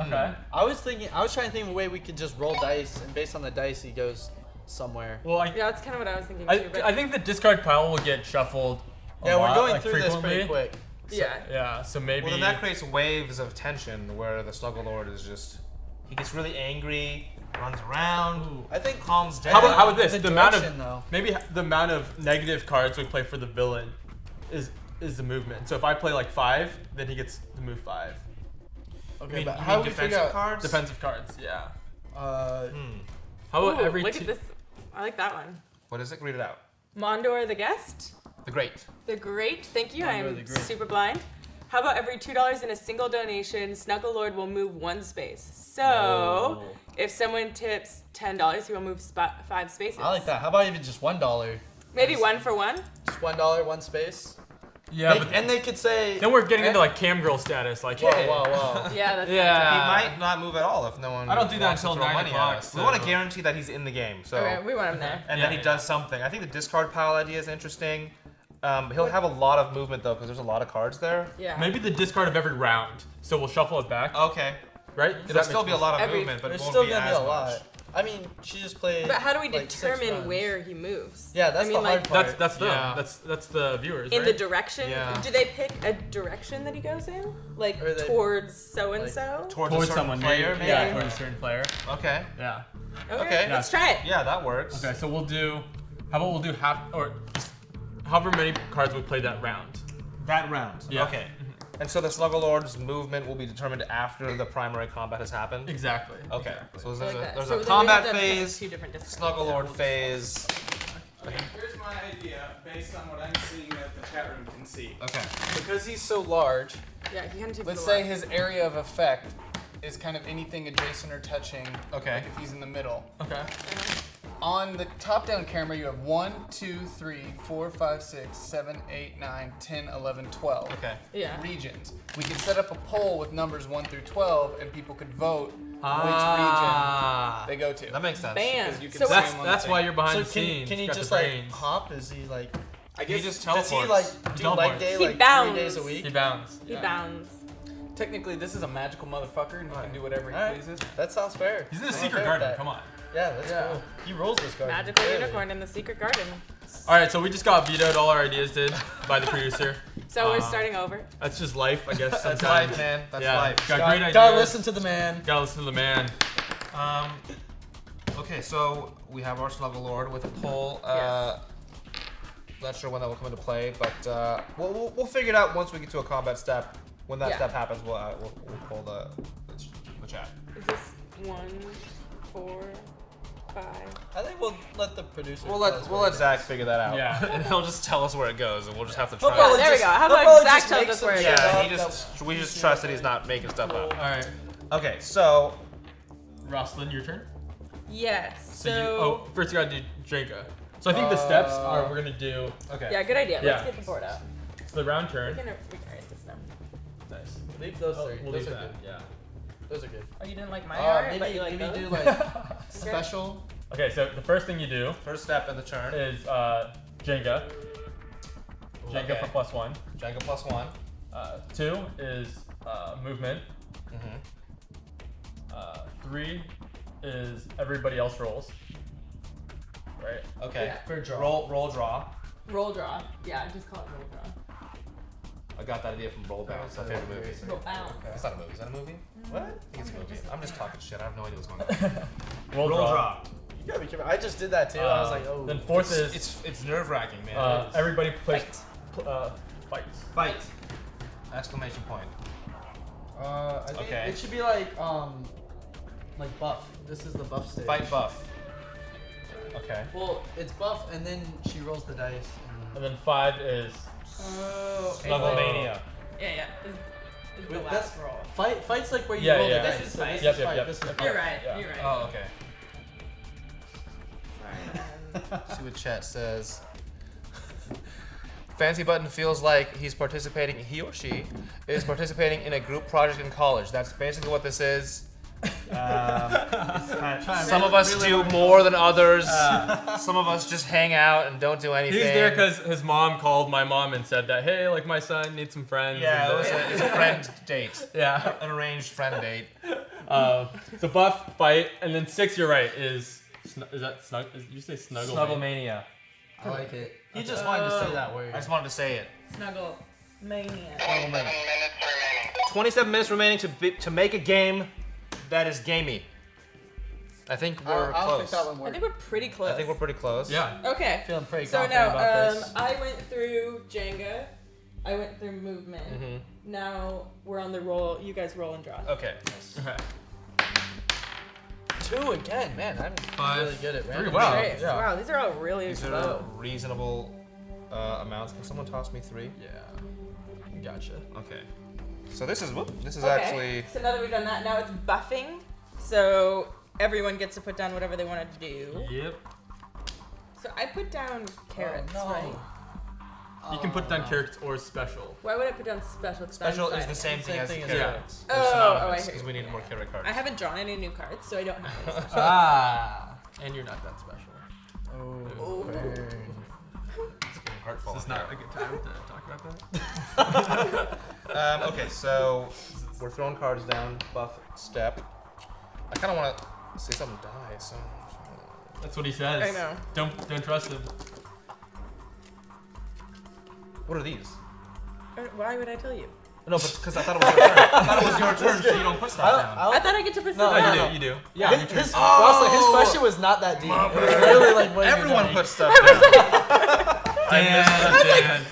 Okay. I was trying to think of a way we could just roll dice, and based on the dice, he goes somewhere. Well, Yeah, that's kind of what I was thinking too. But I think the discard pile will get shuffled. Yeah, we're going like, through this pretty quick. yeah. So maybe. Well, then that creates waves of tension where the Snuggle Lord is just. He gets really angry, runs around. I think calms down. How about this? The The amount of direction, though. maybe the amount of negative cards we play for the villain is the movement. So if I play like 5, then he gets to move 5. Okay, you but mean how do we figure defensive out? cards? Defensive cards, yeah. Uh, How about Ooh, every look at this. I like that one. What is it? Read it out. Mondor the Guest. The Great. The Great. Thank you. Mondor I'm the Great. super blind. How about every $2 in a single donation, Snuggle Lord will move 1 space. So if someone tips $10, he will move 5 spaces. I like that. How about even just $1? Maybe 1 for 1. Just $1, 1 space. Yeah, They- and they could say. then we're getting into like cam girl status. Like, Whoa, hey. whoa. Yeah, that's He Yeah. might not move at all if no one. I don't do that wants to until throw 9 money at o'clock, us. We want to so- guarantee that he's in the game. So Okay, we want him there. and Yeah, that he yeah. does something. I think the discard pile idea is interesting. He'll have a lot of movement though because there's a lot of cards there. Yeah. Maybe the discard of every round. So we'll shuffle it back, Okay. right? Does There'll that still make be a sense? lot of Every- movement, but There's it won't still be gonna be as a lot. much. I mean, she just played. But how do we like, 6 determine runs. where he moves? Yeah, that's I mean, the hard like, part. That's them. Yeah. That's the viewers. in right? the direction. Yeah. Do they pick a direction that he goes in? Like Or they- towards so and so? Towards towards a certain someone. player, maybe. Yeah, towards a certain player. Okay. Yeah. Okay. Let's try it. Yeah, that works. Okay, so we'll do. How about we'll do half or just however many cards we play that round. That round. Yeah. Okay. And so the Snuggle Lord's movement will be determined after the primary combat has happened. Exactly. Okay. So I there's like a, that. there's So a then we combat have to pick phase, 2 different discards. Snuggle Lord phase. Here's my idea based on what I'm seeing that the chat room can see. Okay. Because he's so large, Yeah, he kind of takes let's the say lot. his area of effect is kind of anything adjacent or touching. Okay. Like if he's in the middle. Okay. On the top-down camera, you have 1, 2, 3, 4, 5, 6, 7, 8, 9, 10, 11, 12. Okay. Yeah. Regions. We could set up a poll with numbers 1 through 12, and people could vote Ah. which region they go to. That makes sense. Bam. Because you can So see That's him on the that's thing. why you're behind So the scenes. can he Got the just like brains. hop? Is he like? I guess He just Does he teleports. like do teleports. leg day He like bounds. 3 days a week? He bounds. He Yeah. bounds. technically this is a magical motherfucker, and he can do whatever he Alright. pleases. That sounds fair. He's in the I'm secret okay with garden. that. Come on. Yeah, that's cool. He rules this garden. Magical clearly. unicorn in the secret garden. All right, so we just got vetoed. All our ideas did by the producer. So we're starting over. That's just life, I guess. That's sometimes. life, man. That's yeah. life. Got great ideas. Gotta listen to the man. Gotta listen to the man. Okay, so we have our Snuggle Lord with a poll. Not sure when that will come into play, but we'll figure it out once we get to a combat step. When that Yeah. step happens, we'll pull the chat. Is this 1, 4, 5? I think we'll let the producer. We'll let Zach figure that out. Yeah. and he'll just tell us where it goes, and we'll just have to try. probably it. There we just- go. How they'll about probably Zach just tells make us some where it shit goes? Yeah, we just trust that he's not making stuff up. All right, Okay, so Rosslyn, your turn. Yes. So you, first you gotta do Jenga. So I think the steps are we're gonna do. okay. Yeah, good idea. Yeah. Let's get the board out. So the round We turn. can erase this now. Nice. Leave those Oh, three. we'll Those leave are that. good. Yeah. Those are good. Oh, you didn't like my art, but Maybe you like maybe those? do like special. Okay, so the first thing you do First step in the turn. is Jenga. Jenga Okay. for +1. Jenga +1. 2 is movement. Mm-hmm. 3 is everybody else rolls. Right. Okay. Yeah. For draw. Roll draw. Roll draw. Yeah, just call it roll draw. I got that idea from Roll Bounce. It's my favorite movie. Roll bounce. It's not a movie. Is that a movie? What? I think it's a movie. I'm just talking shit. I have no idea what's going on. Roll draw. You gotta be careful. I just did that too. I was like, oh. Then fourth is It's nerve wracking, man. everybody plays fights. Fight! Exclamation point. I think Okay. it should be like buff. This is the buff stage. Fight buff. Okay. Well, it's buff, and then she rolls the dice. And then 5 is Oh. Snugglemania. Yeah. This is the Wait, last that's- roll. Fight's like where you Yeah, roll yeah. the This dice. is So fight. this Yep, is yep, fight. yep. This is You're buff. right. Yeah. You're right. Oh, okay. Sorry. See what chat says. Fancy Button feels like he or she is participating in a group project in college. That's basically what this is. Some of us do more than others. Some of us just hang out and don't do anything. He's there because his mom called my mom and said that, hey, like my son needs some friends. Yeah, and it's a friend date. yeah. An arranged friend date. So buff, fight, and then 6. You're right. Is that snug? Did you say snuggle? Snugglemania. I like it. He just wanted to say that word. I just wanted to say it. Snuggle mania. 27 minutes remaining. 27 minutes remaining to make a game that is gamey. I think we're I don't think close. that one I worked. think we're pretty close. I think we're pretty close. Yeah. Okay. Feeling pretty So confident now, about this. I went through Jenga. I went through movement. Now we're on the roll. You guys roll and draw. Okay. Okay. 2 again, man. I'm 5. really good at random. Wow. Great. Yeah. Wow, these are all really These are low. reasonable amounts. Can someone toss me 3? Yeah. Gotcha. Okay. So this is Okay. actually. So now that we've done that, now it's buffing. So everyone gets to put down whatever they want to do. Yep. So I put down carrots, no. right? You can put down carrots or special. Why would I put down special? 'Cause I'm Special is fine. the same thing as thing as carrots. Oh, I hear Because we need more carrot cards. I haven't drawn any new cards, so I don't have any special. And you're not that special. Oh, burn. It's getting hurtful. It's not a good time to talk about that. Okay, so we're throwing cards down. Buff step. I kind of want to see something die. So. That's what he says. I know. Don't trust him. What are these? Why would I tell you? No, but because I thought it was your turn. I thought it was your turn, so you don't put stuff down. I thought I get to put No, stuff No, down. you do. Yeah. His question was not that deep. It was really like what Everyone you know. puts stuff down. Dan.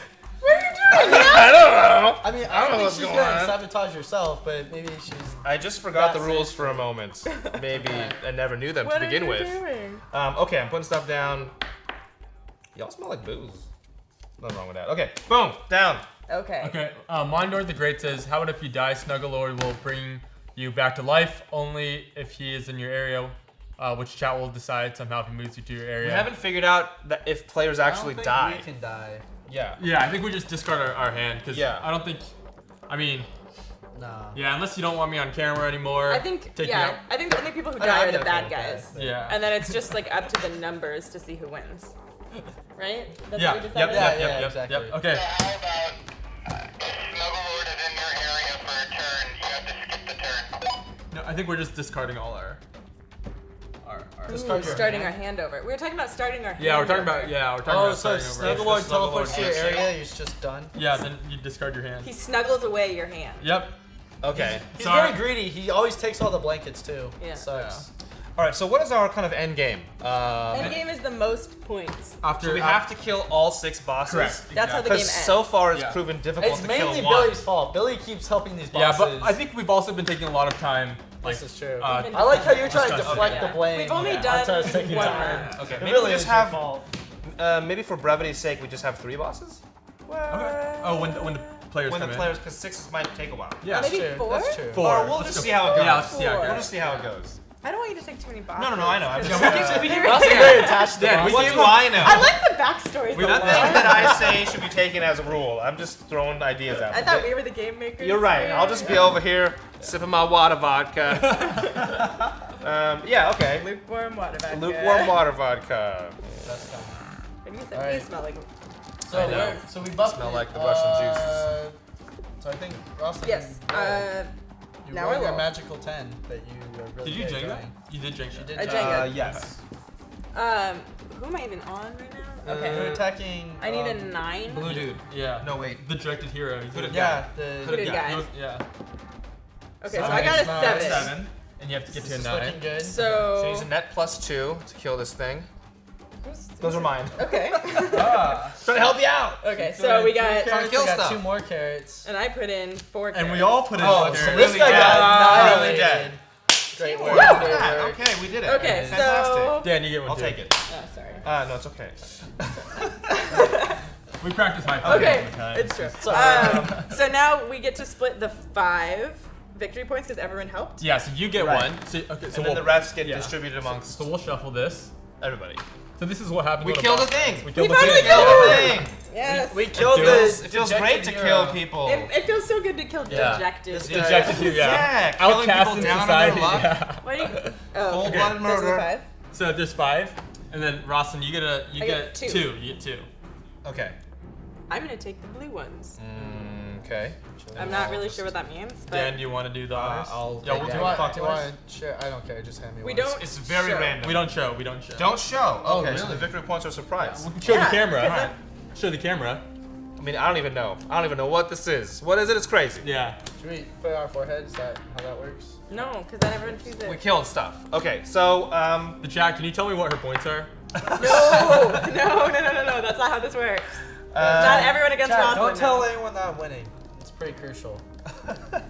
I don't know. I mean, I don't know I don't think what's she's going gonna on. sabotage herself, but maybe she's. I just forgot the That's rules it. for a moment. Maybe I never knew them to What are begin you with. doing? Okay, I'm putting stuff down. Y'all smell like booze. Nothing wrong with that. Okay, boom, down. Okay. Okay. Mindor the Great says, "How about if you die, Snugglelord will bring you back to life. Only if he is in your area, which chat will decide somehow if he moves you to your area." We haven't figured out that if players actually I don't die. think we can die. Yeah. Yeah, I think we just discard our hand because Yeah. I don't think. I mean, Nah. yeah, unless you don't want me on camera anymore. I think take me out. I think the only people who I know, die I'd are the be bad okay with guys. that. Yeah. And then it's just like up to the numbers to see who wins. Right? That's Yeah. what we Yep. decided? Yeah, Yep. exactly. Yep. Okay. So how about if Snugglelord is in your area for a turn, you have to skip the turn. No, I think we're just discarding all our. Discard your Starting our hand. hand over. We were talking about starting our hand Yeah, we're talking over. about we're talking Oh, about so if starting over. Snugglelord Snugglelord teleports to your gets area, you're just done. Yeah, then you discard your hand. He snuggles away your hand. Yep. Okay. He's Sorry. very greedy. He always takes all the blankets too. Yeah. It sucks. All right. So what is our kind of end game? End game is the most points. After So we have to kill all 6 bosses. Correct. That's how the game Because ends. so far it's Yeah. proven difficult It's to mainly kill one. Billy's fault. Billy keeps helping these Yeah, bosses. but I think we've also been taking a lot of time. Like, This is true. Uh, I like how you're trying to discuss- deflect okay. the blame. We've only onto done us taking one time. round. Okay. It Maybe really we is just your have. fault. Maybe for brevity's sake, we just have 3 bosses. Okay. Oh, when the players When come the in. players, because 6 might take a while. Yeah. That's Maybe true. 4? That's true. 4. Or we'll Let's just go see how it 4. goes. Yeah, let's see how it Four. We'll goes. just see how it goes. I don't want you to take too many boxes. No, I know. I'm just, Yeah, Ross is very attached to the Dan, we bosses. what do I know? I like the backstories a lot. Nothing that I say should be taken as a rule. I'm just throwing ideas out. I thought we were the game makers. You're right. here. I'll just be over here sipping my water vodka. Yeah, okay. Lukewarm water vodka. Lukewarm water vodka. And you said Alright. you smell like. So, we buffed Smell it. like the Russian So I think Ross. Yes. You now rolled I your roll. magical 10 that you were really Did you good at Jenga? doing. You did Jenga. She did I Jenga. Jenga. Yes. Who am I even on right now? Okay. You're attacking. I need a 9. Blue dude. Yeah. No, wait. The directed hero. He's Hooded Yeah, Hooded the. guy. Yeah. Okay, so I got a Nice. 7. And you have to get This to a is 9. looking good. So So. use a net +2 to kill this thing. Those are mine. Okay. Ah. Trying to help you out. Okay, so we got. Carrots, kill I got stuff. 2 more carrots. And I put in 4 And we carrots. all put in Oh, carrots. so this guy dead. got Really dead. Great work. Woo! Great Yeah, work. okay, we did it. Okay, Fantastic. so. Dan, you get one I'll too. take it. Oh, sorry. No, it's okay. We practice high five Okay, all the time. it's true. Sorry. So now we get to split the 5 victory points because everyone helped. Yeah, so you get Right. one. So, okay, so And then we'll, the rest get yeah. distributed amongst So we'll shuffle this. everybody. So this is what happens. We when killed a the thing. We killed We the finally thing. killed Kill the it! thing. Yes. We killed It feels the great to dejected kill hero. people. It feels so good to kill Yeah. dejected. This people. Dejected hero, yeah. Yeah, killing Outcast people in down on society. their luck. Yeah. Why do you? Oh, Cold-blooded those are the murder. 5. So there's 5, and then Rosslyn, you I get get 2. 2. You get 2. Okay. I'm gonna take the blue ones. Okay. I'm not really sure what that means, but Dan, do you want to do the honors? I'll. Yeah, we'll take do that. it. Do you want to share? I don't care. Just hand me we one. don't. It's very show. random. We don't show. We don't show. Don't show. Oh, Okay, so really? the victory points are a surprise. We can show the Yeah, camera. 'cause that- Show the camera. I mean, I don't even know. I don't even know what this is. What is it? It's crazy. Yeah. Should we put it on our forehead? Is that how that works? No, because then everyone sees We it. killed stuff. Okay, so The chat, can you tell me what her points are? No, no. That's not how this works. Not everyone against Chat, Rosslyn. don't tell now. anyone that I'm winning. It's pretty crucial.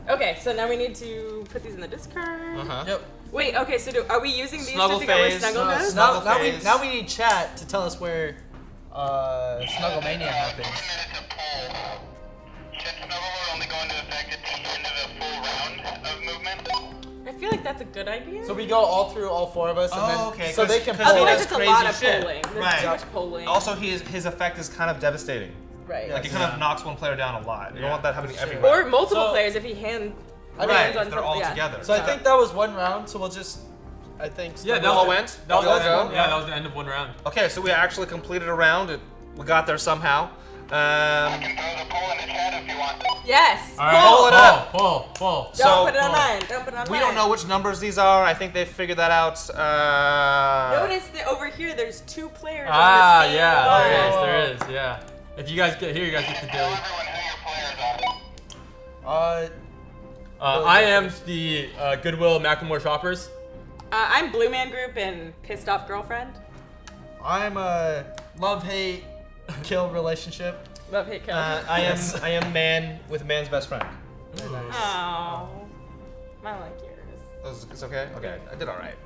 Okay, so now we need to put these in the discard. Uh-huh. Yep. Wait, okay, so are we using these Snuggle to figure out where phase, Snuggle goes? Snuggle Now we phase. need chat to tell us where Snugglemania happens. Should Snuggle Mode only go into effect at the end of a full round of movement? I feel like that's a good idea. So we go all through all four of us, and then okay, so they can. because pull Otherwise, that's it's a crazy lot of shit. polling. There's Right. too much polling. Also, his effect is kind of devastating. right. Like, it kind of knocks one player down a lot. You don't want that happening every Sure. round. Or multiple So- players if he hands. Right, hands if on they're all yeah. together. So I think that was one round. So we'll just, I think. Yeah, We all went? That was, We all the go? end- yeah, that was the end of one round. Okay, so we actually completed a round. We got there somehow. I can throw the poll in the chat if you want. Yes. All right. Pull it up. Pull. Don't So- put it on mine. Don't put it on We mine. don't know which numbers these are. I think they figured that out. Notice that over here, there's 2 players. Ah, on the same yeah, line. there is, yeah. If you guys get here, you guys get the Tell daily. everyone who your players are. I am the Goodwill Macklemore Shoppers. I'm Blue Man Group and Pissed Off Girlfriend. I'm a love-hate kill relationship. Love hate kill. I am man with man's best friend. Oh, I like yours. It's okay? Okay, I did all right.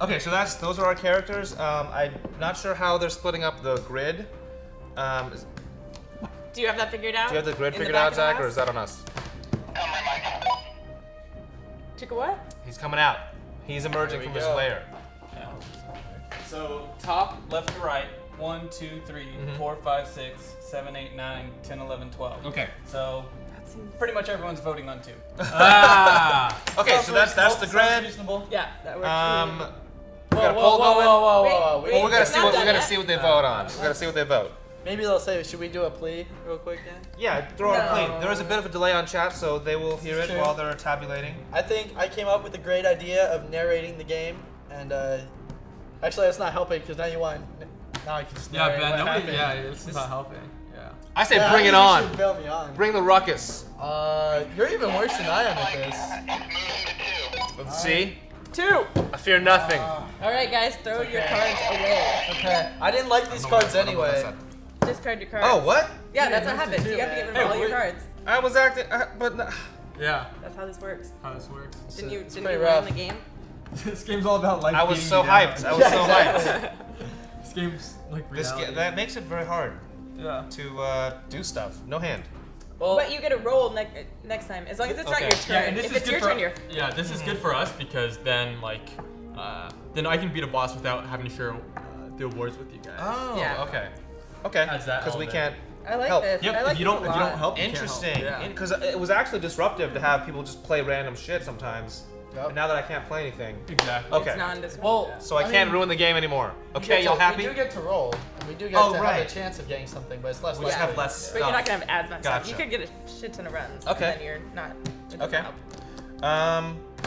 Okay, so those are our characters. I'm not sure how they're splitting up the grid. Do you have that figured out? Do you have the grid In figured back out, of the Zach, or house? is that on us? Come remind Chica what? He's coming out. He's emerging There from we his go. lair. So top, left to right, 1, 2, 3, 4, 5, 6, 7, 8, 9, 10, 11, 12. Okay. So pretty much everyone's voting on 2. Ah! Okay, so that's the grid. Reasonable. Yeah, that works. We got a poll going. Whoa. Wait, Well, we gotta it's see not what done yet. they vote on. We gotta see what they vote. Maybe they'll say, should we do a plea real quick then? Yeah, throw out a No. plea. There is a bit of a delay on chat, so they will hear it True. while they're tabulating. I think I came up with a great idea of narrating the game, and actually that's not helping because now you want. Now I can just Yeah, narrate Ben, what nobody, happened. yeah, this is not helping. Yeah. I say Yeah, bring I it think you on. should bail me on. Bring the ruckus. You're even worse than I am at this. It's moving to 2. Let's see. 2. I fear nothing. All right, guys, throw your cards away. Okay. I didn't like these cards anyway. Discard your cards. Oh, what? Yeah, that's what moved to happens. 2, You have to get rid man. of all Hey, your wait. cards. I was acting, but no. Yeah, That's how this works. how this works. Didn't you pretty learn rough. the game? This game's all about life. I was beating so you down. hyped. I was so hyped. This game's like This reality. that makes it very hard Yeah. to do stuff. No hand. Well, But you get a roll next time, as long as it's not Okay. your turn. Yeah, and this if is it's good your for turn, you're. yeah. This is good for us because then like then I can beat a boss without having to share the awards with you guys. Oh, Yeah. okay. Okay. How's that Because all we there? can't. I like Help. this. Yep. I like if you this don't a if you don't lot. help, you can't Interesting. help. Yeah. Because it was actually disruptive to have people just play random shit sometimes. Yep. And now that I can't play anything, Exactly. Okay. It's non-disruptive. well, so I can't ruin the game anymore. Okay, y'all happy? We do get to roll, and we do get Oh, to have right. a chance of getting something, but it's less We just likely. have less But you're stuff. not gonna have as much stuff. Gotcha. You could get a shit ton of runs. Okay. And then you're not. It doesn't Okay. help.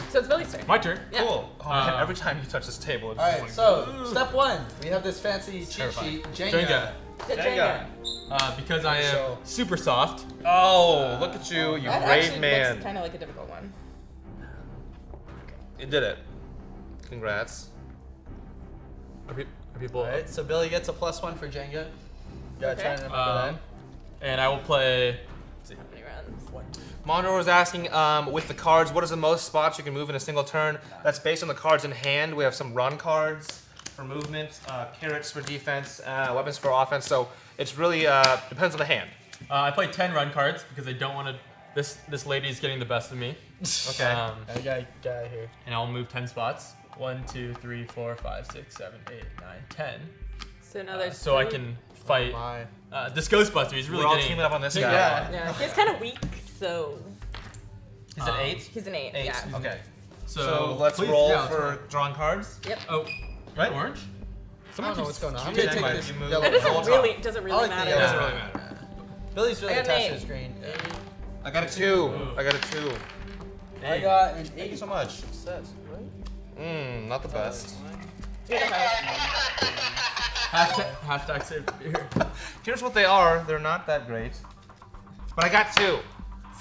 So it's Billy's turn. My turn. Yeah. Cool. Oh, man, every time you touch this table, it's All just right, like, so step 1, we have this fancy cheat terrifying. sheet, Jenga. Jenga. Jenga. Because I am So- super soft. Oh, look at you, you That brave actually man. looks kind of like a difficult one. You did it. Congrats. Are people? All right, so Billy gets a +1 for Jenga. You gotta try and remember And I will play. How many runs? Mondor was asking, with the cards, what is the most spots you can move in a single turn? That's based on the cards in hand. We have some run cards for movement, carrots for defense, weapons for offense. So it's really depends on the hand. I play 10 run cards because I don't want to. This lady is getting the best of me. Okay. that. I got guy here. And I'll move 10 spots. 1, 2, 3, 4, 5, 6, 7, 8, 9, 10. So now there's. So I 3. can fight My. this Ghostbuster. He's really We're all getting. teaming up on this guy. Yeah. Yeah, he's kind of weak, so Is it 8? he's an 8. 8. Yeah. Okay. So, So let's please, roll yeah, for drawing cards. Yep. Oh, Right? orange. I don't know what's going on. I'm Okay, gonna take Jenga, this you move. yellow. It Roll doesn't top. really I like the matter. It yellow. doesn't really matter. Billy's really I got an attached to 8. his screen. I got a 2. I got a 2. I got an 8. Thank you so much. Success, right? Not the best. Hashtag save the beer. Here's what they are. They're not that great. But I got 2.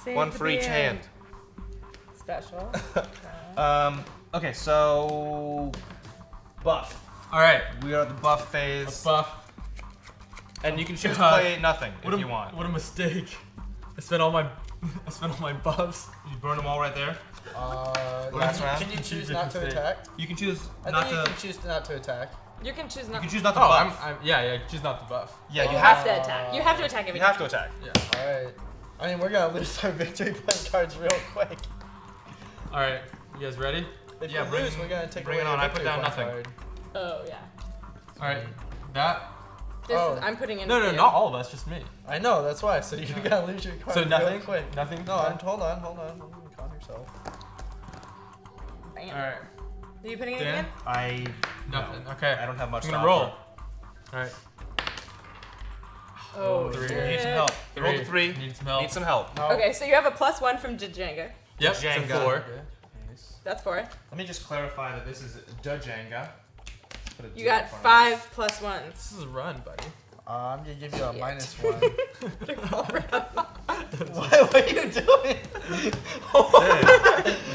Save 1 the for each beer. hand. Special. Okay, so buff. All right. We are at the buff phase. Let's buff. And you can choose to God. play nothing What if a, you want. What a mistake. I spent all my buffs. You burn them all right there. Last round? Can you choose Choose not to different attack? You can choose I not think you to. can choose not to attack. You can choose You not. can choose not to Oh, buff. yeah, choose not to buff. Yeah, you You have have to attack. You have to attack every You have to attack. Alright. I mean, we're gonna lose our victory point cards real quick. All right, you guys ready? If Yeah, we bring- lose, we're gonna take bring away it on. your I put victory down point nothing. card. Oh yeah. All right, that. This Oh. is, I'm putting in. No, for you. not all of us, just me. I know, that's why. So you're gonna lose your card So really nothing. quick. Nothing. No, hold on. Calm yourself. Bam. All right. Are you putting it Dan? again? I Nothing. no. Okay. I don't have much. I'm to gonna roll. offer. All right. Oh, three. You need some shit. help. You rolled a 3. Need some help. Need some help. No. Okay, so you have a +1 from Jenga. Yep. It's a Jenga. 4. Okay. Nice. That's 4. Let me just clarify that this is Jenga. Put a You D got in front of 5 +1s. This is a run, buddy. I'm gonna give you a Shit. -1. What are you doing?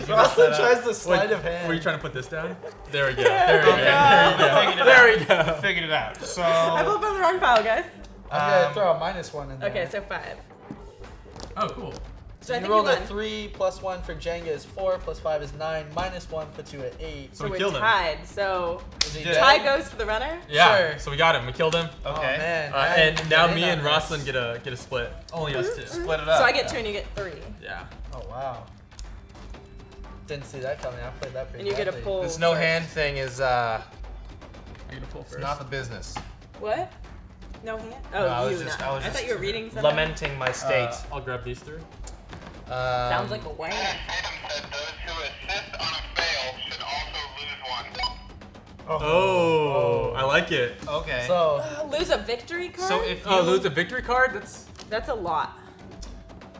Rosslyn tries to sleight of hand. Were you trying to put this down? There we go. There we go. There we go. There we go. Figured it out. So. I pulled from the wrong pile, guys. I'm gonna throw a -1 in there. Okay, so 5. Oh, cool. So I you think rolled you a won. 3 +1 for Jenga is 4 +5 is 9 -1 puts you at 8. So So we we're killed him. tied. So Is he Yeah. dead? tie goes to the runner. Yeah. Sure. So we got him. We killed him. Oh, Okay. man. And now me in and on this. Rosslyn get a split. Only us two. Split it up. So I get 2 and you get 3. Yeah. Oh wow. Didn't see that coming. I played that pretty And you get a badly. pull. This no first. hand thing is I get a pull it's first. not the business. What? No hand? Oh, No, I was you just- know. I was thought just you were reading something. Lamenting my state. I'll grab these 3. Sounds like a wham. Adam said those who assist on a fail should also lose 1. Oh, I like it. Okay. So Lose a victory card? So if you Oh, lose a victory card? That's a lot.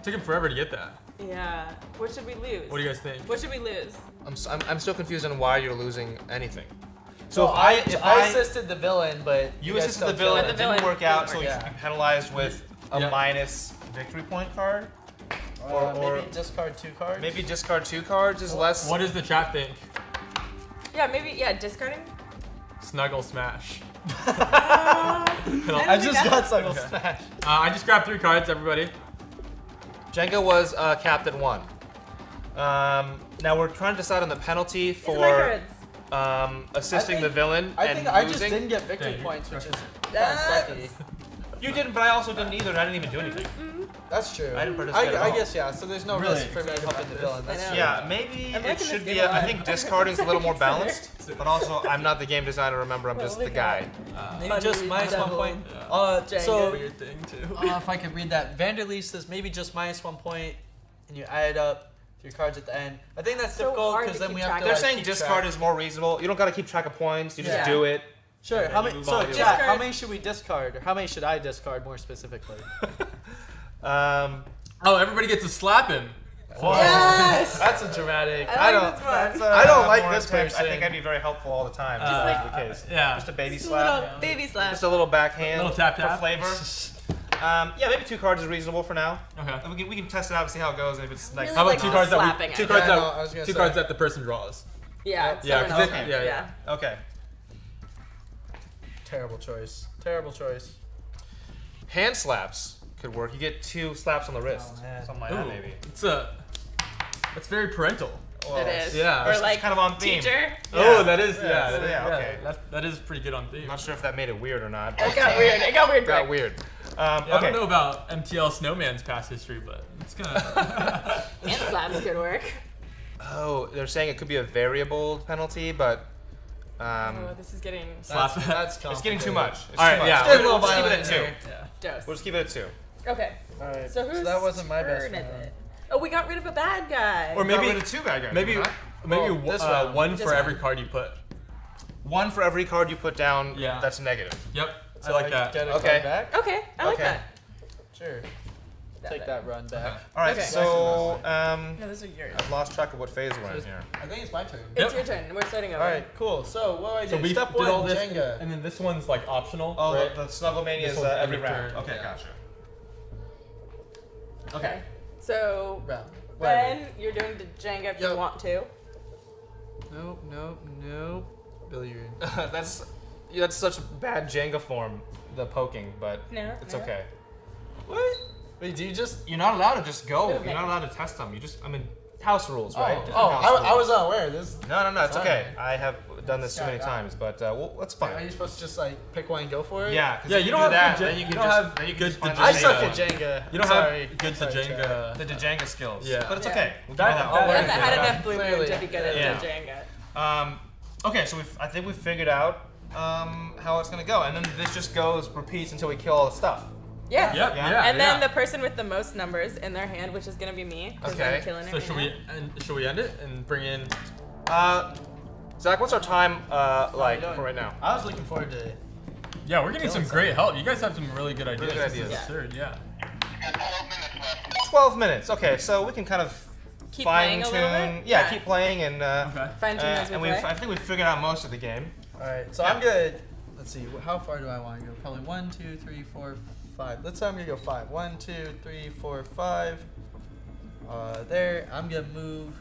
Took him forever to get that. Yeah. What should we lose? What do you guys think? What should we lose? I'm still confused on why you're losing anything. so So if I assisted the villain, but you guys assisted still the villain, killed it The didn't villain work out, didn't so work you out. can penalized with a Yeah. minus victory point card. it. or- Maybe discard 2 cards. Maybe discard 2 cards is less. What does the chat think? Yeah, maybe, discarding? Snuggle smash. I just got Snuggle Smash. I just grabbed 3 cards, everybody. Jenga was capped at 1. Now we're trying to decide on the penalty These are my for cards. assisting the villain I and think I losing. just didn't get victory Yeah, you- points, which is kind That's- of sucky. You didn't, but I also didn't either, and I didn't even do anything. That's true. I didn't participate at I all. guess yeah. So there's no Really risk for me helping the villain. That's I know. true. Yeah, maybe I'm it liking should this be. game a I lot. think discarding's a little more Sorry. balanced, but also I'm not the game designer. Remember, I'm just the guy. Maybe just minus 1 double, point. Jenga. So Weird thing, too. if I could read that, Vanderlee says maybe just minus 1 point, and you add it up to your cards at the end. I think that's So difficult hard because to then we keep have track to. of. They're like, saying keep discard track. is more reasonable. You don't got to keep track of points. You just Yeah. do it. Sure. and How then many? you move So on to chat, your how next. many should we discard, or how many should I discard more specifically? Oh, everybody gets a slapping. Yes! That's a dramatic. I like this one. I don't like more this intense. I person. think I'd be very helpful all the time. Just if like- that was the case. Yeah. Just a baby Just a slap. little baby slap. Just a little backhand. Little tap for tap. flavor. Yeah, maybe 2 cards is reasonable for now. Okay. And we can test it out and see how it goes. And if it's like Really How about like 2 cards that slapping we, 2 it. cards Yeah, I know, I was that gonna 2 say. cards that the person draws? Yeah. Yeah, someone 'cause else it- can. yeah. okay. Terrible choice. Terrible choice. Hand slaps could work. You get 2 slaps on the wrist. Oh, man. Something like Ooh, that maybe. It's very parental. It is. Yeah. Or It's like kind of on theme. teacher. Oh, that is, Yeah, that is- yeah, okay. That is pretty good on theme. I'm not sure if that made it weird or not. It but got weird. It got weird it got quick. weird. Yeah, I Okay. don't know about MTL Snowman's past history, but it's kind of. Hand slaps could work. Oh, they're saying it could be a variable penalty, but Oh, this is getting Slap. That's it's getting too much. It's All right, too much. yeah. Getting a We'll little just keep it violent at 2. there. Yeah. dose. We'll just keep it at 2. Okay. All right. So who's that wasn't my best turn is round. it? Oh, we got rid of a bad guy. Or Got maybe rid of 2 bad guys. maybe did we not? Well, this round. 1 This for every round. card you put. 1 for every card you put down. Yeah. That's a negative. Yep. So I like that. Get a Okay. card back. Okay, I like Okay. that. Sure. take that run back. All right, Okay. so No, those are yours. I've lost track of what phase we're in here. I think it's my turn. It's your turn. We're starting over. All right, cool. So what do I do? So we Step did one, all this, Jenga. and then this one's like optional. Oh, right? the Snugglemania This is one's every every round. turn. Okay, Yeah. gotcha. Okay. So Round. Ben, you're doing the Jenga if you Yep. want to. Nope. Billy, you're in. that's such bad Jenga form, the poking, but No, it's no. okay. What? Wait, do you just? You're not allowed to just go. Movement. You're not allowed to test them. You just, I mean, house rules, right? Different Oh, house I rules. was not aware. This. No, it's Sorry. okay. I have done this too Yeah, many yeah. times, but well, that's Are fine. you supposed to just like pick one and go for it? Yeah, because Yeah, if you you don't do have that, good then Jen- you you can don't just, have then you can good just find I the suck Jenga. at Jenga. You don't Sorry. have good Sorry, Chad. Jenga. The Jenga skills. Yeah. But it's Yeah. okay. We'll That- try that I'll one. learn Yes, I had Yeah. enough blue moon Clearly. to be good at Yeah. the Jenga. Okay, so I think we've figured out how it's gonna go, and then this just repeats until we kill all the stuff. Yes. Yep. Yeah. Yeah. And then yeah. the person with the most numbers in their hand, which is gonna be me, because Okay. I'm killing it. So right should now. we end it and bring in? Zach, what's our time like doing? for right now? I was looking forward to. Yeah, we're getting some Killing great help. You guys have some really good ideas. good This ideas. is absurd. Yeah. Got 12 minutes left. 12 minutes. Okay, so we can kind of Keep fine playing a little tune. bit? Yeah, Yeah. keep playing and Okay. Fine tune as we and play. I think we've figured out most of the game. All right, so I'm good. Let's see. How far do I want to go? Probably 1, 2, 3, 4, 5. Let's say I'm gonna go 5. 1, 2, 3, 4, 5. There. I'm gonna move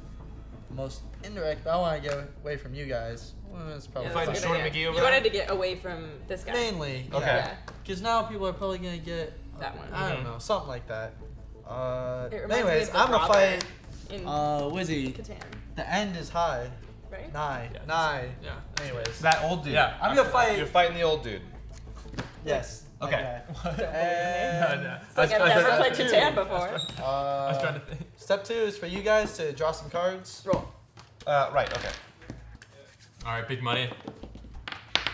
most indirect, but I want to get away from you guys. Well, that's probably Yeah, Fighting that's a Short good and idea. McGee over You there? wanted to get away from this guy. mainly. Okay. Yeah. Because now people are probably gonna get That one. I don't know, something like that. It reminds me Anyways, of the I'm gonna robber fight. in Wizzy. Catan, The end is high. right? 9. Yeah. 9. Yeah. Anyways. That old dude. Yeah. I'm gonna fight. You're fighting the old dude. Yes. Okay. No, no. It's like I've never played Catan before. I was trying to think. Step 2 is for you guys to draw some cards. Roll. Right. Okay. All right, big money.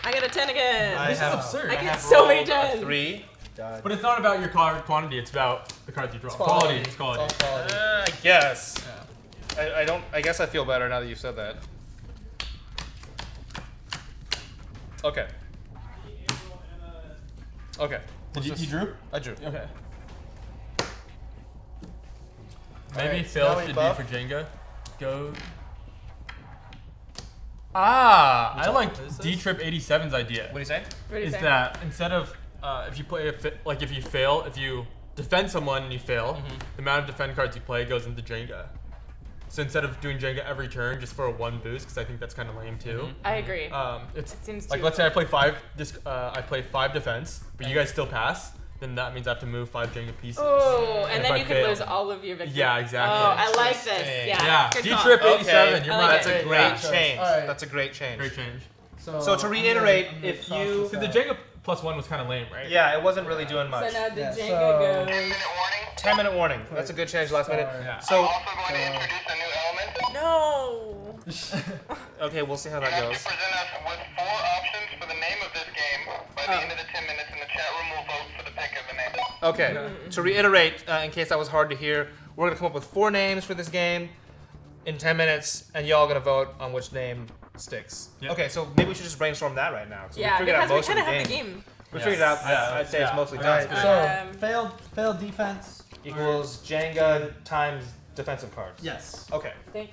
I got a 10 again. I This is have- absurd. I I get have so many rolled a 10s. 3. God. But it's not about your card quantity. It's about the cards you draw. Quality. It's quality. It's all quality. I guess. Yeah. I don't. I guess I feel better now that you said that. Okay. Okay. Did you drew? I drew. Okay. All Maybe right, Phil now we should buff. be for Jenga. Go. Ah, I like what is this? D-Trip 87's idea. What do you say? What do you Is say? that instead of if you play like if you fail, if you defend someone and you fail, the amount of defend cards you play goes into Jenga. So instead of doing Jenga every turn just for a 1 boost, because I think that's kind of lame too. I agree. It's It seems like too let's say I low. play 5. I play 5 defense, but you guys still pass. Then that means I have to move 5 Jenga pieces. Oh, and if then I you can fail. lose all of your victories. Yeah, exactly. Oh, I like this. Interesting. Yeah. Yeah, Good call. D-Trip 87. You're I right. like That's a it. great Yeah. change. Alright. That's a great change. Great change. So to reiterate, if you- Because the Jenga +1 was kind of lame, right? Yeah, it wasn't really doing So much. now the Yeah, Jenga so- goes. 10-minute warning. 10-minute warning. That's a good change last minute. Yeah. So Also going to introduce a new element. No. okay, we'll see how that You have goes. to present us with 4 options for the name of this game. By the end of the 10 minutes in the chat room, we'll vote for the pick of the name. Okay. To reiterate, in case that was hard to hear, we're gonna come up with 4 names for this game in 10 minutes, and y'all gonna vote on which name sticks. Yep. Okay, so maybe we should just brainstorm that right now. 'cause Yeah, we figured out because we most kind of of the have game. the game. We figured out. I'd say it's Yeah. mostly Alright, done. so Um, failed defense Equals Jenga times defensive cards. Yes. Okay. Think-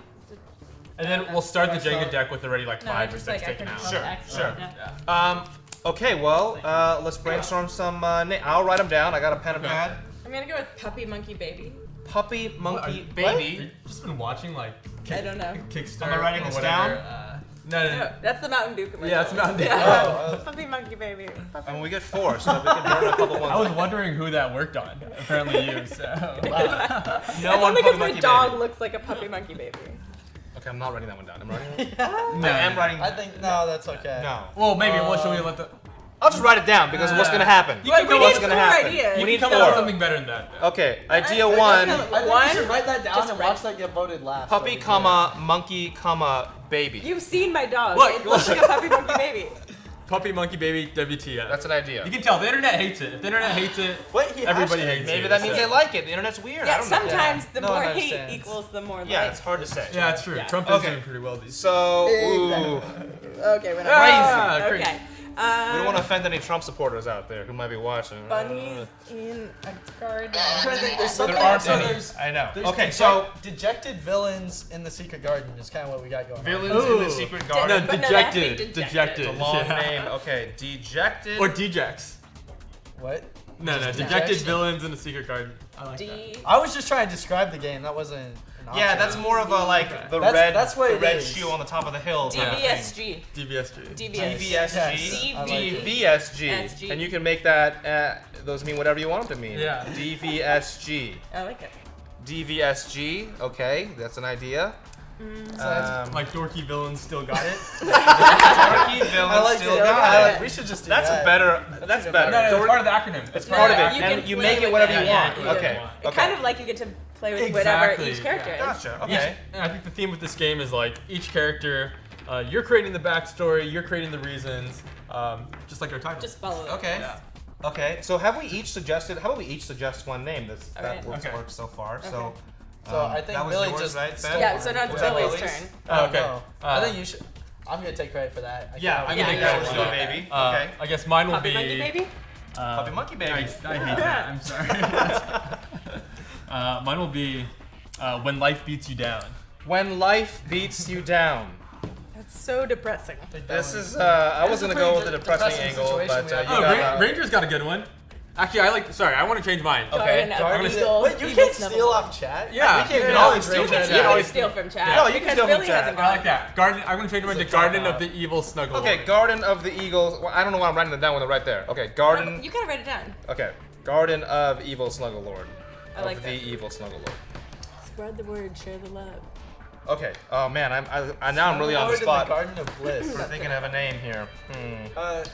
And then we'll start the Press Jenga up. deck with already like No, 5 or just 6 like I taken couldn't out. Sure, accent. sure. Yeah. Okay, well, let's brainstorm some names. I'll write them down. I got a pen and pad. I'm gonna go with Puppy Monkey Baby. Puppy, monkey, What? baby. You've just been watching like I don't know. Kickstarter. Am I writing or this whatever. down? No. No, that's the Mountain Dew commercial. Yeah, it's Mountain Dew. Yeah. Puppy Monkey Baby. I mean, we get 4, so that we can burn a couple ones. I was wondering who that worked on. Apparently you. So. No It's one only Puppy because my Monkey dog Baby. looks like a Puppy Monkey Baby. Okay, I'm not writing that one down. I'm writing it. No. I am writing. I think no, that's okay. No. Well, maybe. Well, should we let the? I'll just write it down because what's gonna happen? You can we go need what's gonna 4 happen. ideas. We You need can come up with 4. something better than that. Okay, idea I- 1. I think One, we should write that down just and write- watch that get voted last. Puppy, over comma, monkey, comma, baby. You've seen my dog. Look, It looks like a Puppy Monkey Baby. Puppy Monkey Baby WTF. That's an idea. You can tell the internet hates it. If the internet hates it, Wait, he everybody hashed it. hates Maybe it. that means so- they like it. The internet's weird. I Yeah, don't know. sometimes the No one more hate understands. equals the more Yeah, like. it's hard to say. Yeah, it's true. Yeah. Trump is Okay. doing pretty well these days. So, ooh. Okay, we're not. Ah, Okay. crazy. We don't want to offend any Trump supporters out there who might be watching. Bunnies in a garden. I'm trying to think. There's something. There aren't so any. there's- I know. there's Okay, deject- so dejected villains in the secret garden is kind of what we got going on. villains in the secret garden. No, But no, that thing dejected. dejected. Dejected. It's a long yeah. name. Okay, dejected. Or Dejects. What? No, Just dejected dejection? villains in the secret garden. I like that. D. I was just trying to describe the game. That wasn't an option. Yeah, that's more of a like the That's- red, that's what the it red is. shoe on the top of the hill. type of thing. DVSG. DVSG. DVSG. Yes, I DVSG. like it. DVSG. SG. And you can make that. Those mean whatever you want them to mean. Yeah. DVSG. I like it. DVSG. Okay, that's an idea. Like dorky villains still got it. Dorky villain I like still it. got I it. like- we should just do That's that. better. That's better. No, it's Dork- part of the acronym. It's part of No, it, you and can you play make it with whatever it. you Yeah, want. yeah, Okay. It Okay. kind of like you get to play with whatever Exactly, each character is. Gotcha. Okay. And I think the theme with this game is like each character, you're creating the backstory, you're creating the reasons, just like our title. Just follow it. Okay. Yeah. Okay. So have we each suggested? How about we each suggest one name that Alright. works Okay. so far? So. So I think that was Billy yours, just right, stole Ben? Yeah, so now it's Was that Billy's Billy's? turn. Oh, okay. No. I think you should. I'm gonna take credit for that. Yeah, I can can take that that one, one. baby. Okay. I guess mine will Puppy be. Monkey Baby? Puppy Monkey Baby. I hate that. I'm sorry. Mine will be When Life Beats You Down. When life beats you down. That's so depressing. This is. I was This is gonna a go pretty with the depressing depressing angle, situation but we have. you Oh, got. Ranger's got a good one. Actually, I want to change mine. Okay. Garden of Garden- Evil. Wait, you Evil can't Snuggle. steal off chat? Yeah. We can't Yeah, always yeah, steal yeah, from yeah, chat. You always- can steal from chat. No, you can because steal from Billy chat. hasn't I gone. like that. Garden. I'm gonna change mine to It's a cop Garden out. of the Evil Snuggle. Okay, Garden of the Eagles. Well, I don't know why I'm writing it down with it right there. Okay, Garden. You gotta write it down. Okay, Garden of Evil Snuggle Lord. I like of the that. Evil Snuggle Lord. Spread the word, share the love. Okay. Oh man, I now I'm really on the Lord in spot. The Garden of Bliss. I'm thinking of a name here. It's hard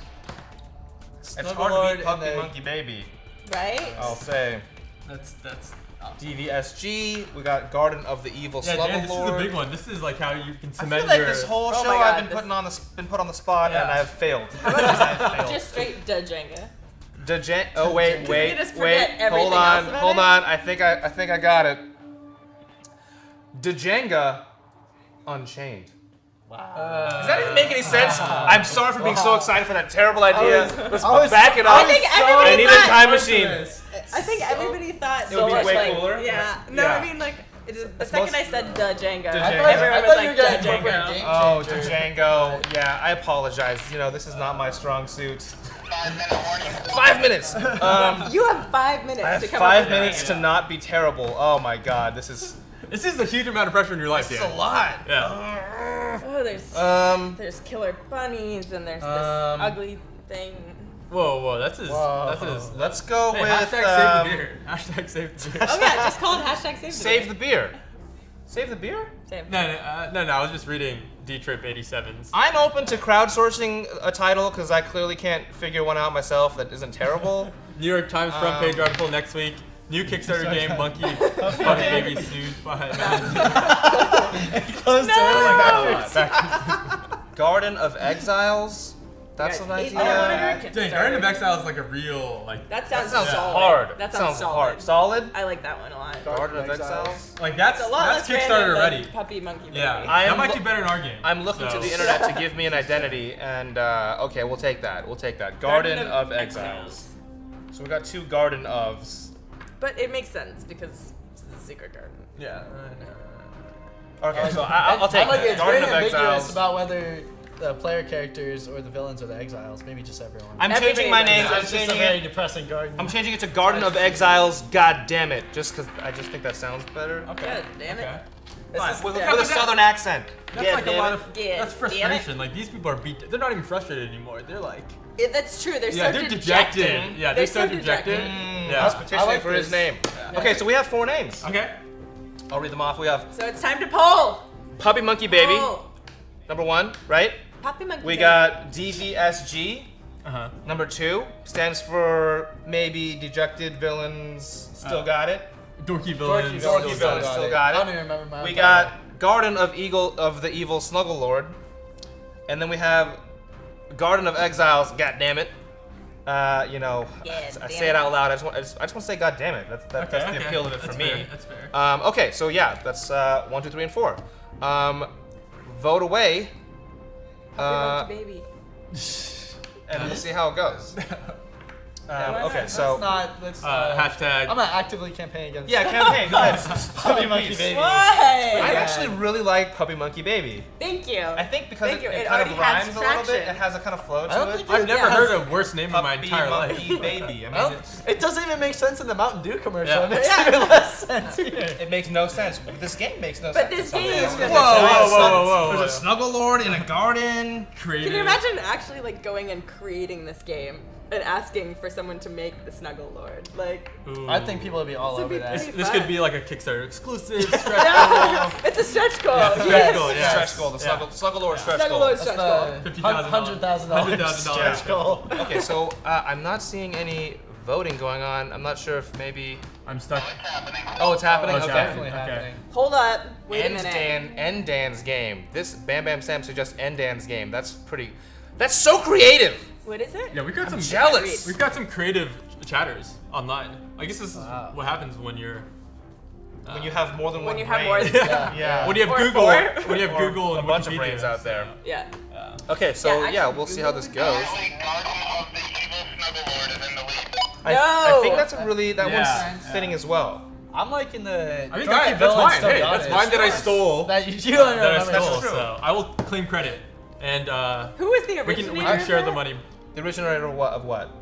to Snugglelord beat Puppy and the- Monkey Baby. Right? I'll say. That's. DVSG. We got Garden of the Evil Yeah, Snuggle Dan, this Lord. is the big one. This is like how you can I cement feel like your. this whole Oh show my I've God, been this- been put on the spot and Yeah. I've failed. Just straight Jenga. Oh wait, Can we just wait. forget Hold everything on, else about hold it? on. I think I got it. Django Unchained. Wow. Does that even make any sense? I'm sorry for being so excited for that terrible idea. Let's I was back it so- up. I think everybody I need a thought- time machine. I think everybody thought It so would be much way like, cooler. Yeah. No, Yeah. I mean like the second I said Jenga, Django. everyone I was thought like you were gonna Jenga. incorporate game Oh, changer. Django. Yeah, I apologize. You know, this is not my strong suit. 5-minute warning. 5 minutes. You have 5 minutes I have to come 5 up with minutes to not be terrible. Oh my God, this is a huge amount of pressure in your life, a Dan. lot. Yeah. Oh, there's killer bunnies and there's this ugly thing. Whoa, that's his. Whoa. That's his. Let's go Hey, with hashtag save the beer. Hashtag save the beer. Oh yeah, just call it hashtag save the save the beer. Save the beer? Save. No, I was just reading D-Trip 87's. I'm open to crowdsourcing a title because I clearly can't figure one out myself that isn't terrible. New York Times front page article next week. New Kickstarter game, Monkey Baby sued by. Garden of Exiles. That's an Guys, idea. I don't wanna do a Dang, Garden of Exile is like a real like. That sounds, Sounds solid. hard. That sounds solid. hard. Solid. I like that one a lot. Garden of Exiles. Like that's It's a lot that's less Kickstarter random than ready. Puppy Monkey Baby. Yeah, I that am might lo- do better in our game. I'm looking to So- the internet to give me an identity, and okay, we'll take that. We'll take that. Garden of Exiles. So we got 2 Garden ofs. But it makes sense because it's the secret garden. Yeah. Okay, so I'll take I'm like, that. it's Garden very of ambiguous Exiles. about whether the player characters or the villains or the exiles. Maybe just everyone. I'm Everybody changing my does name. that. I'm It's just a changing very it. depressing garden. I'm changing it to Garden of Exiles. God damn it! Just because I just think that sounds better. Okay. God damn it. Okay. Fine, with, yeah. with a southern accent. That's Yeah, like a damn lot it. of. Yeah, That's damn it. frustration. Like these people are beat. They're not even frustrated anymore. They're like. That's true. They're Yeah, so they're dejected. dejected. Yeah, They're they're so so dejected. dejected. Yeah. He's petitioning like for his this. name. Okay, so we have 4 names. Okay. I'll read them off. We have So it's time to poll. Puppy Monkey Baby, Poll. number 1, right? Puppy Monkey We Baby. got DVSG, Uh-huh. number 2, stands for maybe dejected villains. Still got it. Dorky villains. Dorky villains still got I it. don't even remember my own We title. got Garden of the Evil Snuggle Lord, and then we have Garden of Exiles. God damn it! You know, Yeah, I damn say it out loud. I just want to say God damn it. That's the Okay. appeal of it for That's me. fair, that's fair. Okay, so yeah, that's 1, 2, 3, and 4. Vote away. Puppy Monkey Baby. and we'll see how it goes. Okay, so Let's hashtag. I'm gonna actively campaign against. yeah, campaign. Go ahead. Puppy Monkey Baby. I Why? actually really like Puppy Monkey Baby. Thank you. I think because Thank you. it It kind of already has rhymes a little bit. traction. It has a kind of flow I don't to it. think I've never Yeah. heard a worse name in my Puppy entire Monkey life. Baby. I Well, mean, it doesn't even make sense in the Mountain Dew commercial. Yeah. It makes even less sense here. it makes no sense. This game makes no But sense. this game is There's just- Whoa. a Snuggle Lord in a garden. Creative. Can you imagine actually like going and creating this game and asking for someone to make the Snuggle Lord? Like, Ooh. I think people would be all This would over be that. pretty This fun. could be like a Kickstarter exclusive stretch goal. no, it's a stretch goal. Yeah, it's a Yes. stretch goal, yeah. Stretch goal. The Snuggle Lord stretch Snuggle goal. Lord That's stretch goal. the $50,000. $100,000 $100,000. stretch goal. Okay, so I'm not seeing any voting going on. I'm not sure if maybe. I'm stuck. It's happening. Oh, it's happening. it's Okay. Definitely Okay. happening. Hold up. Wait a minute. End Dan's game. This Bam Bam Sam suggests End Dan's game. That's so creative. What is it? Yeah, we've got some jealous. We've got some creative chatters online. I guess this is Wow. what happens when you're When you have more than When one you have brain. more than Yeah. when you have Or Google, four. when you have Or Google a and bunch of Wikipedia. brains out there. Yeah. Okay, so Yeah, yeah, actually, we'll see how this goes. Currently, Garden of the Evil Snuggle Lord is in the lead. I No! think that's a really Yeah. one's fitting as well. I'm liking the. I think Drunky that's Villain mine. still Hey, got that's it. mine that I stole. That you don't That I remember. stole. true. So I will claim credit, and Who was the we originator? can share of the that? money. The originator of what?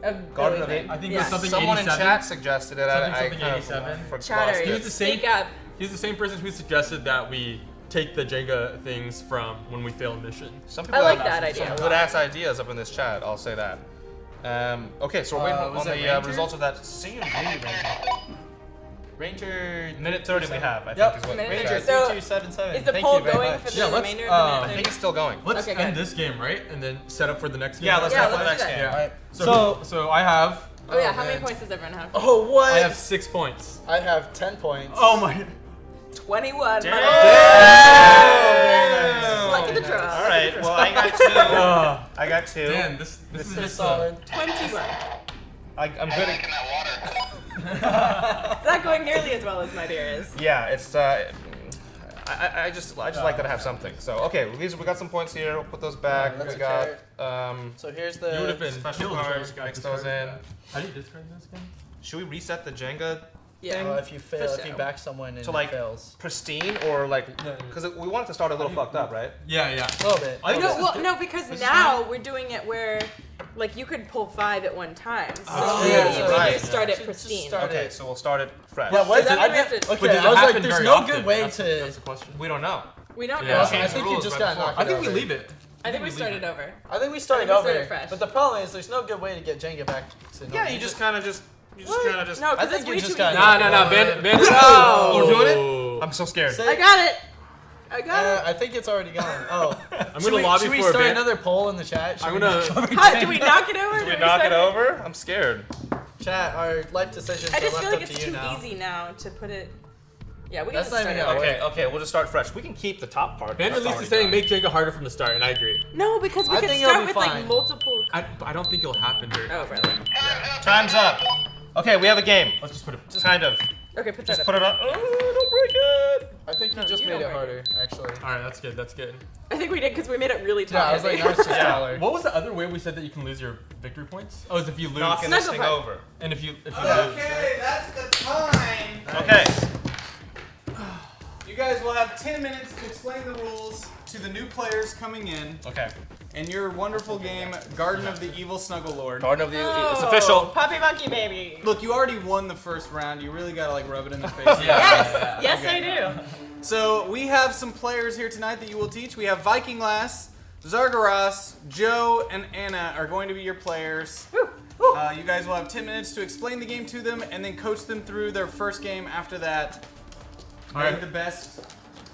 Of Garden Billy of Sheng. Eight? I think Yeah. there's something Someone 87. in chat suggested it. Something I kind of 87. Chatter. He was the same. Speak up. He's the same person who suggested that we take the Jenga things from when we fail a mission. Some I people like have that idea. some good ass ideas up in this chat. I'll say that. Okay, so we're waiting was on it the Ranger? results of that C&D Ranger. minute 30 we have. I Yep. think is what. Minute we 30. got. So, 2277. Is the Thank poll you very going much. for the Yeah, let's, remainder I of the think minute? it's still going. Let's Okay, go end ahead. this game, right? And then set up for the next game. Yeah, let's Yeah, go for the let's next do game. that. Alright. So I have Oh yeah, how man. many points does everyone have? Oh what? I have 6 points. I have 10 points. Oh my. 21. Damn. Luck of the draw. All right. Well, I got two. I got two. Dan, this is Pretty just solid. 21. I'm good at. Drinking that water. It's not going nearly as well as my dear is. Yeah, it's. I just like that I have something. So okay, we got some points here. We'll put those back. That's We got So here's You would have the. been special killed. cards. Got Mix those in. How do you discard this again? Should we reset the Jenga Yeah. If you fail, For if you sure. back someone and to like it fails. pristine or like because we want it to start a little fucked up, right? Yeah. A little bit. I think No, this is well, good. no, because This is now we're doing it where, like, you could pull 5 at one time. So Oh, we yeah, do right. start it Just pristine. start Okay, it. so we'll start it fresh. Yeah, what? Does that I mean we have did- to- But Okay, does I it was like, happen there's very no often? good way That's to. the question. We don't know. We don't Yeah. know. I Change the think you rules just right got before. knocked I think we over. leave it. I think we leave started it. over. I think we started I think we over. started fresh. But the problem is there's no good way to get Jenga back to normal. Yeah, you just kind of just. No, I because think it's way you too just easy. got- No. Ben. Oh, we're doing it? I'm so scared. Say- I got it. I got it. I think it's already gone. Oh. I'm Should gonna we- lobby should we for a start ban. another poll in the chat? Should I'm we gonna- make sure we How, change- do we knock it over? Did we Do knock start it over? I'm scared. Chat, our life decisions I are just left feel like up it's to you too now. easy now to put it. Yeah, we can That's just not start even over. gonna Okay, we'll just start fresh. We can keep the top part. Ben That's at least already is saying done. make Jenga harder from the start, and I agree. No, because we I can think it'll start be with fine. like multiple. I don't think it'll happen very. Oh, really? Time's up. Okay, we have a game. Let's just put it. Kind of. Okay, put that Just up. put it up. Oh, don't break it. I think you just you made don't it harder, actually. All right, that's good. That's good. I think we did because we made it really Yeah, tall. I was like, now it's just taller. What was the other way we said that you can lose your victory points? Oh, is if you lose. Knocking this Snuggle thing press. over. And if you lose. Okay, that's the time. Okay. You guys will have 10 minutes to explain the rules to the new players coming in Okay. in your wonderful game, Garden of the Evil Snuggle Lord. Garden of the. It's Oh, official. Puppy monkey baby. Look, you already won the first round. You really gotta like rub it in the face. Yes, yes, Okay. I do. So we have some players here tonight that you will teach. We have Viking Lass, Zargaras, Joe, and Anna are going to be your players. You guys will have 10 minutes to explain the game to them and then coach them through their first game after that. Alright. May the best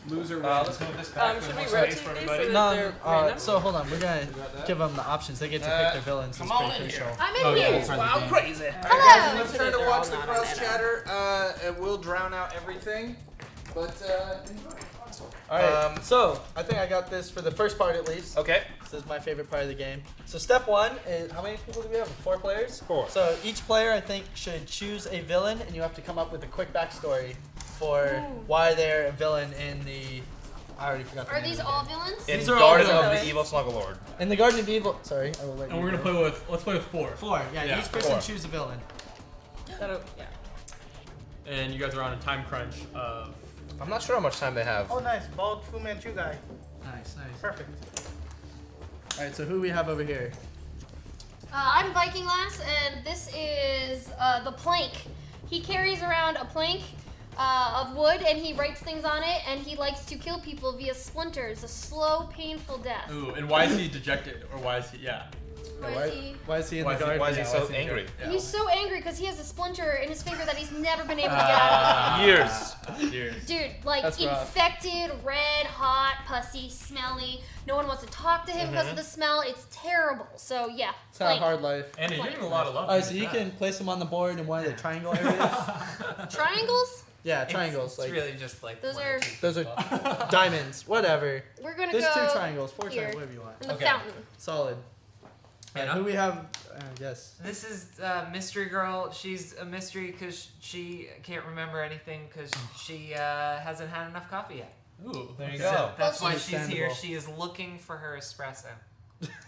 loser wins. Let's move this back. Should for we more rotate space for these everybody. so that No, they're random? so hold on. We're gonna give them the options. They get to pick their villains. Come It's on pretty in crucial. I'm in Oh, yeah, here. that's right. Wow, crazy. Alright, Hello. guys, let's try to They're watch all the not cross on chatter. It will drown out everything, but enjoy. All right. So I think I got this for the first part at least. Okay. This is my favorite part of the game. So step one is, how many people do we have? 4 players? 4. So each player, I think, should choose a villain, and you have to come up with a quick backstory for why they're a villain in the I already forgot. Are these all villains? In These are all Garden of villains. the Evil Snuggle Lord. In the Garden of Evil. Sorry, I will let you. And we're gonna play with. Let's play with 4. 4. Yeah, each person choose a villain. Yeah. And you guys are on a time crunch of. I'm not sure how much time they have. Oh, nice. Bald Fu Manchu guy. Nice. Perfect. All right, so who we have over here? I'm Viking Lass, and this is the plank. He carries around a plank of wood, and he writes things on it, and he likes to kill people via splinters, a slow, painful death. Ooh, and why is he dejected? Or why is he? Yeah. Why is he in the garden? Why is he so angry? He's so angry because he has a splinter in his finger that he's never been able to get out of. Years. Dude, like That's rough. infected, red, hot, pussy, smelly. No one wants to talk to him because of the smell. It's terrible. So yeah. It's not a hard life. And you're getting a lot of love. Alright, so you can place them on the board in one of the triangle areas. Triangles? Yeah, triangles. It's like really just like Those are. those are diamonds. Whatever. We're gonna There's go 2 triangles, 4 here, triangles, whatever you want. in the fountain. Solid. And who we have? Yes. This is Mystery Girl. She's a mystery because she can't remember anything because she hasn't had enough coffee yet. Ooh, there you So go. that's Well, why she's here. understandable. She is looking for her espresso.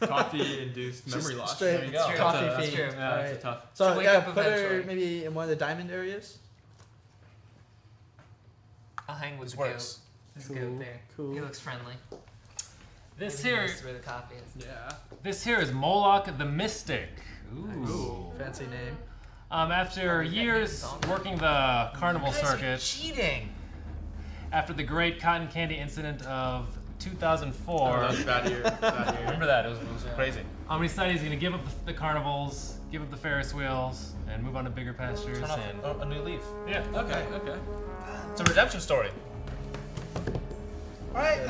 Coffee-induced memory loss. Straight There you go. coffee That's fiend. true. Yeah, Alright. that's tough. So She'll wake yeah, up put her eventually. maybe in one of the diamond areas. I'll hang with This the works. goat. There's a goat there. Cool. He looks friendly. This Maybe he here, knows where the coffee is. Yeah. this here is Moloch the Mystic. Ooh. Fancy name. After years working the carnival You guys are circuit, cheating. after the great cotton candy incident of 2004, Oh, that was a bad year. Bad year. Remember that? It was crazy. he decided he's going to give up the carnivals, give up the Ferris wheels, and move on to bigger pastures. Turn off And a new leaf. yeah, Okay. It's a redemption story. Alright,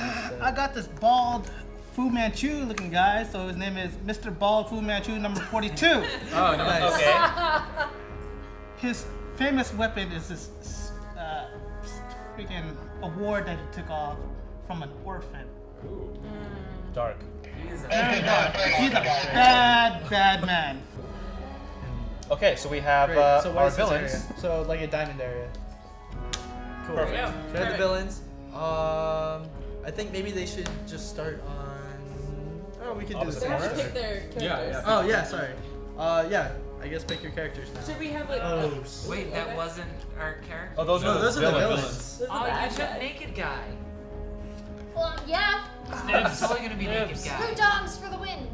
I got this bald Fu Manchu looking guy, so his name is Mr. Bald Fu Manchu number 42. Oh, nice. Okay. His famous weapon is this freaking award that he took off from an orphan. Dark. He's Very dark. He's a bad man. Okay, so we have Great. So our what's this villains. area? So like a diamond area. Cool. Perfect. So we have the villains. I think maybe they should just start on. Oh, we could do the Opposite same. They have to order. pick their characters. Yeah. Oh yeah, sorry. Yeah, I guess pick your characters now. Should we have like? Oh. Wait, that wasn't our character? Oh, those No, are those are the villains. This is Oh, the you bad took guy. Naked Guy. Well, yeah. It's totally gonna be Naked Blue Guy. dogs for the win.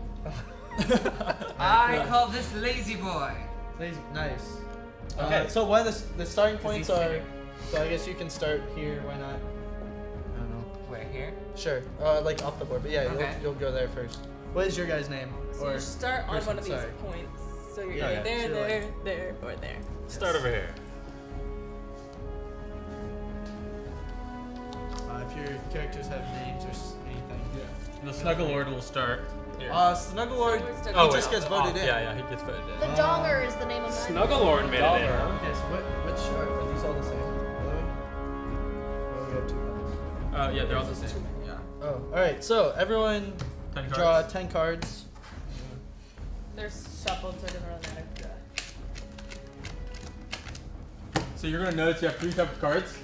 I call this Lazy Boy. Nice. Okay. So one of the starting points he's are. sitting. So I guess you can start here. Why not? I don't know. Where, here? Sure. Like off the board, but yeah, Okay. you'll go there first. What is your guy's name? So you start on person, one of these sorry. points. So you're Yeah, either there, so there, like- there, or there. start over here. If your characters have names or anything. The Snuggle Lord will start here. Snuggle Lord. Oh, He just gets voted in. Yeah, he gets voted in. The Donger is the name of mine. Snugglelord made it in. Okay, so which are these all the same? By the way? Oh, we have 2 colors. Yeah, they're all the same. Yeah. Oh, all right. So everyone 10 draw cards. 10 cards. They're shuffled, so it doesn't really matter. So you're gonna notice you have 3 types of cards.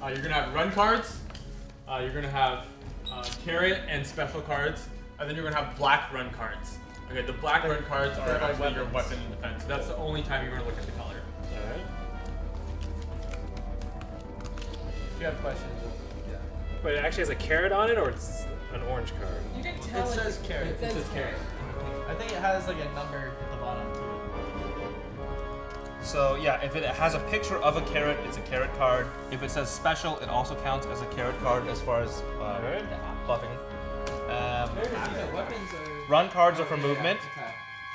You're gonna have run cards. You're gonna have carrot and special cards, and then you're gonna have black run cards. Okay, the black run cards are They're like actually your weapons. weapon and defense. That's the only time you're gonna look at the color. Alright. If you have questions, yeah. But it actually has a carrot on it, or it's an orange card? You can It tell says it's carrot. It says carrot. I think it has like a number at the bottom too. So yeah, if it has a picture of a carrot, it's a carrot card. If it says special, it also counts as a carrot card as far as buffing. Weapons are. Run cards are for movement,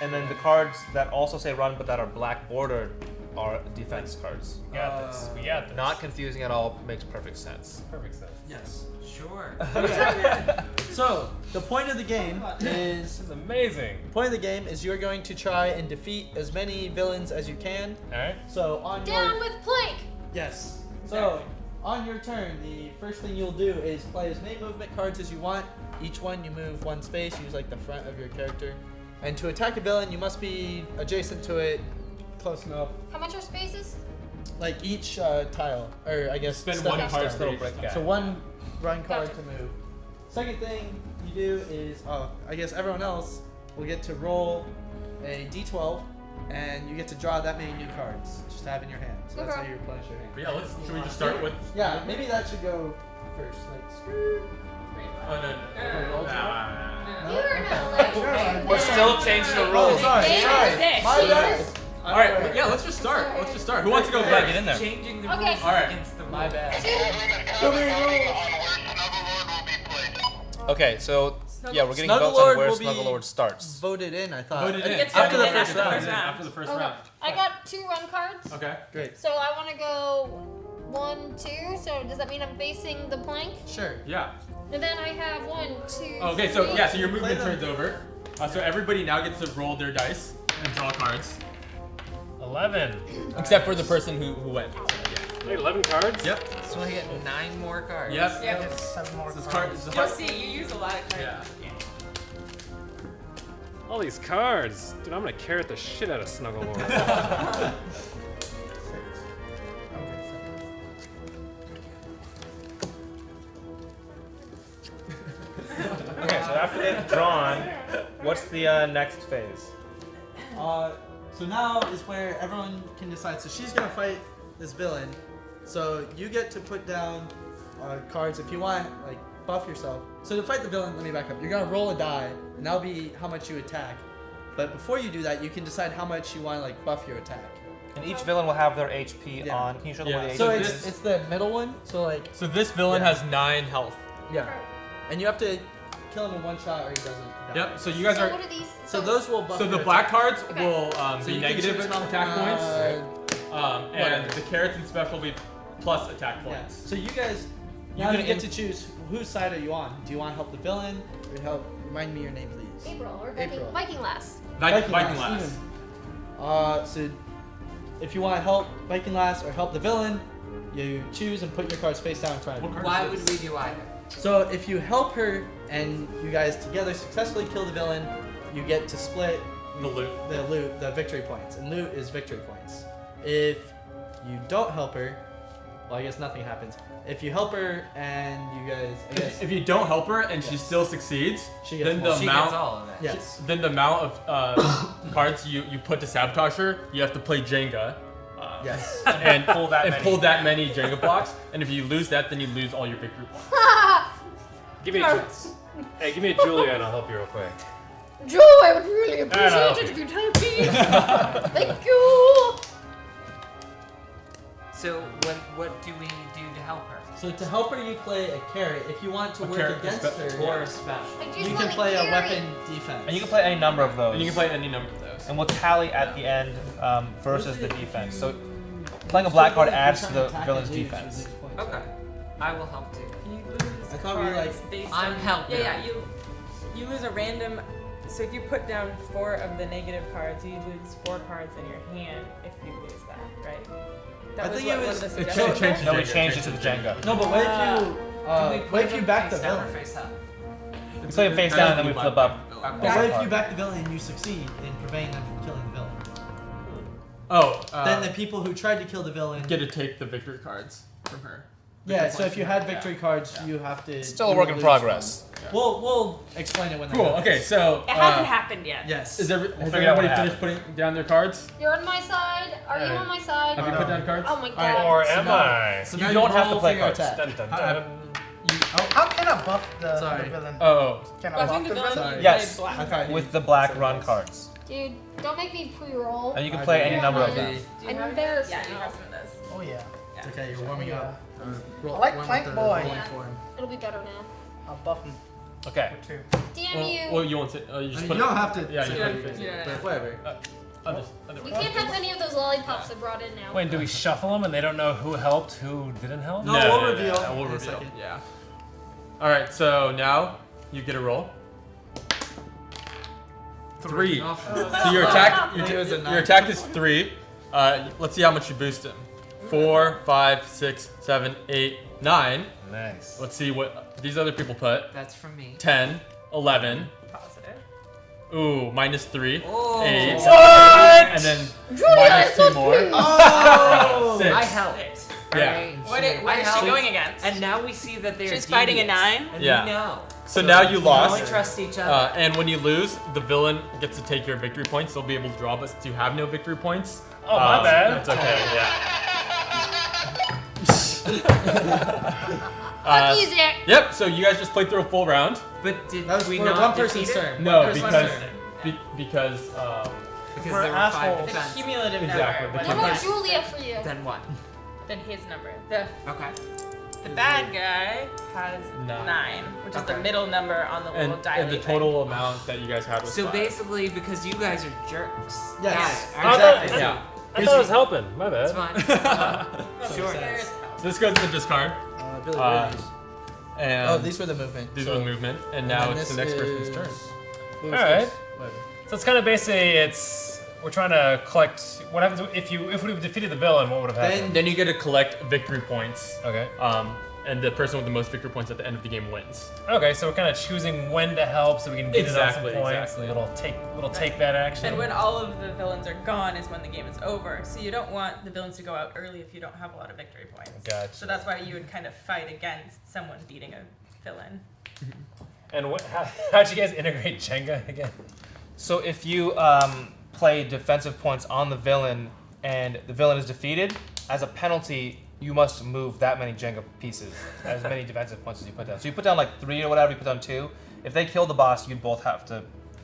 and then the cards that also say run but that are black bordered are defense cards. We got this. We got this. Not confusing at all. Makes perfect sense. Perfect sense. Yes. Sure. So the point of the game is. This is amazing. The point of the game is you're going to try and defeat as many villains as you can. Alright. So on Down your with plank. yes. So on your turn, the first thing you'll do is play as many movement cards as you want. Each one you move 1 space. Use like the front of your character. And to attack a villain, you must be adjacent to it, close enough. How much are spaces? Like each tile, or I guess Spend stepping 1 card stone. for each. So one run card to move. Second thing you do is, I guess everyone else will get to roll a d12, and you get to draw that many new cards just to have in your hand. So that's how you replenish your hand. But yeah, should we just start with? Yeah, maybe that should go first. Oh no. We're still changing the rules. Sorry. My bad. All right, yeah, let's just start. Who wants to go first? Get in there. Changing the Okay. rules All right. against the rules. My bad. Okay, so yeah, we're getting Snuggle votes on Lord where will Snuggle be Lord starts. Voted in, I thought. Voted in. After the first round. After the first round. I got 2 run cards. Okay. Great. So I want to go 1, 2. So does that mean I'm facing the plank? Sure. Yeah. And then I have 1, 2. Okay, so 3. yeah, so your movement turns over. So everybody now gets to roll their dice and draw cards. 11. Except for the person who went. Wait, 11 cards? Yep. So I get 9 more cards. Yep. Yeah, there's 7 more This cards. card- You'll see, you use a lot of cards. Yeah. All these cards. Dude, I'm gonna carrot the shit out of Snuggle Lord. Okay, so after they've drawn, what's the next phase? So now is where everyone can decide. So she's gonna fight this villain. So you get to put down cards if you want, like buff yourself. So to fight the villain, let me back up. You're gonna roll a die, and that'll be how much you attack. But before you do that, you can decide how much you want to like buff your attack. And each villain will have their HP on. Can you show them what the So HP it's is? it's the middle one. So like. So this villain has 9 health. Yeah. And you have to kill him in one shot, or he doesn't die. Yep. So you guys are. What are these? So those will buff. So the your black attack. cards will So be you can negative choose attack points, and whatever. the carrots and special will be plus attack Yeah. points. So you guys, now you get to choose whose side are you on. Do you want to help the villain or help? Remind me your name, please. April or April. Viking Lass. Viking Lass. Even. So if you want to help Viking Lass or help the villain, you choose and put your cards face down in front of you. Why would we do either? So if you help her and you guys together successfully kill the villain, you get to split the loot, the victory points, and loot is victory points. If you don't help her, well, I guess nothing happens. If you help her and you guys, I guess, If you don't help her and she still succeeds, She gets then more. the She amount gets all of it. Yes. Then the amount of cards you put to sabotage her, you have to play Jenga. Yes. And pull that many. Jenga blocks. And if you lose that, then you lose all your victory points. Give me hey, give me a Julia and I'll help you real quick. Joe, I would really no. appreciate it if you'd help me. Thank you. So what do we do to help her? So to help her, you play a carry. If you want to work carry, against a her, Or a special. I just you want can to play a carry. weapon defense. And you can play any number of those. And you can play any number of those. And we'll tally at the end versus the defense. So playing a black card adds to the villain's defense. Okay. I will help too. You lose I thought we were cards like- based I'm on, helping. Yeah, you lose a random. So if you put down 4 of the negative cards, you lose 4 cards in your hand if you lose that, right? That I was think what it one was- of the it suggestions changed- were? No, we changed it to the Jenga. No, but what if you what if you back the face down or villain? face up? We play it face down and then we flip up. But what if you back the villain and you succeed in preventing them from killing the villain? Oh, Then the people who tried to kill the villain get to take the victory cards from her. Yeah, so if you had victory cards, you have to. Still a you work will in lose progress. one. We'll explain it when. Cool. that happens. Okay, so It hasn't happened yet. Yes. Has We'll figure out everybody what finished putting down their cards? You're on my side. Are you on my side? Have you put down cards? Oh my Alright, god. Or so am now- I? So You now don't have to roll play for your cards. attack. Dun, dun, dun. How can I buff the Sorry. villain? Oh. Can I Buffing buff the the villain, villain? you Yes. play black. Okay. With the black run cards. Dude, don't make me pre-roll. And you can play any number of them. Do you I'm have embarrassed Yeah, you now. have some of this. Oh yeah. It's okay, you're warming up. I like warm up Plank the Boy. rolling Yeah. form. It'll be better now. I'll buff him Okay. too. Damn you. Well, you won't sit. You I just mean, put you it. don't have to. Yeah, say you put anything, it. Yeah. but whatever. We can't have any of those lollipops I brought in now. Wait, do we shuffle them and they don't know who helped, who didn't help? No, we'll reveal. We'll in a reveal. second. Yeah. All right. So now you get a roll. 3. So your attack. Your attack is 3. Let's see how much you boost him. 4, 5, 6, 7, 8, 9. Nice. Let's see what these other people put. That's from me. 10, 11. Positive. Ooh, -3. Oh. 8. What? And then Julia, -2 more. Oh! 6. I helped. Yeah. What is she going against? And now we see that they're She's fighting a 9? And Yeah. we know. So now you we lost. only trust each other. And when you lose, the villain gets to take your victory points. They'll be able to draw, but since you have no victory points, Oh, my bad. That's okay. Yeah. Easy. Yep. So you guys just played through a full round. But did That was we for not one person's defeat it? turn. No, One person's because turn. because Because For there were 5 assholes. defense. The cumulative Exactly, number. the What about Yes. Julia for you? Then what? Then his number. The Okay. bad guy has 9. 9, which is the Okay. middle number on the little and dilate the total amount that you guys had was So 5. basically, because you guys are jerks. Yes. Yeah, Exactly. Yeah. I thought I was helping. My bad. It's fine. Sure. So this goes to the discard. Billy, where are these? And Oh, these were the movement. These so- were the movement, and now then it's the this next person's is- turn. Who All is right. this? Whatever. So it's kind of basically we're trying to collect. What happens if we defeated the villain? What would have happened? Then you get to collect victory points. Okay. And the person with the most victory points at the end of the game wins. Okay, so we're kind of choosing when to help so we can get Exactly, it on some points. exactly. Little take that action. And when all of the villains are gone is when the game is over. So you don't want the villains to go out early if you don't have a lot of victory points. Gotcha. So that's why you would kind of fight against someone beating a villain. And how'd you guys integrate Jenga again? So if you play defensive points on the villain and the villain is defeated, as a penalty, you must move that many Jenga pieces, as many defensive points as you put down. So you put down like 3 or whatever, you put down 2. If they kill the boss, you'd both have to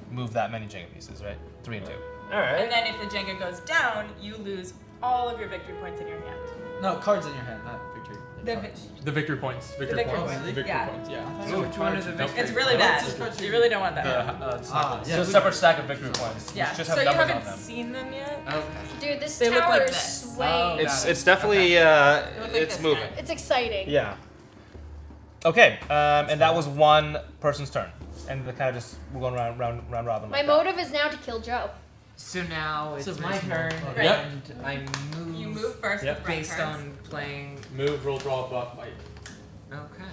move that many Jenga pieces, right? 3 and 2. All right. And then if the Jenga goes down, you lose all of your victory points in your hand. No, cards in your hand, not victory. The victory points. Victory victory points. points. Victory Yeah. points. Yeah. So which one is the victory? It's really bad. You really don't want that. So a separate stack of victory points. Yeah. Just So have you numbers haven't on them. seen them yet? Okay. Dude, this They look tower like is this. swaying. It's definitely like it's this moving. It's exciting. Yeah. Okay, and that was one person's turn, and we're going round robin. My like that. motive is now to kill Joe. So now it's It's a my reasonable- turn, Okay. Yep. and I move. You move first Yep. with bright based cards. on playing. Move, roll, draw, buff, fight. Okay.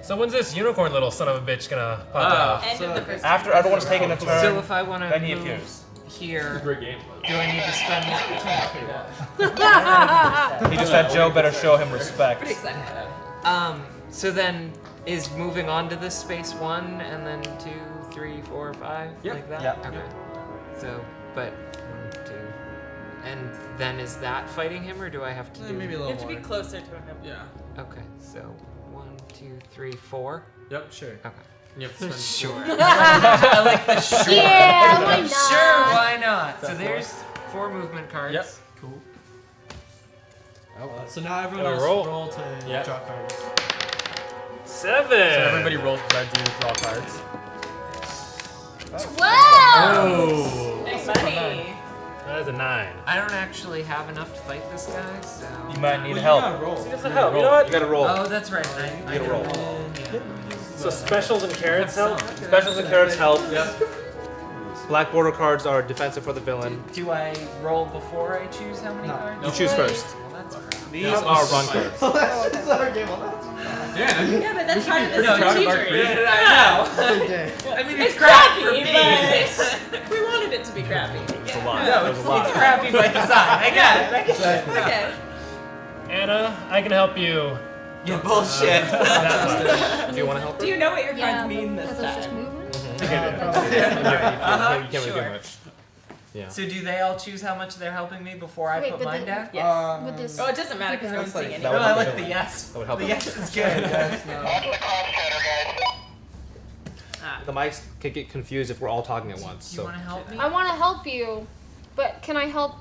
So when's this unicorn little son of a bitch gonna pop out? End of the first After turn. everyone's taken a turn, So if I want to then he move appears. here, Great game. do I need to spend? He just said Joe better show him respect. Pretty excited. So then is moving on to this space 1 and then 2, 3, 4, 5 like that. Yep. Okay. So, but 1, 2, and then is that fighting him, or do I have to do? Maybe a You little have to be more. closer to him. Yeah. Okay. So 1, 2, 3, 4. Yep, sure. Okay. You have to spend Sure. four. I like the sure. Yeah, why not? Sure, why not? So That's there's 4 movement cards. Yep. Cool. So now everyone Gotta has roll. roll to Yeah. draw cards. 7. So everybody rolls besides you to draw cards. 12! Oh. Big money. That is a 9. I don't actually have enough to fight this guy, so. You might need Well, help. You gotta roll. That's a help. You know what? You gotta roll. Oh, that's right. I You gotta roll. Yeah. So specials and carrots help. Specials and carrots help. Black border cards are defensive for the villain. Do I roll before I choose how many cards? You choose first. Well, that's crap. These are run cards. That's our game. Well, that's Yeah. Yeah, but that's part of the No, it's strategy. Yeah, I okay. know. I mean, It's crap for crappy, me. but we wanted it to be crappy. It's a lot. No, There's it's, a lot. it's crappy by design. I got it. I get it. Okay. Anna, I can help you. Yeah, bullshit. Do you want to help her? Do you know what your Yeah, cards mean this because it's just time? movement. You can't really do Sure. much. Yeah. So do they all choose how much they're helping me before I Wait, put but mine the- down? Yes. With this. Oh, it doesn't matter because no one's seeing That anything. would No, I help like you. the yes. That would help The you. yes is good. Watch the cross chatter, guys. The mics could get confused if we're all talking at once. Do you So want to help me? I want to help you, but can I help?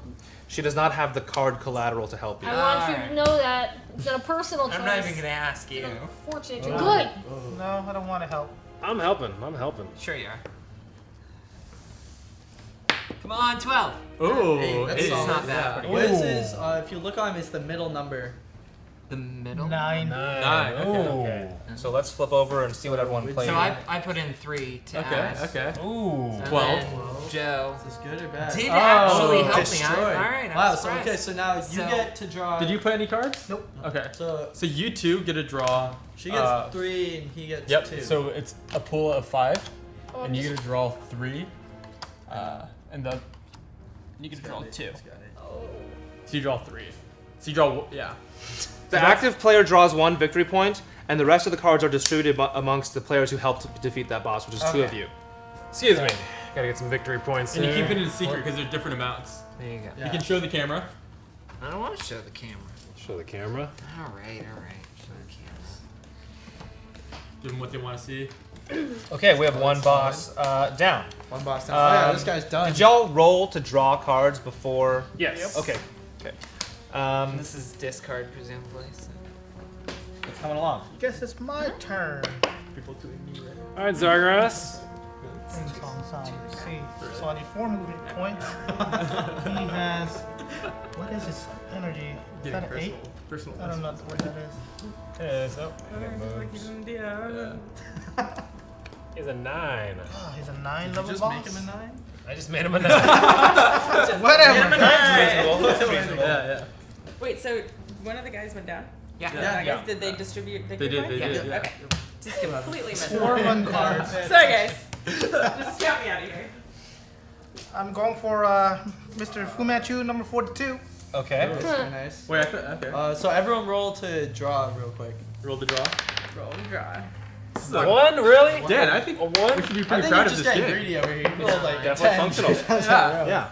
she does not have the card collateral to help you. I want you Alright. to know that it's not a personal choice. I'm not even gonna ask you. Fortunate. Good. No, I don't want to help. I'm helping. I'm helping. Sure you are. Come on, 12. Ooh. Hey, that's It's solid. not bad. Yeah. What is this? If you look on him, it's the middle number. The middle? 9. 9. Ooh. So let's flip over and see what everyone played. So I put in 3 to Okay. ask. Okay. Ooh. And 12. then Joe Is this good or bad? did actually help destroyed. me. Alright, I'm Wow. So surprised. okay. So now you So- get to draw. Did you play any cards? Nope. Okay. So So you two get to draw. she gets 3 and he gets Yep. 2. So it's a pool of 5, Oh, and you just- get to draw 3, and you get to draw 2. So you draw 3. So you draw, yeah. The active player draws 1 victory point, and the rest of the cards are distributed amongst the players who helped defeat that boss, which is 2 of you. Excuse me. Gotta get some victory points. And you there. keep it in secret because they're different amounts. There you go. You can show the camera. I don't want to show the camera. Show the camera. All right. Show the camera. Give them what they want to see. Okay, we have 1 boss down. 1 boss down. Yeah, this guy's done. Did y'all roll to draw cards before? Yes. Okay. This is discard, presumably. So. It's coming along. I guess it's my turn. All right, Zargaras. Let's see. So I need 4 movement points. He has. What is his energy? Is that an 8? I don't know what that is. It is. Oh, he's a 9. Oh, he's a 9 Did level you just boss. make him a 9? I just made him a 9. Whatever. That's reasonable. Yeah. Wait, so one of the guys went down? Yeah. Did they distribute victory They did, points? they did, yeah. Okay. Just completely missed 4 1 cards. Sorry, guys. Just scout me out of here. I'm going for Mr. Fu Manchu, number 42. Okay. That's very nice. Wait, okay. So everyone roll to draw real quick. Roll the draw. Roll and draw. 1, really? Dan, I think a 1? we should be I pretty think proud you're of just this getting game. greedy over here. You rolled like Definitely 10. functional. Yeah.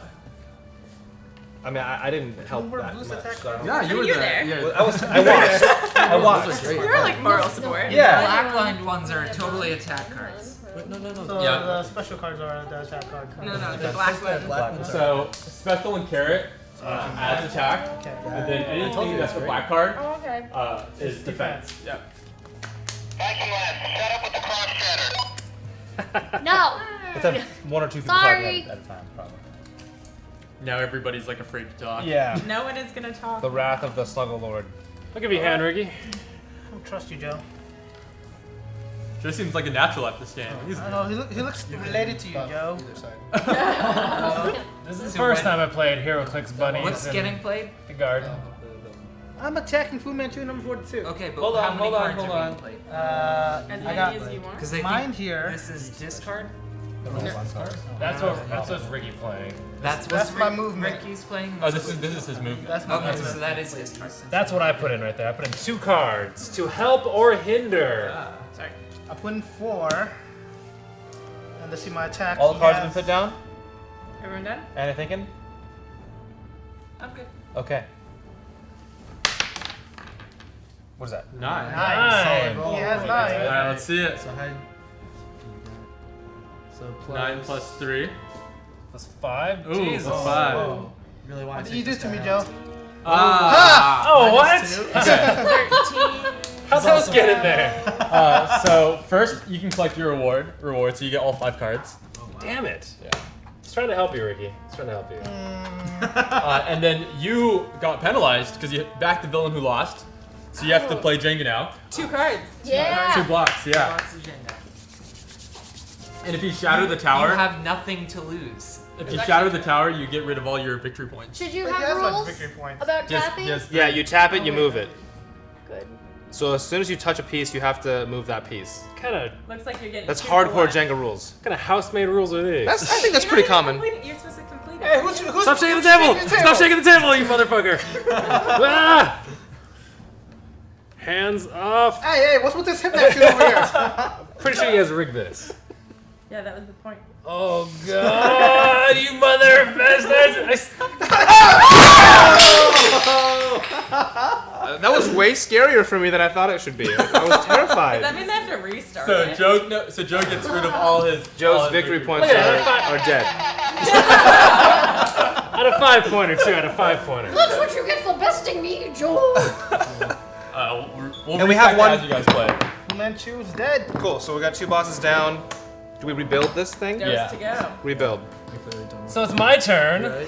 I mean, I didn't help Were that boost much. attack so. cards? Yeah, you were You're there. there. Yeah. I watched. I watched. Great. You're like moral support. Yeah. Black-lined ones are totally attack cards. So Yeah. the special cards are the attack card. No, the black one. So, Spectral and Carrot adds attack, and then anything that's the black card Oh, okay. is defense. Yeah. Viking lad, shut up with the cross chatter. No. Let's have 1 or 2 people Sorry. talking at a time, probably. Now everybody's like afraid to talk. Yeah. No one is gonna talk. The wrath of the Sluggle Lord. I'll give you a hand, Ricky. I don't trust you, Joe. Just seems like a natural at this game. I know, he looks related to you, Joe. This is the So first when- time I played HeroClix Bunnies. What's in getting played? the garden. I'm attacking Fu Manchu, number 42. Okay, but Hold how on, many hold on, cards hold are on. being played? As I many got as you want. Because they mine think here. this is discard. That's what's Ricky playing. That's my movement. Ricky's playing. Oh, this is his movement. That's my Okay, movement. so that is discard. That's what I put in right there. I put in 2 cards to help or hinder. Sorry. I put in 4. And let's see my attack. All the He cards have has- been put down? Everyone done? Anna thinking? I'm good. Okay. What is that? 9. 9. He has 9. Alright, let's see it. So hide. So plus 9 plus 3. Plus 5. Ooh, Jesus. plus 5. Whoa. Really want What to did you take do to this me, guy Joe? out. Oh, what? 13. How's those get in there? So first you can collect your reward, so you get all 5 cards. Damn it. Yeah. He's trying to help you, Ricky. He's trying to help you. And then you got penalized because you backed the villain who lost. So you have to play Jenga now. 2 cards. 2 Yeah. blocks, yeah. Lots of agenda. And if you shatter the tower, You have nothing to lose. if you shatter the tower, you get rid of all your victory points. Should you But he have has, like, rules victory points. about tapping? Yeah, you tap it, you move it. Good. So as soon as you touch a piece, you have to move that piece. Kind of Looks like you're getting. That's 2 for hardcore 1. Jenga rules. house-made rules are these? I think that's pretty common. You're supposed to complete it. Hey, who's Stop shaking the table! Stop shaking the table, you motherfucker! Ah! Hands off! Hey, what's with this hip action over here? Pretty sure you guys rigged this. Yeah, that was the point. Oh god, you mother bastards! That was way scarier for me than I thought it should be. I was terrified. Does that mean they have to restart So it? Joe gets rid of all his Joe's victory points Look at are dead. Out of 5-pointer, 2 out of 5-pointer. That's what you get for besting me, Joe. We'll And we have restart one- as you guys play. Fu Manchu's dead. Cool, so we got 2 bosses down. Do we rebuild this thing? Goes Yeah. to go. Rebuild. So it's my turn. Right?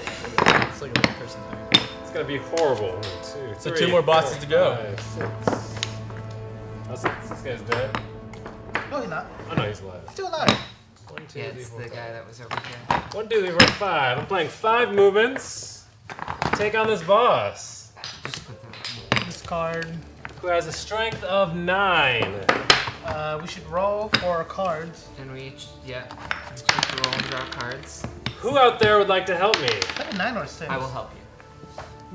It's like a person thing. It's gonna be horrible. 1, 2, So 3, 2 more bosses to go. 5, 6. Oh, so this guy's dead? No, he's not. Oh no, he's alive. Still alive. 1, 2, Yeah, 3, it's 4, the 5. guy that was over here. 1, 2, 3, 4, 5. I'm playing 5 movements. Take on this boss, Just put that. This card. who has a strength of 9. We should roll for cards. And we each, yeah, we each roll and draw cards. Who out there would like to help me? Is that a 9 or a 6? I will help you.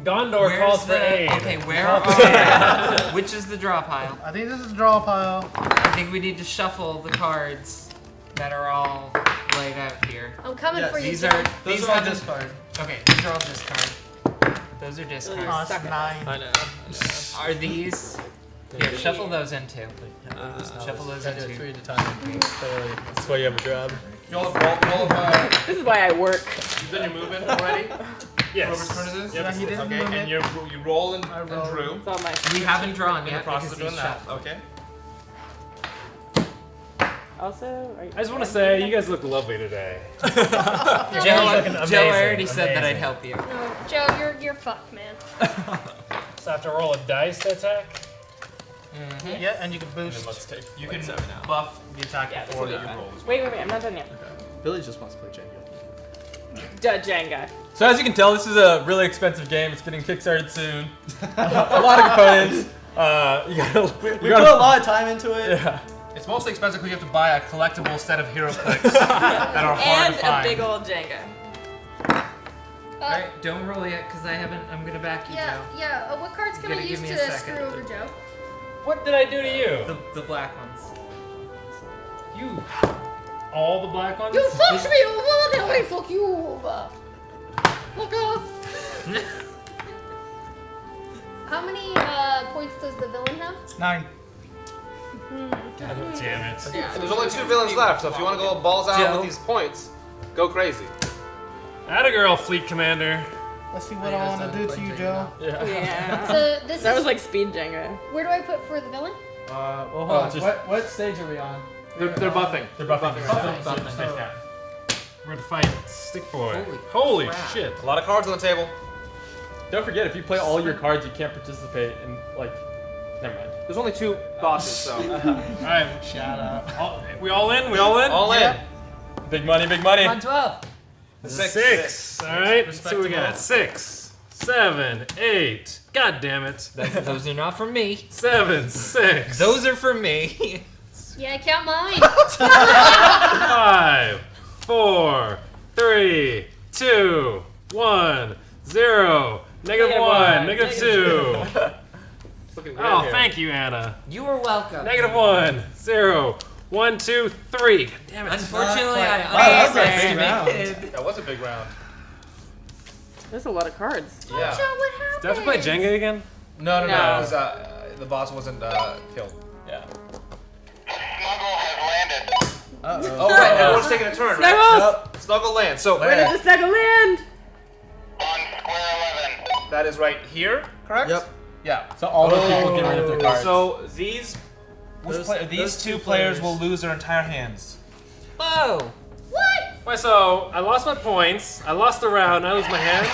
Gondor calls for aid. Okay, where are... Which is the draw pile? I think this is the draw pile. I think we need to shuffle the cards that are all laid out here. I'm coming for you, These John. are Those these are all haven't- discard. Okay, these are all discard. Those are discard. Cost 9. I know. Are these? Here, shuffle those in too. Shuffle those in Do it too. 3 at a time. That's why you have a job. Y'all have This is why I work. you've done your movement already? Yes. Whoever's turn it is? Yeah, he didn't Okay, move and it. you roll and rolled. drew. It's all my. We haven't drawn In the yet process because of doing he's that. shuffled. Okay. Also, I just want to say, you guys look lovely today. Joe, looking Joe, I already amazing, said that I'd amazing. help you. No, Joe, you're fucked, man. So I have to roll a dice to attack? Yeah, and you can boost. You can buff the attack before that you roll. Wait, I'm not done yet. Billy just wants to play Jenga. Jenga. So as you can tell, this is a really expensive game. It's getting kickstarted soon. A lot of components. We put a lot of time into it. Yeah. It's mostly expensive because you have to buy a collectible set of HeroClix that are hard And to find. a big old Jenga. Alright, don't roll yet because I haven't. I'm gonna back you, Yeah, Joe. yeah. What cards can You I gotta use give me a to second. screw over Joe? What did I do to you? The black ones. You. All the black ones? You fucked me over, now I fuck you over. Fuck off. How many points does the villain have? 9. God damn it. And there's only 2 villains left, so if you want to go balls out Joe. with these points, go crazy. Atta girl, fleet commander. Let's see what I want to do to you, Joe. Yeah. So this That is was like speed Jenga. where do I put for the villain? Well, hold Oh, on. just- What stage are we on? They're buffing. They're buffing. We're to fight Stick Boy. Holy Holy crap. shit. A lot of cards on the table. Don't forget, if you play all your cards, you can't participate in like. Never mind. There's only 2 bosses, so. Alright, Shut up. we all in? We all in? All in. Big money, big money. Come on, 12. 6. Alright, so we got 6, 7, 8. God damn it. Those are not for me. 7, 6. Those are for me. Yeah, I count mine. 5, 4, 3, 2, 1, 0. Negative 1, negative 2. Looking great Oh, here. thank you, Anna. You are welcome. Negative 1, 0, 1, 2, 3. God damn it. Unfortunately, Wow, I that was a big underestimated. That was a big round. There's a lot of cards. Oh, Joe, what happened? Do I have to play Jenga again? No. No. Because, the boss wasn't killed. Yeah. Snuggle has landed. Oh, right. Everyone's taking a turn, right? Snuggles! Yep. Snuggle land. So, Where does the snuggle land? On square 11. that is right here, correct? Yep. Yeah. So all those people get rid of their cards. So these Those two two players players will lose their entire hands. Whoa! What? Wait, so I lost my points, I lost the round, I lose my hand?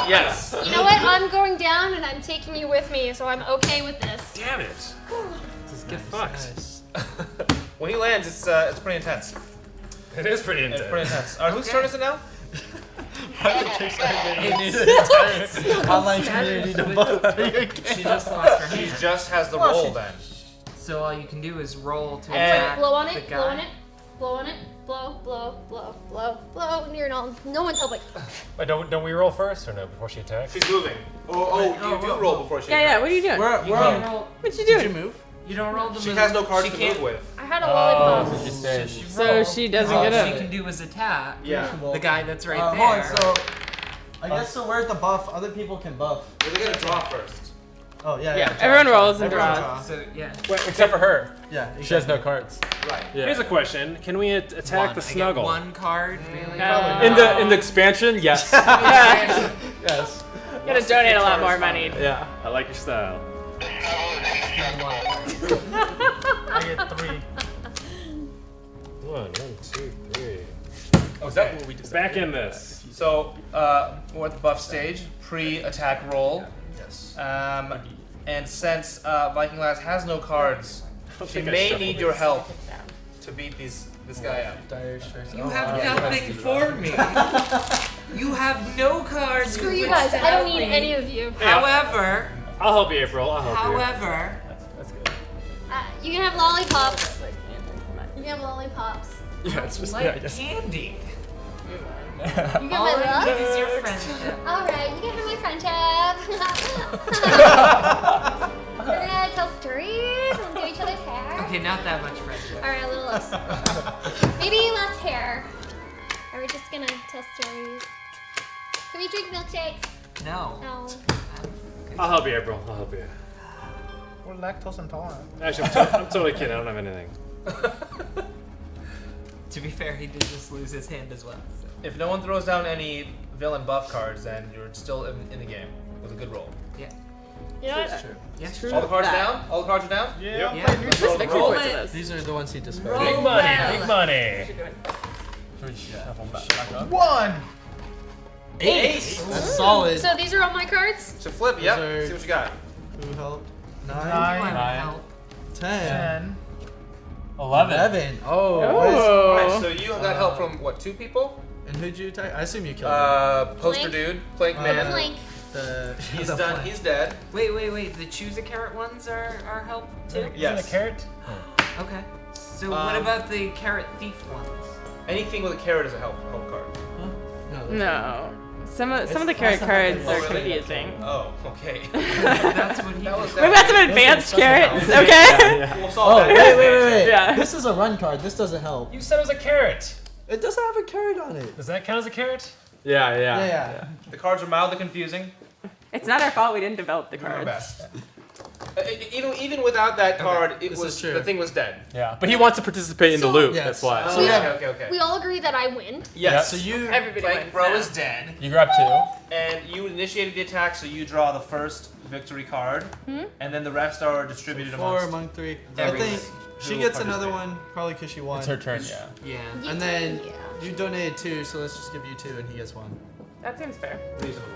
Yes. You know what? I'm going down and I'm taking you with me, so I'm okay with this. Damn it. Just get fucked. When he lands, it's pretty intense. It is pretty intense. It's pretty intense. All right, whose turn is it now? Online community to vote for your game. She just lost her He hand. just has the roll then. So all you can do is roll to And attack blow on the it, guy. blow on it, blow on it, blow, blow, blow, blow, blow. Near no one's helping. Wait, don't we roll first or no before she attacks? She's moving. Oh, you do roll before she. Yeah, what are you doing? We're You don't roll. What you doing? Did you move? You don't roll the She move. has no cards She to can't- move with. I had a lollipop. So she stays. So she doesn't get All up. she can do is attack. Yeah. The guy that's right Hold there. on, so I guess so. Where's the buff? Other people can buff. We're gonna draw first. Oh yeah. Yeah, draw. everyone rolls and Everyone draws. So yeah. Wait, except for her. Yeah. She has no cards. Right. Yeah. Here's a question. Can we attack One. the I get snuggle? one card, really? In the expansion, yes. Yeah. Yes. You gotta donate a lot more money. Yeah. I like your style. I get 3. 1, 2, 3. Oh, is that what we just Back in this. So, we're at the buff stage, pre-attack roll. Yes. And since Viking Lass has no cards, she think I may shuffled need your help to beat this guy up. Dire Straits. You have nothing for me. You have no cards. Screw with you which guys. to I don't help need me. any of you. However, I'll help you, April. I'll help you. however, That's good. You can have lollipops. You can have lollipops. Yeah, it's just like yeah, I guess. candy. You get All my I love? need is your friendship. Alright, you can have my friendship. We're gonna tell stories and do each other's hair. Okay, not that much friendship. Alright, a little less. Maybe less hair. Are we just gonna tell stories? Can we drink milkshakes? No. No. I'll help you, April. I'll help you. We're lactose intolerant. Actually, I'm totally kidding. I don't have anything. To be fair, he did just lose his hand as well. So. If no one throws down any villain buff cards, then you're still in the game with a good roll. Yeah. You know what? Yeah. All the cards down? All the cards are down? Yeah. Yeah. Let's roll the roll. These are the ones he discarded. Roll Big money, well. big money. Should we shuffle back up? 1. 8. That's solid. So these are all my cards? So flip, yep. Those are- See what you got. Who helped? 9. 9. 10. 10. 11. Oh. Alright, so you got help from what, 2 people? And who'd you attack? I assume you killed him. Poster Plank. dude, Plank Man. Plank. He's the done. plank. He's dead. Wait. The choose a carrot ones are help too? Yes. A carrot? Okay. So what about the carrot thief ones? Anything with a carrot is a help card. No. Some of the carrot cards are confusing. Oh, okay. That's what he was. We've got some advanced carrots, okay? We'll solve that. Wait. Yeah. This is a run card. This doesn't help. You said it was a carrot. It doesn't have a carrot on it. Does that count as a carrot? Yeah. Yeah. The cards are mildly confusing. It's not our fault we didn't develop the We're doing our cards. best. Even without that card, This is true. the thing was dead. Yeah. But he wants to participate in the loop. Yes. That's why. So we, Okay. we all agree that I win. Yes. So you. Everybody Plank wins Bro now. is dead, You grab 2. and you initiated the attack, so you draw the first victory card, and then the rest are distributed 4 amongst. among 3. I everyone think who she will gets another participate. one probably because she won. It's her turn. Yeah. Yeah. And then you donated 2, so let's just give you 2 and he gets 1. That seems fair. Reasonable.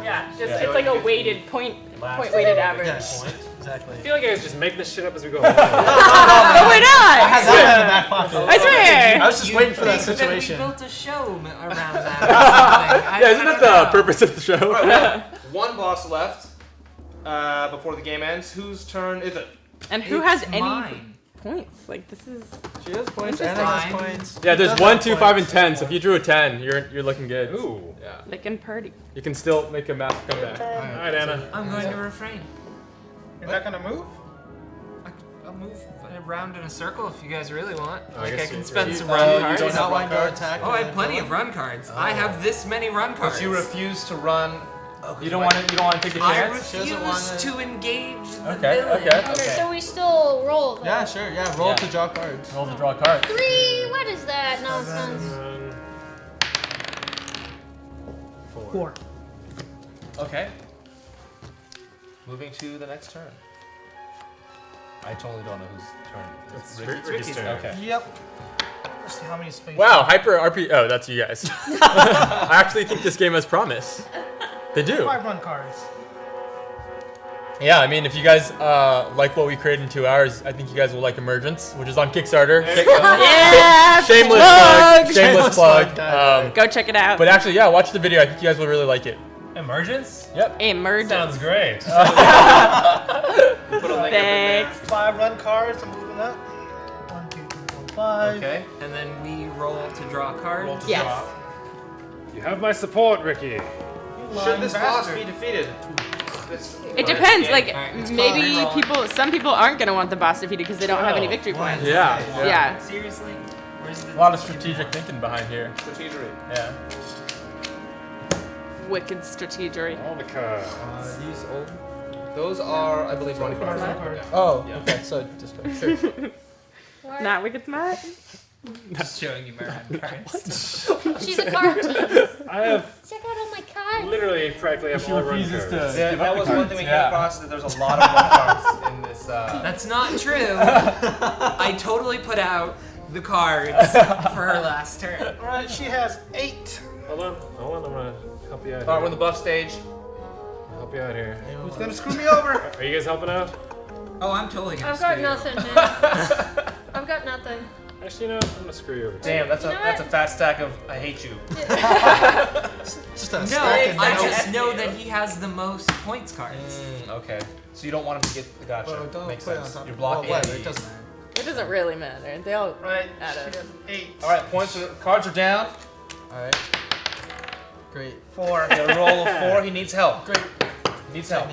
Yeah, just Yeah. it's like a weighted point weighted average. Yes. Exactly. I feel like I was just making this shit up as we go along. No, we're not! I had that in the back pocket. I swear! I was just waiting for that think situation. That we built a show around that. Or something. Yeah. Isn't that the purpose of the show? All right, we have one boss left before the game ends. Whose turn is it? And who It's has any mine. points? Like this is She has points. Interesting. Anna has points. Yeah. There's Does 1, have 2, 5, and points. 10. So if you drew a 10, you're looking good. Ooh. Yeah. licking party. You can still make a math comeback. All right, Anna. I'm going to refrain. You're not gonna move? I'll move around in a circle if you guys really want. I Like I guess can you- spend You, some you run cards. don't want to attack. Oh, I and have plenty kill of him? run cards. I have this many run cards. But you refuse to run. You don't want to. You don't want to take the I chance. She doesn't refuse wanna- to engage the Okay, villain. okay. So we still roll. Though. Yeah, sure. Yeah, roll Yeah. to draw cards. Roll to draw a card. 3. What is that nonsense? 4. Okay. Moving to the next turn. I totally don't know whose turn it is. It's Ricky's turn. Okay. Yep. Let's see how many spaces. Wow, Hyper RP. Oh, that's you guys. I actually think this game has promise. They do. 5 run cards. Yeah, I mean, if you guys like what we created in 2 hours, I think you guys will like Emergence, which is on Kickstarter. Yeah! Shameless plug! plug. Shameless plug. Go check it out. But actually, yeah, watch the video. I think you guys will really like it. Emergence? Yep. Emergence. Sounds great. Put a link up in there. Thanks. 5 run cards. I'm moving up. 1, 2, 3, 4, 5. Okay. And then we roll to draw a card. Roll to Yes. draw. You have my support, Ricky. You Should lying this boss bastard. be defeated? It depends. Like Alright, let's maybe roll. some people aren't gonna want the boss defeated because they don't have any victory points. Yeah. Yeah. Seriously? Where's the A lot of strategic thinking behind here. Strategery. Yeah. Wicked strategery. All the cards. These old. Those are, I believe, run cards. Run cards. Yeah. Oh, Yeah. okay. So discard. Sure. Not wicked smart. Just showing you my run cards. She's a card team. I have Check out all my cards. literally practically have She all run refuses cards. to- Yeah, Give that up the was one cards. thing we came Yeah. across, that there's a lot of run cards in this. That's not true. I totally put out the cards for her last turn. Alright, she has 8. Hold on, I'm gonna help you out. Alright, we're Here. in the buff stage. I'll help you out here. Who's gonna screw me over? Are you guys helping out? Oh, I'm totally gonna I've got screw you. nothing, man. I've got nothing. Actually, you know, I'm gonna screw you over. Damn, that's You a know that's a what? fat stack of I hate you. Just a No, stack of I notes. just know that he has the most points cards. Okay. So you don't want him to get the gotcha. Well, don't Makes put it on sense. top. You're blocking Well, the- it doesn't matter. It doesn't really matter. They all Right, add she up. has 8. Alright, cards are down. Alright. Great. 4. Got a roll of 4. He needs help. Great. Needs help.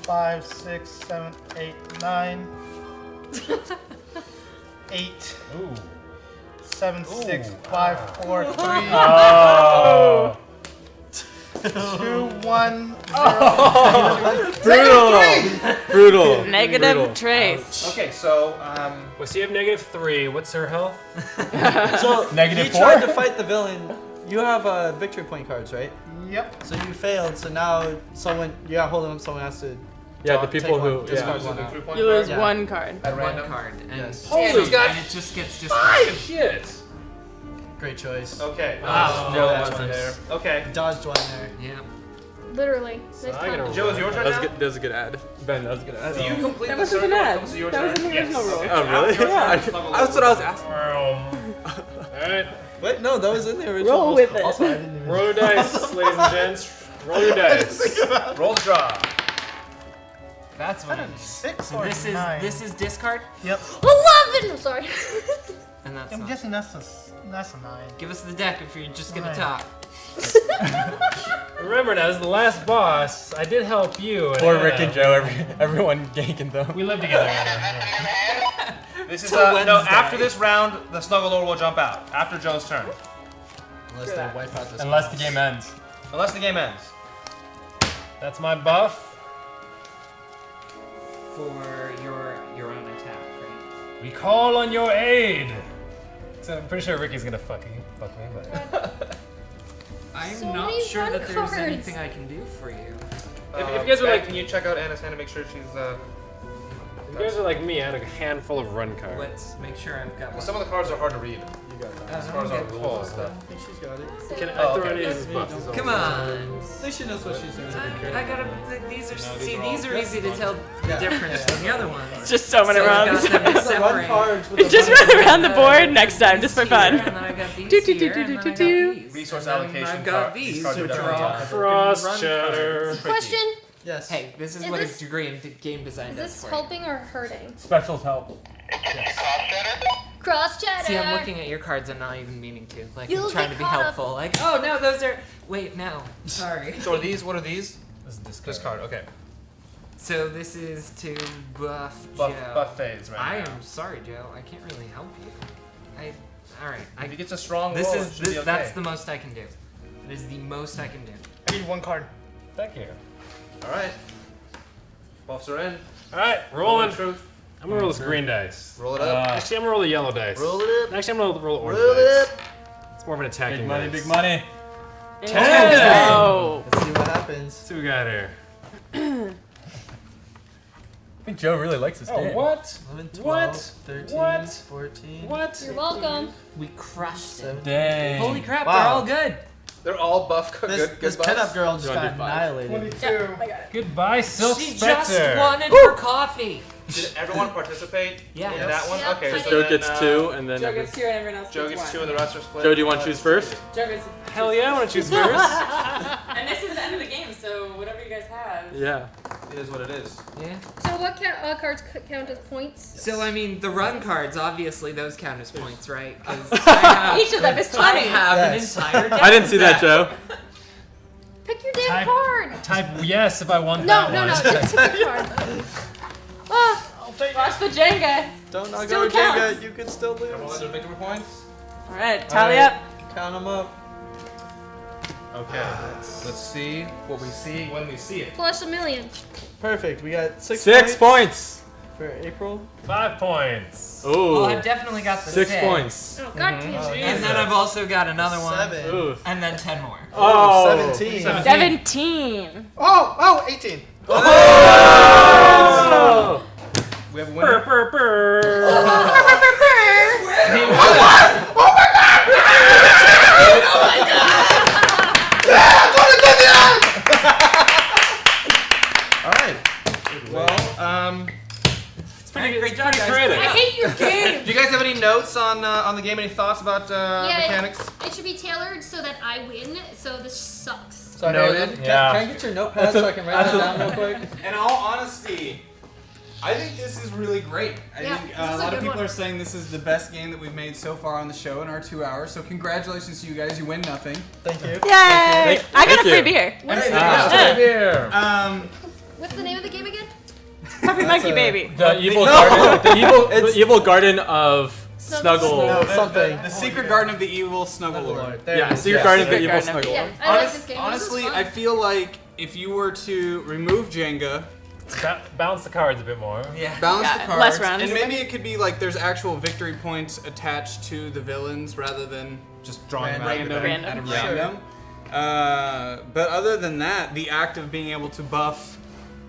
5, 6, 7, 8, 9. 8. Ooh. 7, 6, 5, 4, 3. Oh. 2, 1, 0. Brutal. Negative Brutal. trace. Okay, so Well, so you have -3. What's her health? So Negative you 4? tried to fight the villain. You have victory point cards, right? Yep. So you failed. So now someone you got holding them. Someone has to. Yeah, the take people one, who. discard Yeah. one out. You lose Yeah. 1 card. at One random. card. And Yes. Holy, and he's got and it just gets 5 shit. Great choice. Okay. Wow. Joe, No, that's it one wasn't. there. Okay. Dodged one there. Yeah. Literally. So Nice I gotta plan. Joe, is your turn now? That was a good ad. Ben, that was a good ad. Do you complete That the wasn't circle an when it ad. comes to your That was turn? in the original rule. Okay. Oh, really? After your turn, I- snuggle That's what I was over. asking. Alright. Wait, no, that was in the original. Roll with it. Also, I didn't even. Roll your dice, ladies and gents. Roll your dice. Roll the draw. That's what. 6 or This 9. is discard, 11! Sorry. and that's I'm not. guessing that's a 9. Give us the deck if you're just gonna Right. talk. Remember now, this is the last boss. I did help you. Poor Rick and Joe, everyone ganking them. We live together. Anna. This is Till no. Wednesday. After this round, the snuggle lord will jump out. After Joe's turn, Unless they wipe out this. Unless the game ends. unless the game ends. That's my buff. For your own attack, right? We call on your aid. So I'm pretty sure Ricky's gonna fuck me, but I'm So not many sure run that there's cards. anything I can do for you. If you guys are like, can you check out Anna's hand and make sure she's you guys are like me. I had a handful of run cards. Let's make sure I've got one. Some of the cards are hard to read. You got that. As far as our rules and stuff. I think she's got it. Can Oh, I throw okay. any of these boxes? Come on. At least she knows what she's doing. I gotta. These are these are easy to tell the Yeah. difference from the other ones. Just so many I runs. got them It's the run separate. cards with Just the run around the board next time, just for fun. And then I got these Do, do, here, do, and do, then I do, got do. these. Resource And then allocation I've got card- these these, cards are which are definitely all top. Cross run cheddar. cards. Question. Yes. Hey, this is Is what this- a degree in game design Is does this for helping or hurting? Specials help. Cross cheddar. you. See, I'm looking at your cards and not even meaning to. Like, You'll I'm trying get to be caught up. helpful. Like, oh no, those are. Wait, no. Sorry. So are these? What are these? This is discard. This card. Okay. So this is to buff Buff, Joe. buff fades right I now. am sorry, Joe. I can't really help you. All right. If he gets a strong This roll, is it should be okay. that's the most I can do. It is the most I can do. I need 1 card. Thank you. All right. Buffs are in. All right, rolling. Truth. I'm gonna roll this green dice. Roll it up. Actually, I'm gonna roll the yellow dice. Roll it up. Actually, I'm gonna roll the orange Roll it dice. up. It's more of an attacking Big money, dice. big money. 10. Oh. Let's see what happens. Let's see what we got here. I think Joe really likes this Oh, game. what? 11, 12, What? 13, What? 14. What? You're welcome. We crushed it. 17. Dang. Holy crap! Wow. They're all good. They're all buff. This, Good this buffs. pin-up girl just You wanna got do 5? annihilated. 22. I got it. Goodbye, Silk She Spectre. just wanted her coffee. Did everyone participate Yeah. in that one? Yeah. Okay. So So Joe then, gets 2, and then Joe gets 2 and everyone else Joe gets gets 2 1. and the rest are split. Joe, do you want to choose first? Joe gets. Hell yeah, I want to choose first. And this is the end of the game, so whatever you guys have. Yeah. It is what it is. Yeah. So what cards count as points? So I mean, the run cards, obviously, those count as points, right? Because Each of them is I 20. have Yes. an entire deck I didn't see of that, Joe. Pick your damn Type- card. Type yes if I won No, that no, one. no. Just pick your card. Ah, Watch the Jenga. Don't knock Still over Jenga. counts. You could still Everyone lose. under victory points. All right, tally All right. up. Count them up. Okay. Let's see what we see when we see it. plus a million. Perfect. We got 6 6 points. for April. 5 points. Well, I've Ooh. definitely got the 6 points. Oh, God damn it. And then I've also got another one. 7. Ooh. And then 10 more. Oh. 17. 17. Oh, 18. Oh. We have a Burr, winner. burr, burr. All right. Well, It's pretty, Great it's job, pretty guys. creative. I hate your game. do you guys have any notes on the game? Any thoughts about mechanics? It should be tailored so that I win. So this sucks. Sorry, Noted. can Yeah. I get your notepad so I can write that down real quick? In all honesty, I think this is really great. I think a lot of people are saying this is the best game that we've made so far on the show in our 2 hours. So congratulations to you guys. You win nothing. Thank you. Yay! I got a free beer. Free beer. What's the name of the game again? Puppy Monkey Baby. The evil garden. The evil garden of Snuggle. No, the Secret Garden of the Evil Snuggle Lord. Yeah, Secret Garden of the Evil Snuggle Lord. I like this game. Honestly, I feel like if you were to remove Jenga, Balance the cards a bit more. balance the cards, less rounds. and maybe it could be like there's actual victory points attached to the villains rather than Just drawing them random. out of Random. But other than that, the act of being able to buff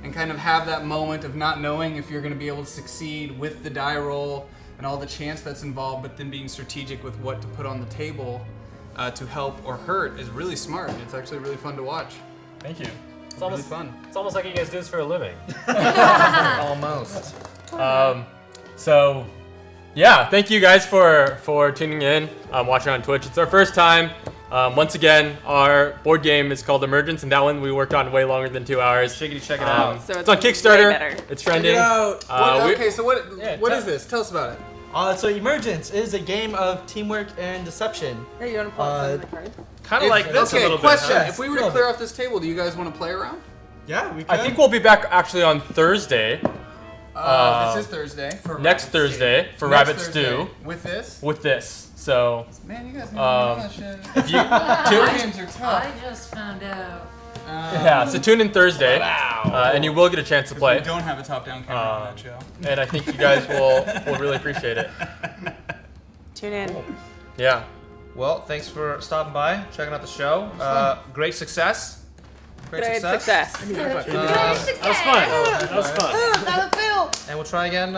and kind of have that moment of not knowing if you're going to be able to succeed with the die roll and all the chance that's involved, but then being strategic with what to put on the table to help or hurt is really smart. It's actually really fun to watch. Thank you. It's almost fun. It's almost like you guys do this for a living. Almost. So, yeah, thank you guys for tuning in, watching on Twitch. It's our first time. Once again, our board game is called Emergence, and that one we worked on way longer than 2 hours. Check it out. So it's on Kickstarter. It's trending. So what is this? Tell us about it. So Emergence is a game of teamwork and deception. Hey, you want to pull out some of the cards? Kind of like this a little question. bit. If we were to clear off this table, do you guys want to play around? Yeah, we can. I think we'll be back actually on Thursday. This is Thursday. Next Thursday for Next Rabbit Thursday. Stew. With this? With this. So, Man, you guys know that shit. if you Board games are tough. I just found out. yeah, so tune in Thursday, and you will get a chance to play. We don't have a top-down camera on that show. And I think you guys will really appreciate it. Tune in. Yeah. Well, thanks for stopping by, checking out the show. Great success. Great success. That was fun. That was fun. And we'll try again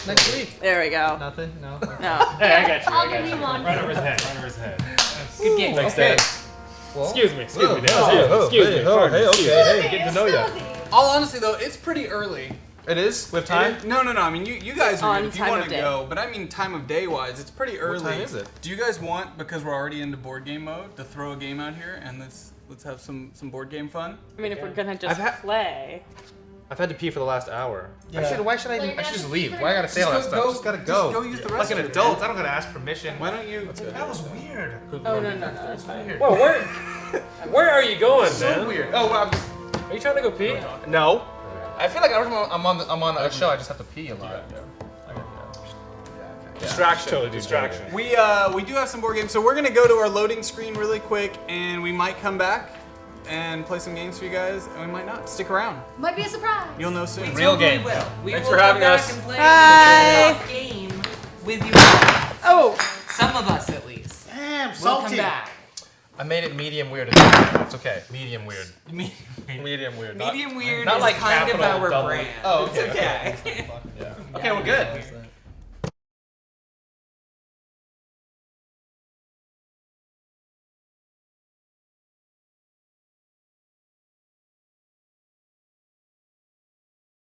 next week. There we go. Nothing? No? No. Hey, I got you. I'll give you one. Right over his head. Right over his head. Good game. Thanks, Okay. Dan. Well, Excuse me. Excuse me. Dan. oh, Excuse me. hey, Pardon me. hey, Excuse okay, me. hey, getting to know you. All honesty, though, it's pretty early. It is? We have time? No. I mean, you guys are On good if you time want of to day. go, but I mean time of day wise, it's pretty early. time is it? Do you guys want, because we're already into board game mode, to throw a game out here and let's have some board game fun? I mean, if we're gonna just play. I've had to pee for the last hour. Yeah. Why should I even? I should just leave. Why I gotta say all that stuff? Just gotta go. Just go use the Like an restroom, adult, man. I don't gotta ask permission. Why don't you? That was weird. Oh, no, that's fine. Whoa, where are you going, So man? weird. Oh, well, Are you trying to go pee? no. I feel like every time I'm on a show, I just have to pee a lot. Distraction. Totally Distraction. We do have some board games, so we're gonna go to our loading screen really quick, and we might come back and play some games for you guys, and we might not. Stick around. Might be a surprise. You'll know soon. Real game. Will. We Thanks will for having come back us. and play Bye. a game with you. Oh! Some of us, at least. Damn, We'll salty. come back. I made it medium weird. It's okay. Medium weird. Medium weird. Medium weird not is like kind of capital our double. brand. Oh, It's okay. Okay, we're good.